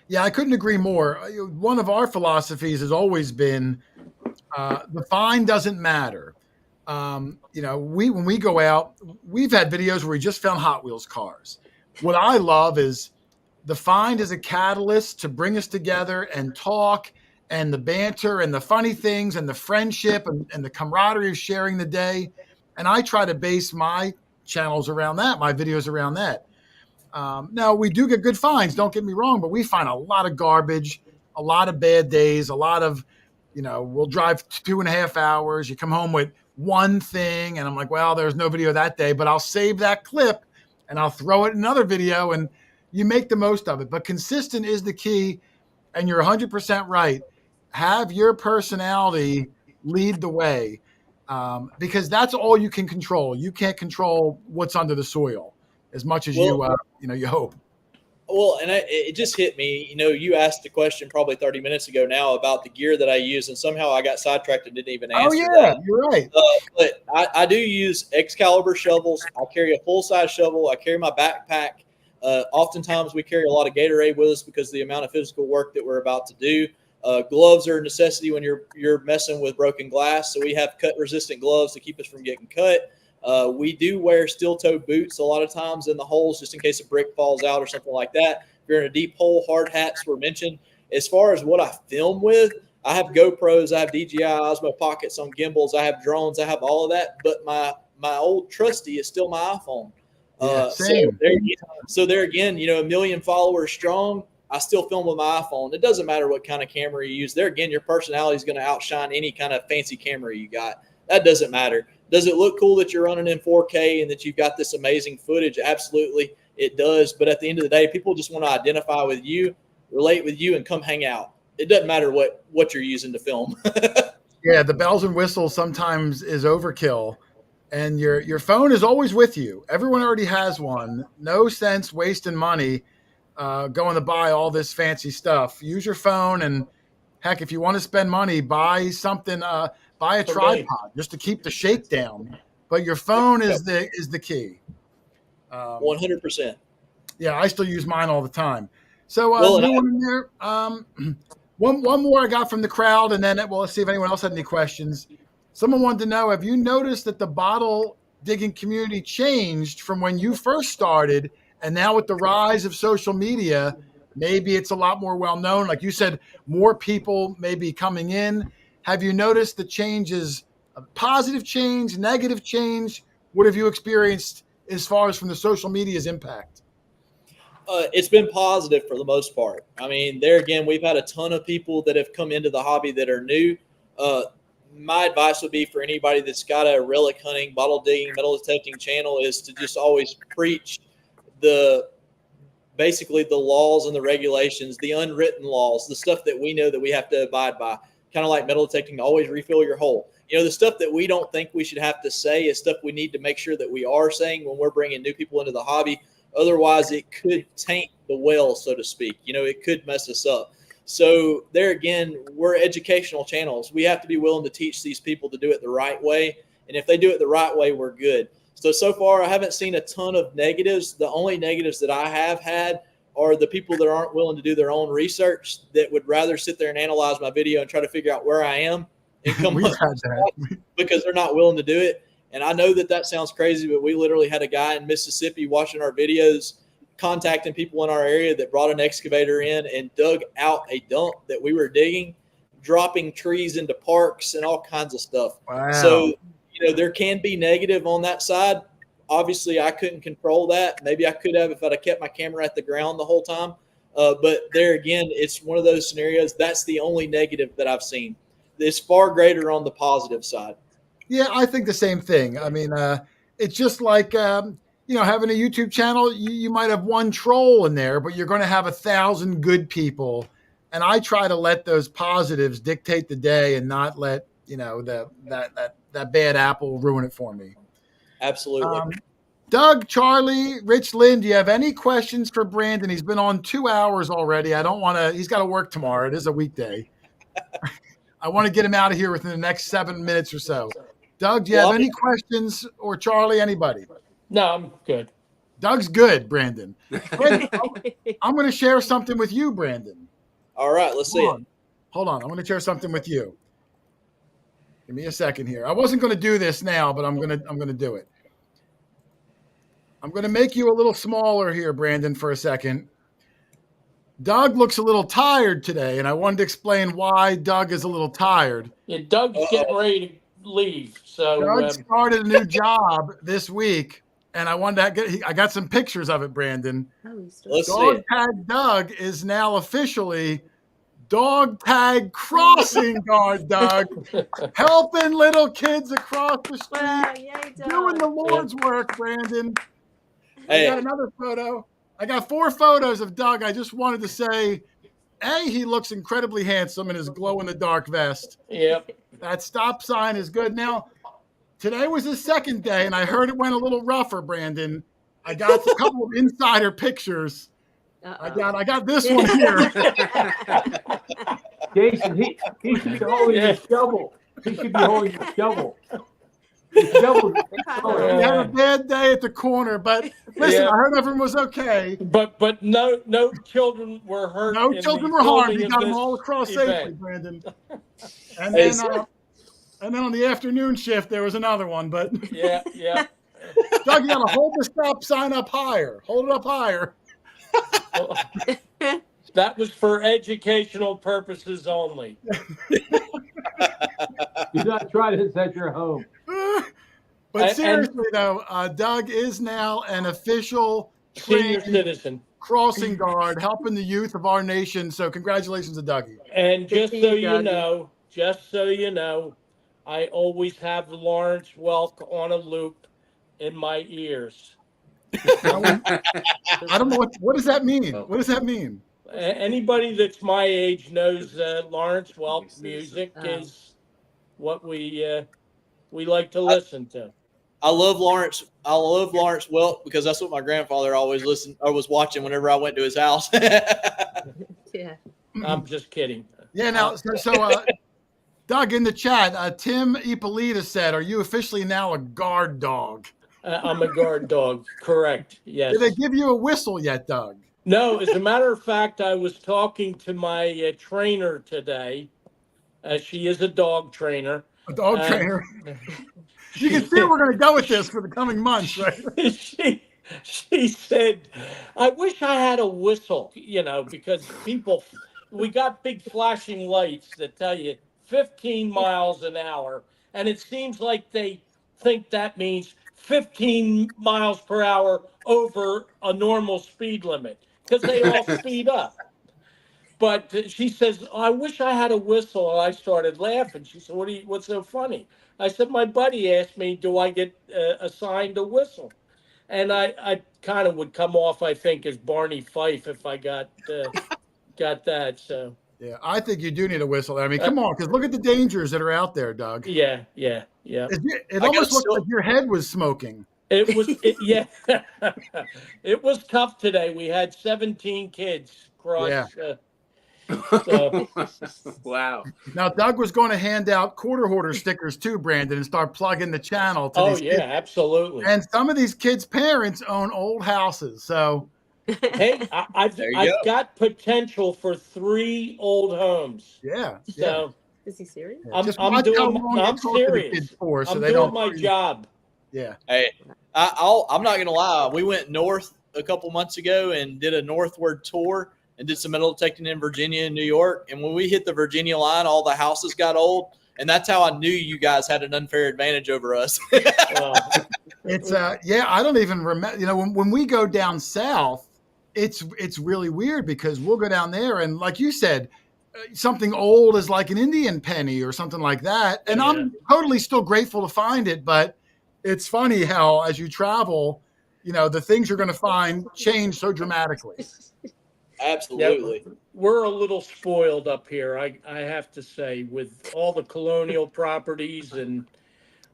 Yeah, I couldn't agree more. One of our philosophies has always been the find doesn't matter. When we go out, we've had videos where we just found Hot Wheels cars. What I love is the find is a catalyst to bring us together and talk, and the banter and the funny things and the friendship and the camaraderie of sharing the day. And I try to base my channels around that, my videos around that. Now, we do get good finds, don't get me wrong, but we find a lot of garbage, a lot of bad days, a lot of, we'll drive 2.5 hours. You come home with one thing, and I'm like, well, there's no video that day, but I'll save that clip and I'll throw it in another video, and you make the most of it. But consistent is the key, and you're 100% right. Have your personality lead the way, because that's all you can control. You can't control what's under the soil as much as you hope. Well, and it just hit me. You asked the question probably 30 minutes ago now about the gear that I use, and somehow I got sidetracked and didn't even answer that. You're right. But I do use Excalibur shovels. I carry a full-size shovel. I carry my backpack. Oftentimes we carry a lot of Gatorade with us because of the amount of physical work that we're about to do. Gloves are a necessity when you're messing with broken glass. So we have cut-resistant gloves to keep us from getting cut. We do wear steel-toe boots a lot of times in the holes just in case a brick falls out or something like that. If you're in a deep hole, hard hats were mentioned. As far as what I film with, I have GoPros, I have DJI Osmo Pockets on gimbals, I have drones, I have all of that. But my old trusty is still my iPhone. Same. So there again, 1 million followers strong, I still film with my iPhone. It doesn't matter what kind of camera you use. There again, your personality is going to outshine any kind of fancy camera you got. That doesn't matter. Does it look cool that you're running in 4K and that you've got this amazing footage? Absolutely, it does. But at the end of the day, people just want to identify with you, relate with you, and come hang out. It doesn't matter what you're using to film. Yeah, the bells and whistles sometimes is overkill. And your phone is always with you. Everyone already has one. No sense wasting money going to buy all this fancy stuff. Use your phone, and heck, if you want to spend money, buy something. Buy a tripod just to keep the shake down. But your phone is the key. 100%. Yeah, I still use mine all the time. So new one in there. One more I got from the crowd, and then let's see if anyone else had any questions. Someone wanted to know, have you noticed that the bottle digging community changed from when you first started, and now with the rise of social media, maybe it's a lot more well-known? Like you said, more people may be coming in. Have you noticed the changes, a positive change, negative change? What have you experienced as far as from the social media's impact? It's been positive for the most part. I mean, there again, we've had a ton of people that have come into the hobby that are new. My advice would be for anybody that's got a relic hunting, bottle digging, metal detecting channel is to just always preach basically the laws and the regulations, the unwritten laws, the stuff that we know that we have to abide by. Kind of like metal detecting, always refill your hole. The stuff that we don't think we should have to say is stuff we need to make sure that we are saying when we're bringing new people into the hobby. Otherwise, it could taint the well, so to speak. It could mess us up. So there again, we're educational channels. We have to be willing to teach these people to do it the right way. And if they do it the right way, we're good. So far, I haven't seen a ton of negatives. The only negatives that I have had are the people that aren't willing to do their own research, that would rather sit there and analyze my video and try to figure out where I am and come up because they're not willing to do it. And I know that sounds crazy, but we literally had a guy in Mississippi watching our videos, contacting people in our area that brought an excavator in and dug out a dump that we were digging, dropping trees into parks and all kinds of stuff. Wow. So, there can be negative on that side. Obviously, I couldn't control that. Maybe I could have if I'd have kept my camera at the ground the whole time. But there again, it's one of those scenarios. That's the only negative that I've seen. It's far greater on the positive side. Yeah, I think the same thing. I mean, it's just like, having a YouTube channel, you might have one troll in there, but you're going to have 1,000 good people. And I try to let those positives dictate the day and not let, that bad apple ruin it for me. Absolutely. Doug, Charlie, Rich, Lynn, do you have any questions for Brandon? He's been on 2 hours already. I don't want to, he's got to work tomorrow. It is a weekday. I want to get him out of here within the next 7 minutes or so. Doug, do you have any questions, or Charlie, anybody? No, I'm good. Doug's good, Brandon. Brandon, I'm going to share something with you, Brandon. All right, let's see it. Hold on. I'm going to share something with you. Give me a second here. I wasn't going to do this now, but I'm going to do it. I'm going to make you a little smaller here, Brandon, for a second. Doug looks a little tired today, and I wanted to explain why Doug is a little tired. Yeah, Doug's getting ready to leave. So Doug started a new job this week, and I wanted to I got some pictures of it, Brandon. Dog Tag Doug is now officially Dog Tag Crossing Guard Doug, helping little kids across the street, Wow, yay, Doug. doing the Lord's work, Brandon. Hey. I got another photo. I got 4 photos of Doug. I just wanted to say, he looks incredibly handsome in his glow-in-the-dark vest. Yep. That stop sign is good. Now, today was his second day, and I heard it went a little rougher, Brandon. I got a couple of insider pictures. I got this one here. Jason, he should be holding a shovel. He should be holding a shovel. He had a bad day at the corner, but listen, I heard everyone was okay. But no children were hurt. No children were harmed. You got them all across safely, Brandon. And then on the afternoon shift, there was another one. But yeah. Doug, you got to hold the stop sign up higher. Hold it up higher. That was for educational purposes only. Do not try this at your home. But seriously, though, Doug is now an official senior citizen crossing guard, helping the youth of our nation. So congratulations to Dougie. And just so you know, I always have Lawrence Welk on a loop in my ears. I don't know what does that mean? What does that mean? Anybody that's my age knows Lawrence Welk music is what we like to listen to. I love Lawrence Welk because that's what my grandfather always was watching whenever I went to his house. Yeah. I'm just kidding. Yeah. Now, Doug, in the chat, Tim Ippolita said, "Are you officially now a guard dog?" I'm a guard dog. Correct. Yes. Did they give you a whistle yet, Doug? No. As a matter of fact, I was talking to my trainer today. She is a dog trainer. A dog trainer. You can see we're going to go with this for the coming months, right? She said, "I wish I had a whistle, because we got big flashing lights that tell you 15 miles an hour, and it seems like they think that means 15 miles per hour over a normal speed limit. because they all speed up. But she says, oh, I wish I had a whistle. And I started laughing. She said, what's so funny? I said, my buddy asked me, do I get assigned a whistle? And I kind of would come off, I think, as Barney Fife if I got that. So Yeah, I think you do need a whistle. I mean, come on, because look at the dangers that are out there, Doug. yeah. It almost looked like your head was smoking. Yeah. It was tough today. We had 17 kids cross. Yeah. So. Wow. Now, Doug was going to hand out Quarter Hoarder stickers too, Brandon, and start plugging the channel to these kids. Absolutely. And some of these kids' parents own old houses, so hey, I've got potential for 3 old homes. yeah. So is he serious? Yeah. I'm serious. I'm doing my job. Yeah. Hey, I'm not gonna lie. We went north a couple months ago and did a northward tour and did some metal detecting in Virginia and New York. And when we hit the Virginia line, all the houses got old. And that's how I knew you guys had an unfair advantage over us. It's I don't even remember. You know, when we go down south, it's really weird because we'll go down there and, like you said, something old is like an Indian penny or something like that. And I'm totally still grateful to find it, but it's funny how as you travel, you know, the things you're going to find change so dramatically. Absolutely. Yeah, we're a little spoiled up here, I have to say, with all the colonial properties and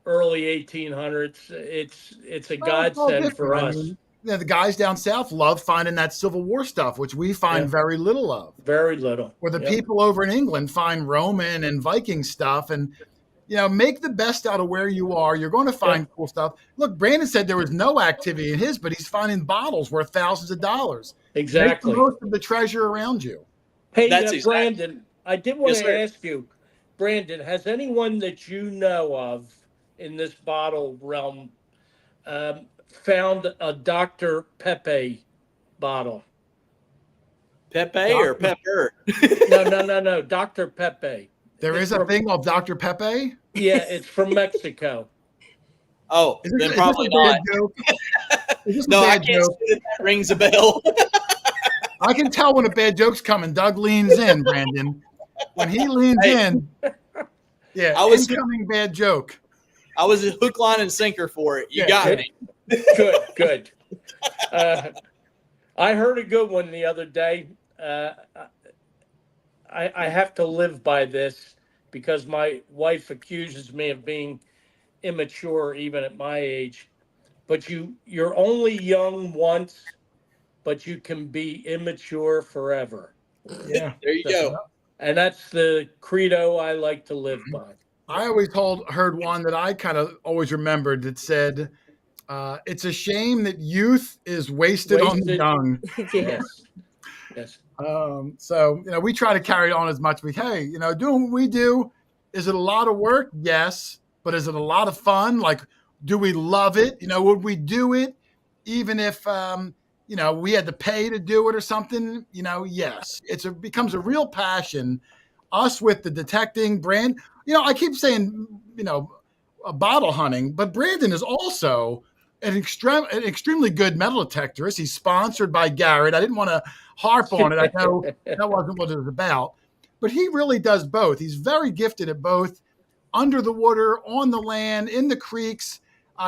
early 1800s. It's a godsend for us. Yeah, the guys down south love finding that Civil War stuff, which we find very little of. Very little. Or the people over in England find Roman and Viking stuff. And, you know, make the best out of where you are. You're going to find cool stuff. Look, Brandon said there was no activity in his, but he's finding bottles worth thousands of dollars. Exactly. Make the most of the treasure around you. Hey, Brandon, I did want to ask you, Brandon, has anyone that you know of in this bottle realm found a Dr. Pepe bottle? Pepe or Pepper? No. Dr. Pepe. There is a thing called Dr. Pepe? Yeah, it's from Mexico. Oh, then probably not. No, I can't say that rings a bell. I can tell when a bad joke's coming. Doug leans in, Brandon. When he leans in, incoming bad joke. I was a hook, line, and sinker for it. You got me. Good. I heard a good one the other day. I have to live by this because my wife accuses me of being immature even at my age. But you're only young once, but you can be immature forever. Yeah. There you go. And that's the credo I like to live by. I always heard one that I kind of always remembered that said, it's a shame that youth is wasted on the young. Yes. So, you know, we try to carry on as much as we can. Hey, you know, doing what we do, is it a lot of work? Yes. But is it a lot of fun? Like, do we love it? You know, would we do it even if, you know, we had to pay to do it or something? You know, yes. It becomes a real passion. Us with the detecting brand, you know, I keep saying, you know, bottle hunting, but Brandon is also an extremely good metal detectorist. He's sponsored by Garrett. I didn't want to harp on it. I know that wasn't what it was about, but he really does both. He's very gifted at both, under the water, on the land, in the creeks.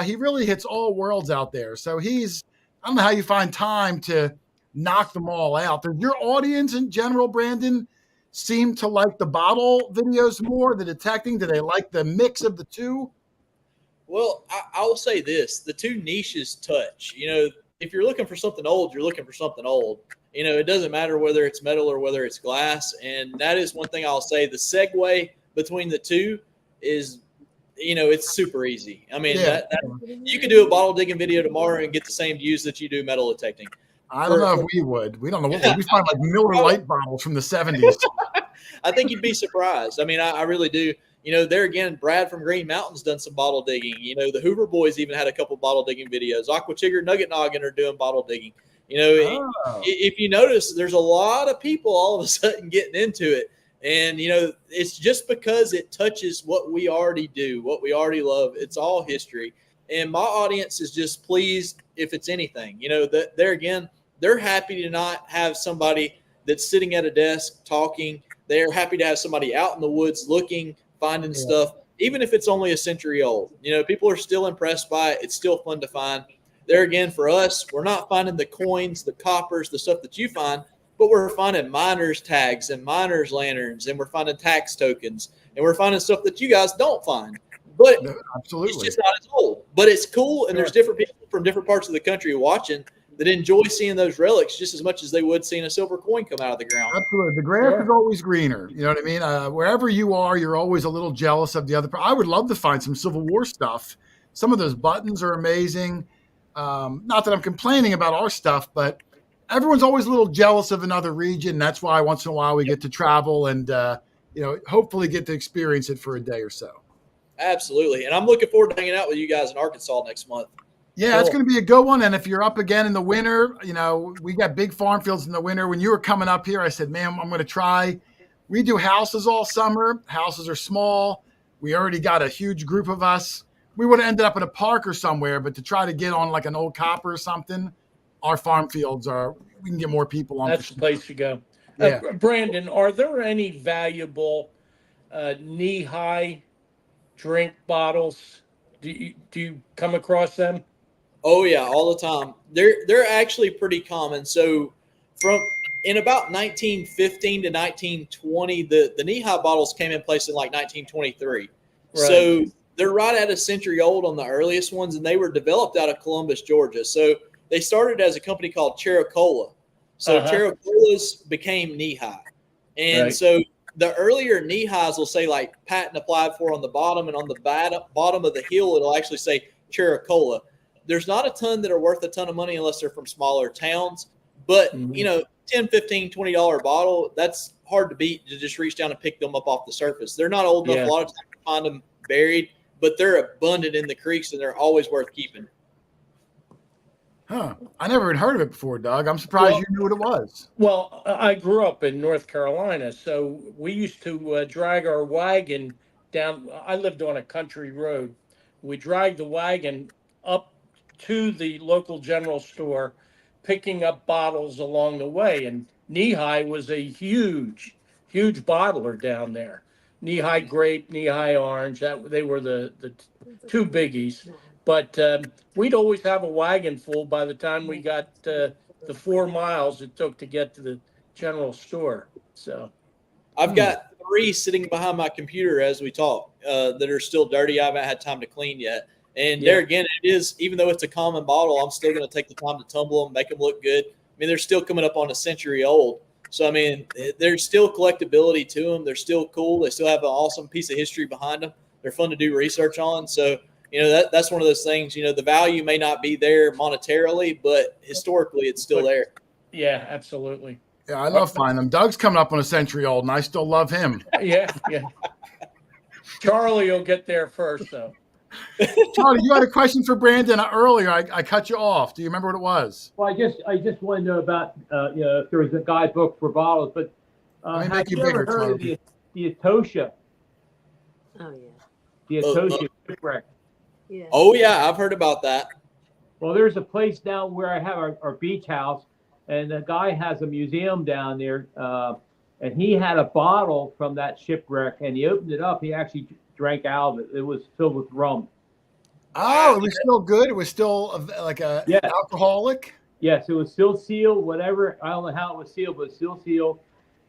He really hits all worlds out there. So I don't know how you find time to knock them all out. Does your audience in general, Brandon, seem to like the bottle videos more, the detecting? Do they like the mix of the two? Well, I will say this. The two niches touch. You know, if you're looking for something old, you're looking for something old. You know, it doesn't matter whether it's metal or whether it's glass. And that is one thing I'll say. The segue between the two is, you know, it's super easy. I mean, you could do a bottle digging video tomorrow and get the same views that you do metal detecting. I don't know if we would. We don't know what we find, like Miller Lite bottles from the 70s. I think you'd be surprised. I mean, I really do. You know, there again, Brad from Green Mountain's done some bottle digging. You know, the Hoover Boys even had a couple bottle digging videos. Aqua Chigger, Nugget Noggin are doing bottle digging. You know, if you notice, there's a lot of people all of a sudden getting into it. And, you know, it's just because it touches what we already do, what we already love. It's all history. And my audience is just pleased if it's anything. You know, there again, they're happy to not have somebody that's sitting at a desk talking. They're happy to have somebody out in the woods looking, finding stuff, even if it's only a century old. People are still impressed by it. It's still fun to find. There again, for us, we're not finding the coins, the coppers, the stuff that you find, but we're finding miners' tags and miners' lanterns, and we're finding tax tokens, and we're finding stuff that you guys don't find. But Absolutely. it's just not as old. But it's cool, and there's different people from different parts of the country watching that enjoy seeing those relics just as much as they would seeing a silver coin come out of the ground. Absolutely. The grass is always greener. You know what I mean? Wherever you are, you're always a little jealous of the other. I would love to find some Civil War stuff. Some of those buttons are amazing. Not that I'm complaining about our stuff, but everyone's always a little jealous of another region. That's why once in a while we get to travel and, hopefully get to experience it for a day or so. Absolutely. And I'm looking forward to hanging out with you guys in Arkansas next month. Yeah, It's going to be a good one. And if you're up again in the winter, we got big farm fields in the winter. When you were coming up here, I said, man, I'm going to try. We do houses all summer. Houses are small. We already got a huge group of us. We would have ended up in a park or somewhere, but to try to get on like an old copper or something, our farm fields we can get more people on. That's the place to go. Yeah. Brandon, are there any valuable knee-high drink bottles? Do you come across them? Oh yeah, all the time. They're actually pretty common. So in about 1915 to 1920, the knee-high bottles came in place in like 1923. Right. So they're right at a century old on the earliest ones, and they were developed out of Columbus, Georgia. So they started as a company called Chanukah. So Chanukahs became knee-high. And so the earlier knee-highs will say like patent applied for on the bottom, and on the bottom of the heel, it'll actually say Chanukah. There's not a ton that are worth a ton of money unless they're from smaller towns. But, $10, $15, $20 bottle, that's hard to beat to just reach down and pick them up off the surface. They're not old enough a lot of times to find them buried, but they're abundant in the creeks, and they're always worth keeping. Huh. I never had heard of it before, Doug. I'm surprised you knew what it was. Well, I grew up in North Carolina, so we used to drag our wagon down. I lived on a country road. We dragged the wagon up to the local general store, picking up bottles along the way. And Knee-High was a huge bottler down there. Knee-High grape, Knee-High orange. They were the two biggies. But we'd always have a wagon full by the time we got the 4 miles it took to get to the general store. So I've got 3 sitting behind my computer as we talk that are still dirty. I haven't had time to clean yet. And there again, it is, even though it's a common bottle, I'm still going to take the time to tumble them, make them look good. I mean, they're still coming up on a century old. So, I mean, there's still collectability to them. They're still cool. They still have an awesome piece of history behind them. They're fun to do research on. So, that's one of those things, the value may not be there monetarily, but historically it's still there. Yeah, absolutely. Yeah, I love finding them. Doug's coming up on a century old, and I still love him. Yeah. Charlie will get there first, though. Charlie, you had a question for Brandon earlier. I cut you off. Do you remember what it was? Well, I just want to know about if there was a guidebook for bottles, but have you ever heard of the Etosha? Oh yeah. The Etosha shipwreck. Yeah. Oh yeah, I've heard about that. Well, there's a place down where I have our beach house, and the guy has a museum down there, and he had a bottle from that shipwreck, and he opened it up. He actually drank out of it. It was filled with rum. Oh, it was still good. It was still like a alcoholic. Yes, it was still sealed. Whatever, I don't know how it was sealed, but it's still sealed.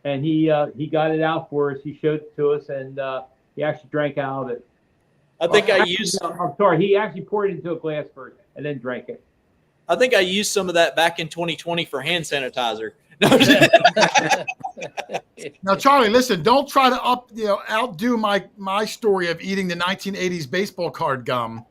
And he got it out for us. He showed it to us, and he actually drank out of it. I'm sorry. He actually poured it into a glass first and then drank it. I think I used some of that back in 2020 for hand sanitizer. Now, Charlie, listen, don't try to outdo my story of eating the 1980s baseball card gum.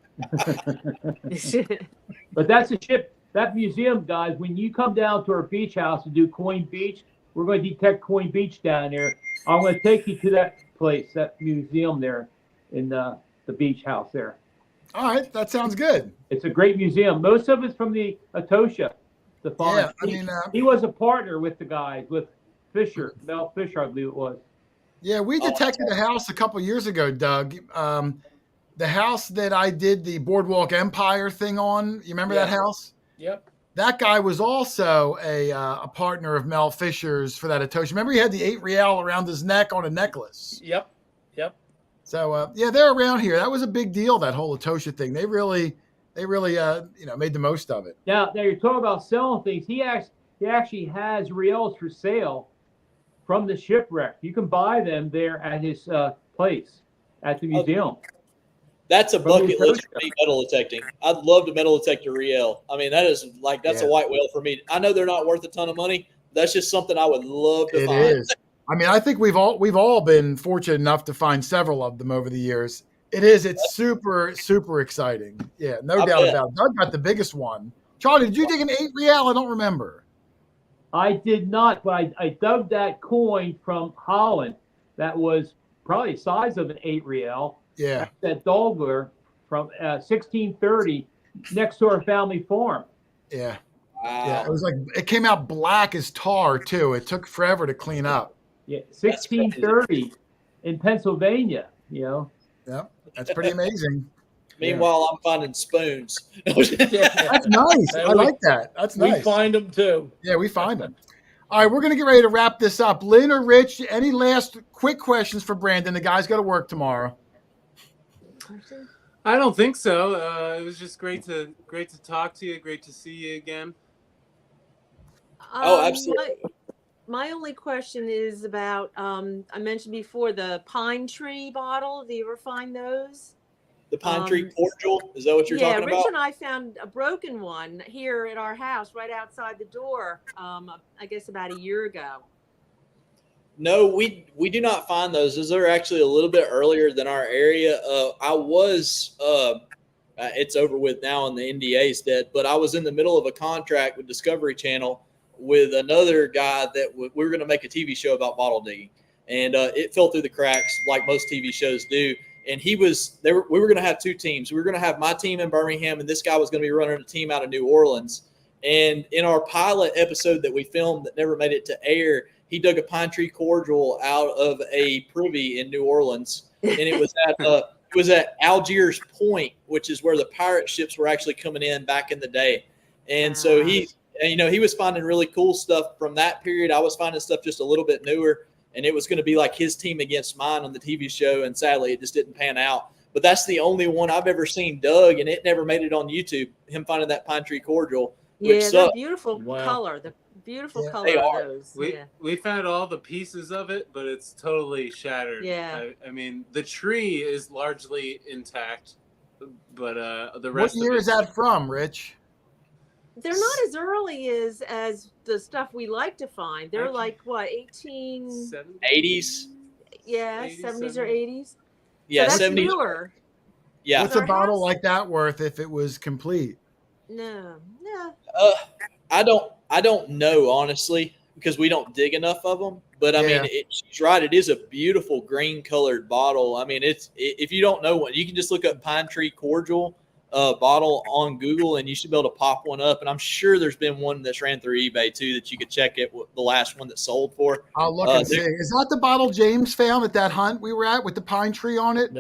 But that's a ship. That museum, guys, when you come down to our beach house to do Coin Beach, we're going to detect Coin Beach down there. I'm going to take you to that place, that museum there in the beach house there. All right, that sounds good. It's a great museum. Most of it's from the Etosha. Yeah, he was a partner with the guys, with Mel Fisher, I believe it was. Yeah, we detected a house a couple years ago, Doug. The house that I did the Boardwalk Empire thing on. You remember that house? Yep. that guy was also a partner of Mel Fisher's for that Atoshi. Remember, he had the 8 real around his neck on a necklace. Yep. So yeah, they're around here. That was a big deal. That whole Atoshi thing. They really made the most of it. Now you're talking about selling things. He actually has reels for sale from the shipwreck. You can buy them there at his place at the museum. That's a bucket list for me, metal detecting. I'd love to metal detect a Riel. I mean, that's a white whale for me. I know they're not worth a ton of money. That's just something I would love to find. It is. I mean, I think we've all been fortunate enough to find several of them over the years. It's super, super exciting. Yeah, no doubt about it. Doug got the biggest one. Charlie, did you dig an 8 real? I don't remember. I did not, but I dug that coin from Holland. That was probably the size of an 8 real. Yeah. That Dolgar from 1630 next to our family farm. Yeah. Wow. Yeah. It came out black as tar too. It took forever to clean up. Yeah. 1630 in Pennsylvania, Yeah. That's pretty amazing. Meanwhile, I'm finding spoons. That's nice. I like that. That's nice. We find them too. Yeah, we find them. All right, we're going to get ready to wrap this up. Lynn or Rich, any last quick questions for Brandon? The guy's got to work tomorrow. I don't think so. It was just great to talk to you. Great to see you again. Absolutely. My only question is about I mentioned before the pine tree bottle. Do you ever find those? The pine tree cordial? Is that what you're talking about? Yeah, Rich and I found a broken one here at our house right outside the door, I guess about a year ago. No, we do not find those. Those are actually a little bit earlier than our area. It's over with now and the NDA's dead, but I was in the middle of a contract with Discovery Channel with another guy that we were going to make a TV show about bottle digging. And it fell through the cracks like most TV shows do. And we were going to have 2 teams. We were going to have my team in Birmingham, and this guy was going to be running a team out of New Orleans. And in our pilot episode that we filmed that never made it to air, he dug a pine tree cordial out of a privy in New Orleans, and it was at Algiers Point, which is where the pirate ships were actually coming in back in the day. And so he was finding really cool stuff from that period. I was finding stuff just a little bit newer, and it was going to be like his team against mine on the TV show, and sadly, it just didn't pan out. But that's the only one I've ever seen dug, and it never made it on YouTube. Him finding that pine tree cordial. Yeah, that beautiful color. The beautiful color of those. We found all the pieces of it, but it's totally shattered. Yeah. I mean, the tree is largely intact, but the rest. What year is that from, Rich? They're not as early as the stuff we like to find. They're like what, 80s? Yeah, 70s or 80s. Yeah, so that's 70s. Newer. Yeah. What's a bottle like that worth if it was complete? No. I don't know, honestly, because we don't dig enough of them. But I mean, she's right. It is a beautiful green colored bottle. I mean, if you don't know one, you can just look up pine tree cordial bottle on Google, and you should be able to pop one up. And I'm sure there's been one that's ran through eBay too that you could check it. The last one that sold for. I'll look and see. Is that the bottle James found at that hunt we were at with the pine tree on it?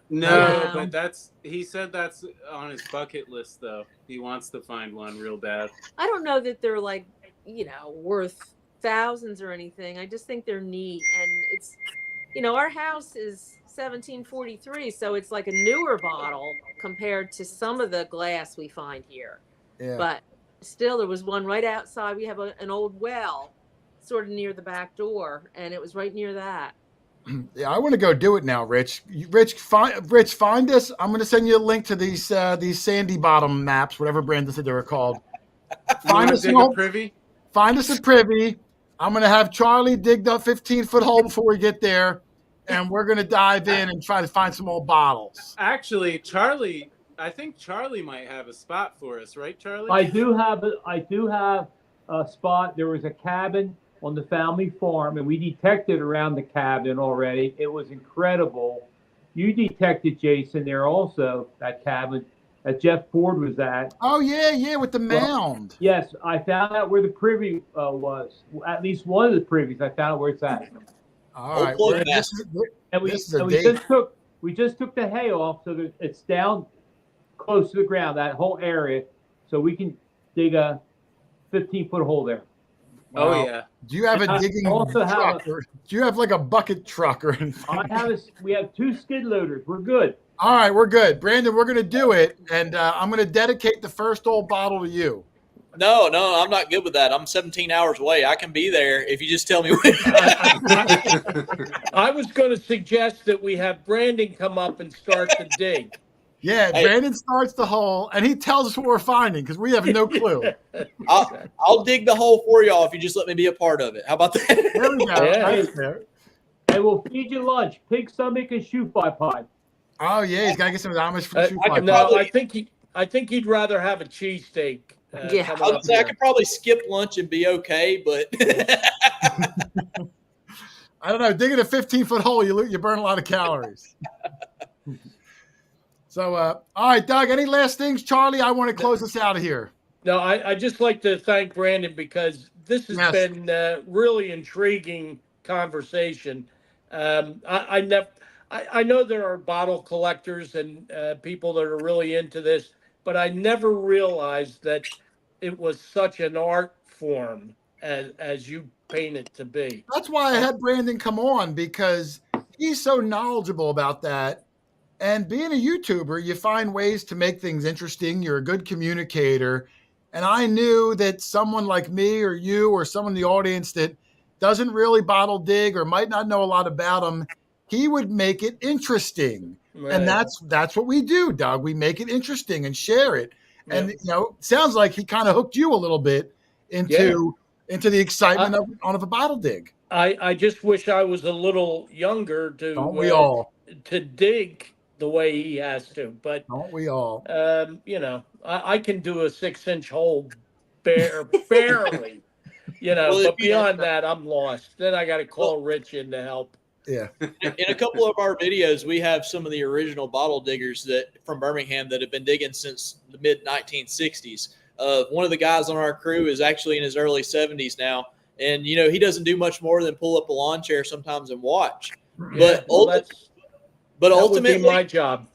No, but he said that's on his bucket list though. He wants to find one real bad. I don't know that they're like, worth thousands or anything. I just think they're neat, and it's, our house is 1743, so it's like a newer bottle compared to some of the glass we find here. Yeah. But still, there was one right outside. We have an old well sort of near the back door, and it was right near that. Yeah, I want to go do it now, Rich. Rich, find us. I'm going to send you a link to these sandy bottom maps, whatever Brandon said they were called. Find us a privy. Find us a privy. I'm going to have Charlie dig the 15-foot hole before we get there, and we're going to dive in and try to find some old bottles. Actually, I think Charlie might have a spot for us, right, Charlie? I do have a spot. There was a cabin on the family farm, and we detected around the cabin already. It was incredible. You detected, Jason, there also, that cabin that Jeff Ford was at. Oh, yeah, with the mound. Well, yes, I found out where the privy was. At least one of the privies, I found out where it's at. All right. We just took the hay off so that it's down close to the ground, that whole area, so we can dig a 15-foot hole there. Oh Wow. yeah. Do you have a I digging also have truck? Or do you have like a bucket truck or anything? We have 2 skid loaders. We're good. All right, we're good. Brandon, we're going to do it. And I'm going to dedicate the first old bottle to you. No, I'm not good with that. I'm 17 hours away. I can be there if you just tell me when. I was going to suggest that we have Brandon come up and start the dig. Yeah, Hey. Brandon starts the hole, and he tells us what we're finding because we have no clue. I'll dig the hole for y'all if you just let me be a part of it. How about that? There we go. Yeah. That's fair. And we'll feed you lunch. Pig stomach and shoe pie. Oh, yeah, he's got to get some Amish for the shoe pie. No, I think he'd rather have a cheesesteak. Yeah. coming I would up say I here. could probably skip lunch and be okay, but I don't know. Digging a 15-foot hole, you burn a lot of calories. So, all right, Doug, any last things? Charlie, I want to close us out of here. No, I just like to thank Brandon because this has been really intriguing conversation. I know there are bottle collectors and people that are really into this, but I never realized that it was such an art form as you paint it to be. That's why I had Brandon come on, because he's so knowledgeable about that. And being a YouTuber, you find ways to make things interesting. You're a good communicator. And I knew that someone like me or you or someone in the audience that doesn't really bottle dig or might not know a lot about them, he would make it interesting. Right. And that's what we do, Doug. We make it interesting and share it. And, sounds like he kind of hooked you a little bit into the excitement of a bottle dig. I just wish I was a little younger Don't we all? To dig the way he has to, but Don't we all? I can do a 6-inch hole barely, but beyond that, I'm lost. Then I got to call Rich in to help. Yeah. in a couple of our videos, we have some of the original bottle diggers from Birmingham that have been digging since the mid 1960s. One of the guys on our crew is actually in his early 70s now, and he doesn't do much more than pull up a lawn chair sometimes and watch. Yeah, But that ultimately, would be my job.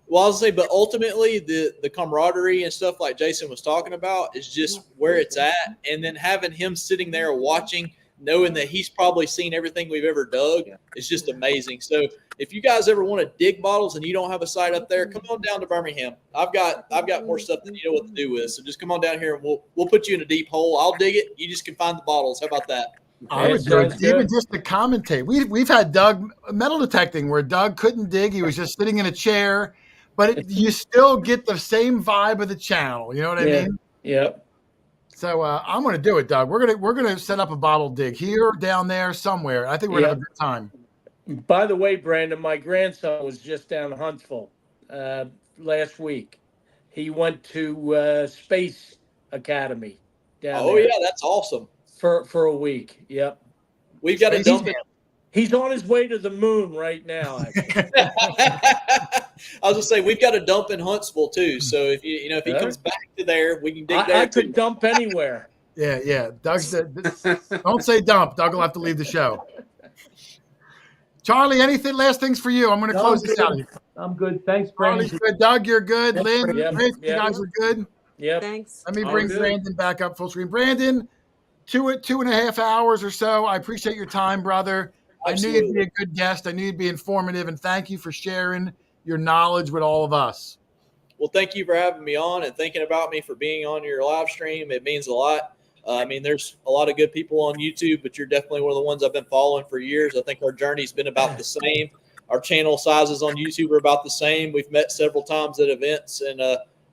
Well, I was gonna say, but ultimately, the camaraderie and stuff like Jason was talking about is just where it's at, and then having him sitting there watching, knowing that he's probably seen everything we've ever dug, is just amazing. So, if you guys ever want to dig bottles and you don't have a site up there, come on down to Birmingham. I've got more stuff than you know what to do with. So just come on down here and we'll put you in a deep hole. I'll dig it. You just can find the bottles. How about that? I would do it, even just to commentate. We've had Doug metal detecting where Doug couldn't dig; he was just sitting in a chair, but you still get the same vibe of the channel. You know what I mean? Yeah. So I'm going to do it, Doug. We're gonna set up a bottle dig here, down there, somewhere. I think we're gonna have a good time. By the way, Brandon, my grandson was just down in Huntsville last week. He went to Space Academy down there. Oh yeah, that's awesome. For a week. Yep. We've got to dump it. He's on his way to the moon right now. I was gonna say we've got a dump in Huntsville too. So if he comes back to there, we can dig there. I could dump anywhere. Yeah. Doug said, don't say dump. Doug will have to leave the show. Charlie, anything last things for you? I'm going to close this out. I'm good. Thanks, Brandon. Charlie's good. Doug, you're good. Lynn, Rich, you Yep. guys are good. Yeah. Thanks. Let me bring Brandon back up full screen. Brandon, 2.5 hours or so. I appreciate your time, brother. Absolutely. I knew you'd be a good guest. I knew you'd be informative, and thank you for sharing your knowledge with all of us. Well, thank you for having me on and thinking about me for being on your live stream. It means a lot. There's a lot of good people on YouTube, but you're definitely one of the ones I've been following for years. I think our journey's been about the same. Our channel sizes on YouTube are about the same. We've met several times at events, and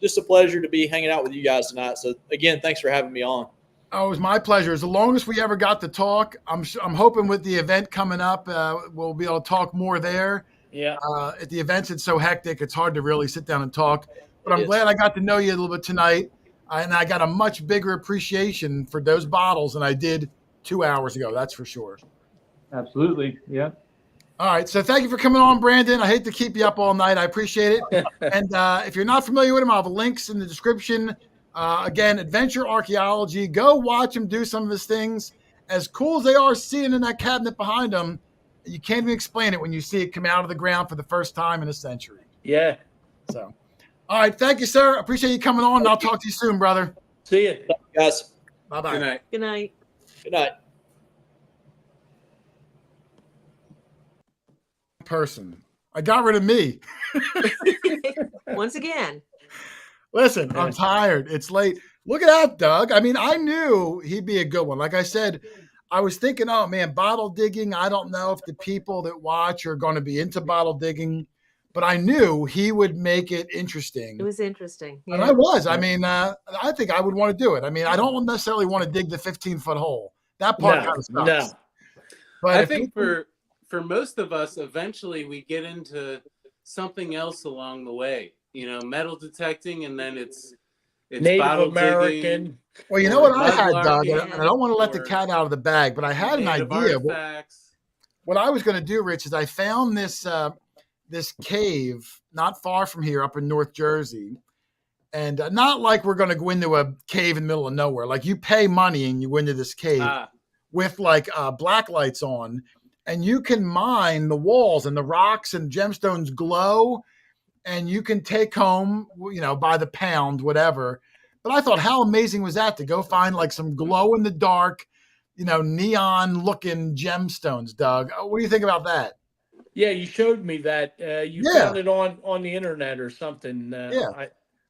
just a pleasure to be hanging out with you guys tonight. So, again, thanks for having me on. Oh, it was my pleasure. As long as we ever got to talk, I'm hoping with the event coming up, we'll be able to talk more there. Yeah. At the events, it's so hectic, it's hard to really sit down and talk. But I'm glad I got to know you a little bit tonight. And I got a much bigger appreciation for those bottles than I did 2 hours ago. That's for sure. Absolutely. Yeah. All right. So thank you for coming on, Brandon. I hate to keep you up all night. I appreciate it. And if you're not familiar with him, I'll have links in the description. Again, Adventure Archaeology. Go watch him do some of his things. As cool as they are seeing in that cabinet behind him, you can't even explain it when you see it come out of the ground for the first time in a century. Yeah. So, all right. Thank you, sir. Appreciate you coming on, and I'll talk to you soon, brother. See you. Guys. Bye-bye. Good night. Good night. Good night. Person. I got rid of me. Once again. Listen, I'm tired. It's late. Look at that, Doug. I mean, I knew he'd be a good one. Like I said, I was thinking, oh man, bottle digging. I don't know if the people that watch are going to be into bottle digging, but I knew he would make it interesting. It was interesting. Yeah. And I was. I mean, I think I would want to do it. I mean, I don't necessarily want to dig the 15-foot hole. That part kind of sucks. No. But I think for most of us, eventually we get into something else along the way. You know, metal detecting, and then it's Native bottle American. digging. well, you know what I had, Doug, Mudlarking, and I don't want to let the or cat out of the bag, but I had an native idea. artifacts. What I was going to do, Rich, is I found this this cave not far from here up in North Jersey. And not like we're going to go into a cave in the middle of nowhere. Like you pay money and you go into this cave with like black lights on, and you can mine the walls, and the rocks and gemstones glow, and you can take home, you know, by the pound, whatever. But I thought, how amazing was that to go find like some glow in the dark, you know, neon looking gemstones, Doug? What do you think about that? Yeah, you showed me that. You found it on the internet or something.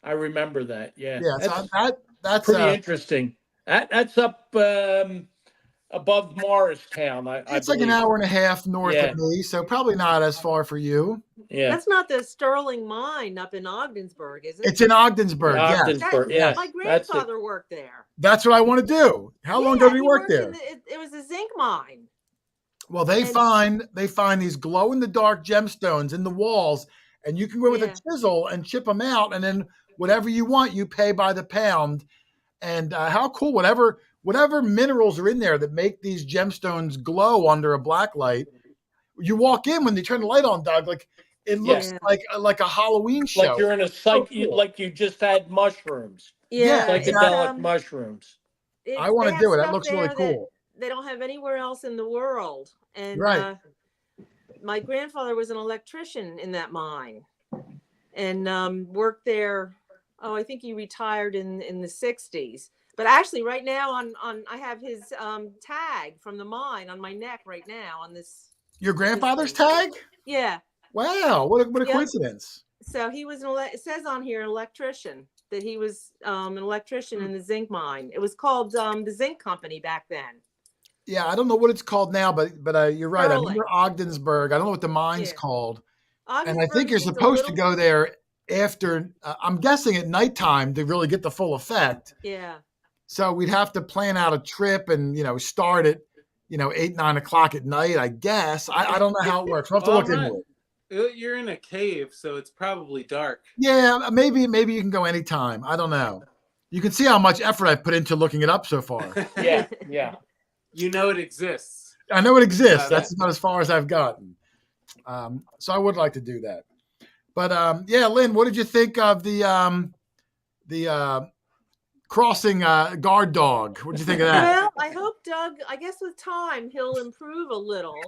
I remember that. Yeah. Yeah, that's pretty interesting. That's up above Morristown. It's I like an believe. hour and a half north of me, so probably not as far for you. Yeah. That's not the Sterling Mine up in Ogdensburg, is it? It's in Ogdensburg. Ogdensburg, yes. My grandfather worked there. That's what I want to do. How long ago did he work there? It was a zinc mine. Well, they find these glow in the dark gemstones in the walls, and you can go with a chisel and chip them out, and then whatever you want, you pay by the pound. And how cool! Whatever minerals are in there that make these gemstones glow under a black light, you walk in when they turn the light on, Doug. Like it looks like a Halloween show. Like you're in a like you just had mushrooms. Yeah, psychedelic mushrooms. I want to do it. That looks really cool. They don't have anywhere else in the world. And my grandfather was an electrician in that mine, and worked there. Oh, I think he retired in the 60s. But actually, right now on I have his tag from the mine on my neck right now on this. Your grandfather's tag? Yeah. Wow, what a coincidence. So he was it says on here, an electrician, that he was an electrician in the zinc mine. It was called the Zinc Company back then. Yeah, I don't know what it's called now, but you're right. I remember Ogdensburg. I don't know what the mine's called. And I think you're supposed to go there after, I'm guessing at nighttime to really get the full effect. Yeah. So we'd have to plan out a trip and, start at, 8, 9 o'clock at night, I guess. I don't know how it works. We'll have to look into it. You're in a cave, so it's probably dark. Yeah, maybe you can go anytime. I don't know. You can see how much effort I've put into looking it up so far. Yeah. You know it exists. I know it exists. That's about as far as I've gotten. So I would like to do that. But Lynn, what did you think of the crossing guard dog? What did you think of that? Well, I hope Doug, I guess with time, he'll improve a little.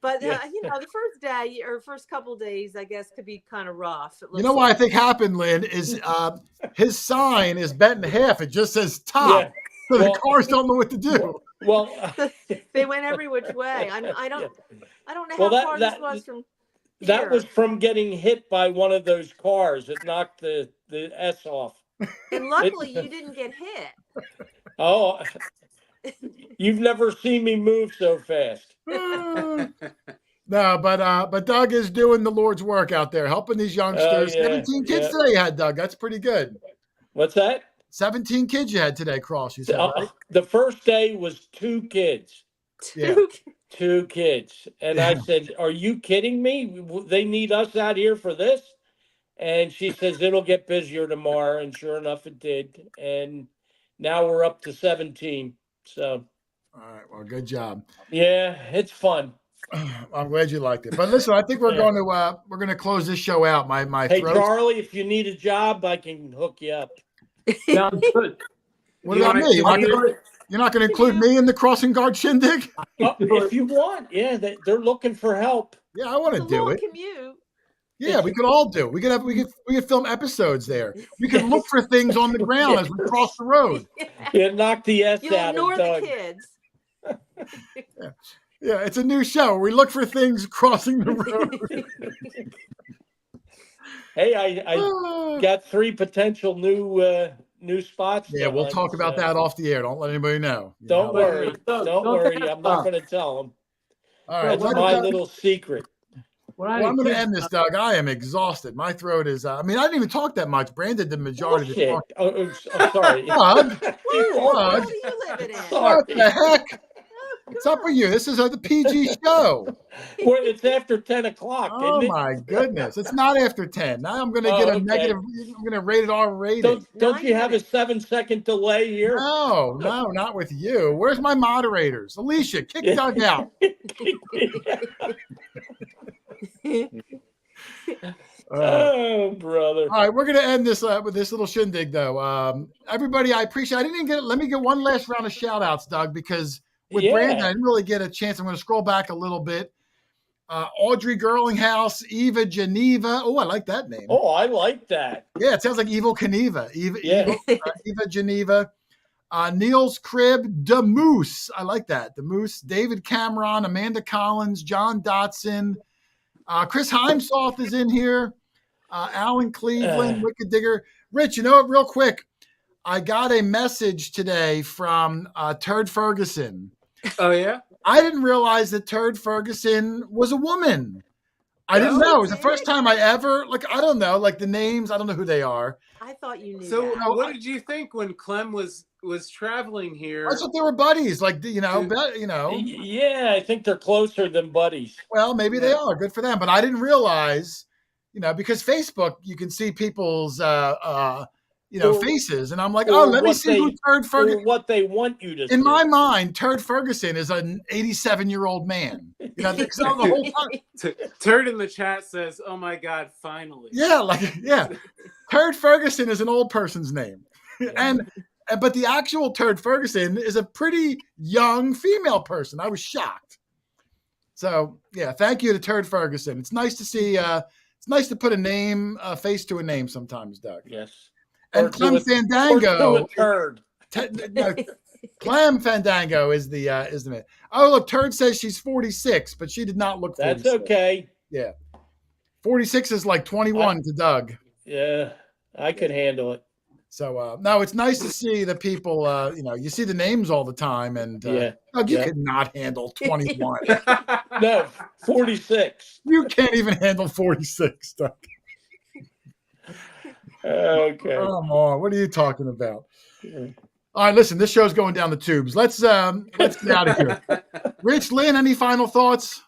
But, the first day or first couple days, I guess, could be kind of rough. What I think happened, Lynn, is his sign is bent in half. It just says top. Yeah. So the cars don't know what to do. Well, they went every which way. I don't know how far this was from here. That was from getting hit by one of those cars. It knocked the S off. And luckily, you didn't get hit. Oh, you've never seen me move so fast. No, but Doug is doing the Lord's work out there, helping these youngsters. 17 kids today you had, Doug. That's pretty good. What's that? 17 kids you had today, Cross, you said, right? The first day was 2 kids. Yeah. 2 kids. And I said, are you kidding me? They need us out here for this? And she says, it'll get busier tomorrow. And sure enough, it did. And now we're up to 17. So. All right. Well, good job. Yeah, it's fun. I'm glad you liked it. But listen, I think we're going to close this show out. My Hey, throat. Charlie, if you need a job, I can hook you up. Sounds good. What about me? You're not going to include me in the crossing guard shindig? If you want, they're looking for help. Yeah, I want to do it. Commute. Yeah, we could all do. We could film episodes there. We could look for things on the ground as we cross the road. Yeah, knock the S You'll out of ignore the Doug. kids. Yeah, it's a new show. We look for things crossing the road. Hey, I got 3 potential new spots. Yeah, to we'll hunt, talk about so that off the air. Don't let anybody know. You Don't know? worry. Don't Don't worry. tell I'm not them. going to tell them. All right, That's well, my little secret. When well, I'm was going a to kid, end this, Doug. I am exhausted. My throat is. I mean, I didn't even talk that much. Brandon did the majority of the Bullshit. talking. I'm sorry. Doug, What Doug, world are you living in? Sorry. what the heck? What's up with you? This is the PG show. Well, it's after 10 o'clock, Oh isn't it? my goodness! It's not after 10. Now I'm going to get a okay. negative. I'm going to rate it R rating. Don't you 9 have a minutes. 7-second delay here? No, not with you. Where's my moderators? Alicia, kick Doug out. Oh, brother. All right, we're going to end this with this little shindig, though. Everybody, I appreciate. I didn't even get. Let me get one last round of shout outs, Doug, because with Brandon, I didn't really get a chance. I'm going to scroll back a little bit. Audrey Girlinghouse, Eva Geneva. Oh, I like that name. Oh, I like that. Yeah, it sounds like Evil Knievel. Yeah. Eva Geneva. Niels Cribb, the Moose. I like that. The Moose. David Cameron, Amanda Collins, John Dotson. Chris Heimsoth is in here. Alan Cleveland, Wicked Digger. Rich, you know what, real quick, I got a message today from Turd Ferguson. Oh yeah. I didn't realize that Turd Ferguson was a woman. I didn't know. It was the first time I ever, I don't know, the names. I don't know who they are. I thought you knew So that. what did you think when Clem was traveling here? I thought they were buddies. Yeah, I think they're closer than buddies. Well, maybe they are. Good for them. But I didn't realize, because Facebook, you can see people's, faces. And I'm like, let me see who Turd Ferguson. Or what they want you to see. In my mind, Turd Ferguson is an 87-year-old man. The whole time. Turd in the chat says, "Oh my God, finally!" Yeah, Turd Ferguson is an old person's name, but the actual Turd Ferguson is a pretty young female person. I was shocked. So yeah, thank you to Turd Ferguson. It's nice to see. It's nice to put a face to a name sometimes, Doug. Yes. And Clem Fandango. Or to a turd. Clam Fandango is the man. Oh, look, Turd says she's 46, but she did not look 46. That's okay. Yeah. 46 is like 21 to Doug. Yeah, I could handle it. So, no, it's nice to see the people, you see the names all the time, and Doug, you could not handle 21. No, 46. You can't even handle 46, Doug. Okay. Come on. What are you talking about? Yeah. All right, listen, this show's going down the tubes. Let's get out of here. Rich, Lynn, any final thoughts?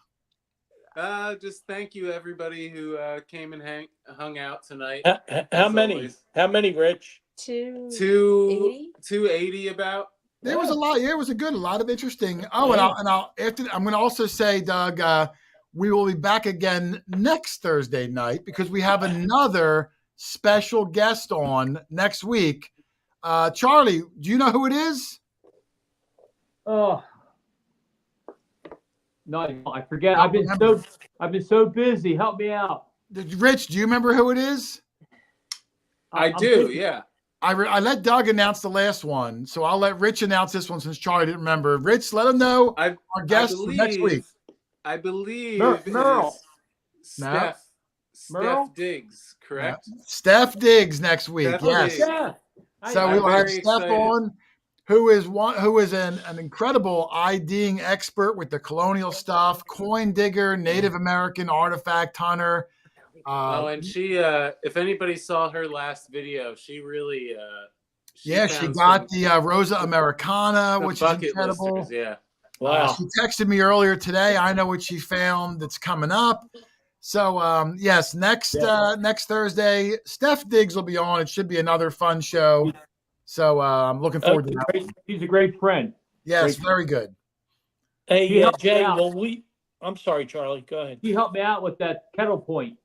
Just thank you, everybody who came and hung out tonight. How many? Always. How many, Rich? 280 about. There was a lot. Yeah, it was a lot of interesting. Oh, and I'm going to also say, Doug, we will be back again next Thursday night because we have another special guest on next week. Charlie, do you know who it is? Oh, no, I forget. I've been so busy. Help me out. Rich, do you remember who it is? I do. Yeah. I let Doug announce the last one, so I'll let Rich announce this one since Charlie didn't remember. Rich, let him know our guest for next week. I believe Merle. Steph Diggs, correct? Steph Diggs next week. Steph yes. Diggs. Yeah. So we will have Steph excited. on, who is an incredible IDing expert with the colonial stuff, coin digger, Native American artifact hunter. And she, if anybody saw her last video, she really, she got the Rosa Americana, which is incredible. Listers, yeah. Wow. She texted me earlier today. I know what she found that's coming up. So, yes, next Thursday, Steph Diggs will be on. It should be another fun show. So I'm looking forward to that. She's a great friend. Yes, very good. Hey, Jay, I'm sorry, Charlie. Go ahead. She helped me out with that kettle point.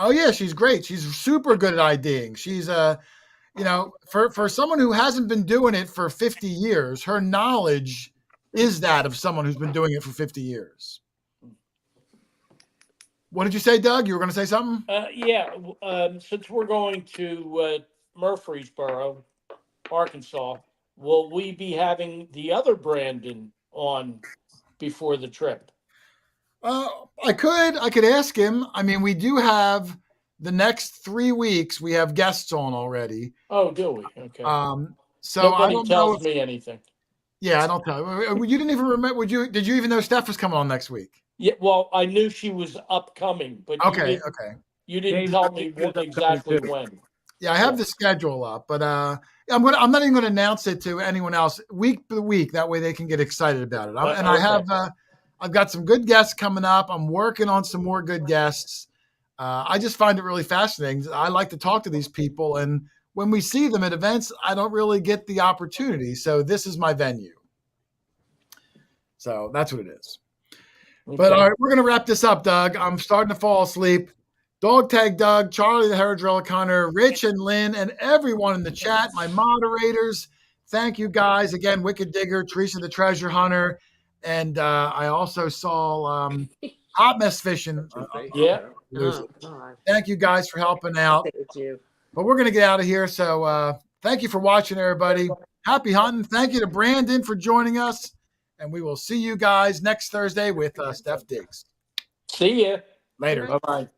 Oh, yeah, she's great. She's super good at IDing. She's, for someone who hasn't been doing it for 50 years, her knowledge is that of someone who's been doing it for 50 years. What did you say, Doug? You were going to say something? Yeah. Since we're going to Murfreesboro, Arkansas, will we be having the other Brandon on before the trip? I could ask him. I mean, we do have the next 3 weeks. We have guests on already. Oh, do we? Okay. So Nobody I don't know tells if, me anything. Yeah, I don't tell. You didn't even remember. Did you even know Steph was coming on next week? Yeah. Well, I knew she was upcoming, but Okay. you didn't James, tell me James, exactly too. when. Yeah, I have the schedule up, but I'm not even going to announce it to anyone else week by week. That way they can get excited about it. I've got some good guests coming up. I'm working on some more good guests. I just find it really fascinating. I like to talk to these people, and when we see them at events, I don't really get the opportunity. So this is my venue. So that's what it is. Okay. But all right, we're going to wrap this up, Doug. I'm starting to fall asleep. Dog Tag Doug, Charlie the Hair Hunter, Rich and Lynn, and everyone in the chat, my moderators. Thank you guys. Again, Wicked Digger, Teresa the Treasure Hunter, and I also saw Hot Mess Fishing. Yeah. Oh, God. Thank you guys for helping out. Thank you. But we're going to get out of here. So thank you for watching, everybody. Happy hunting. Thank you to Brandon for joining us. And we will see you guys next Thursday with Steph Diggs. See ya. Later. Bye-bye.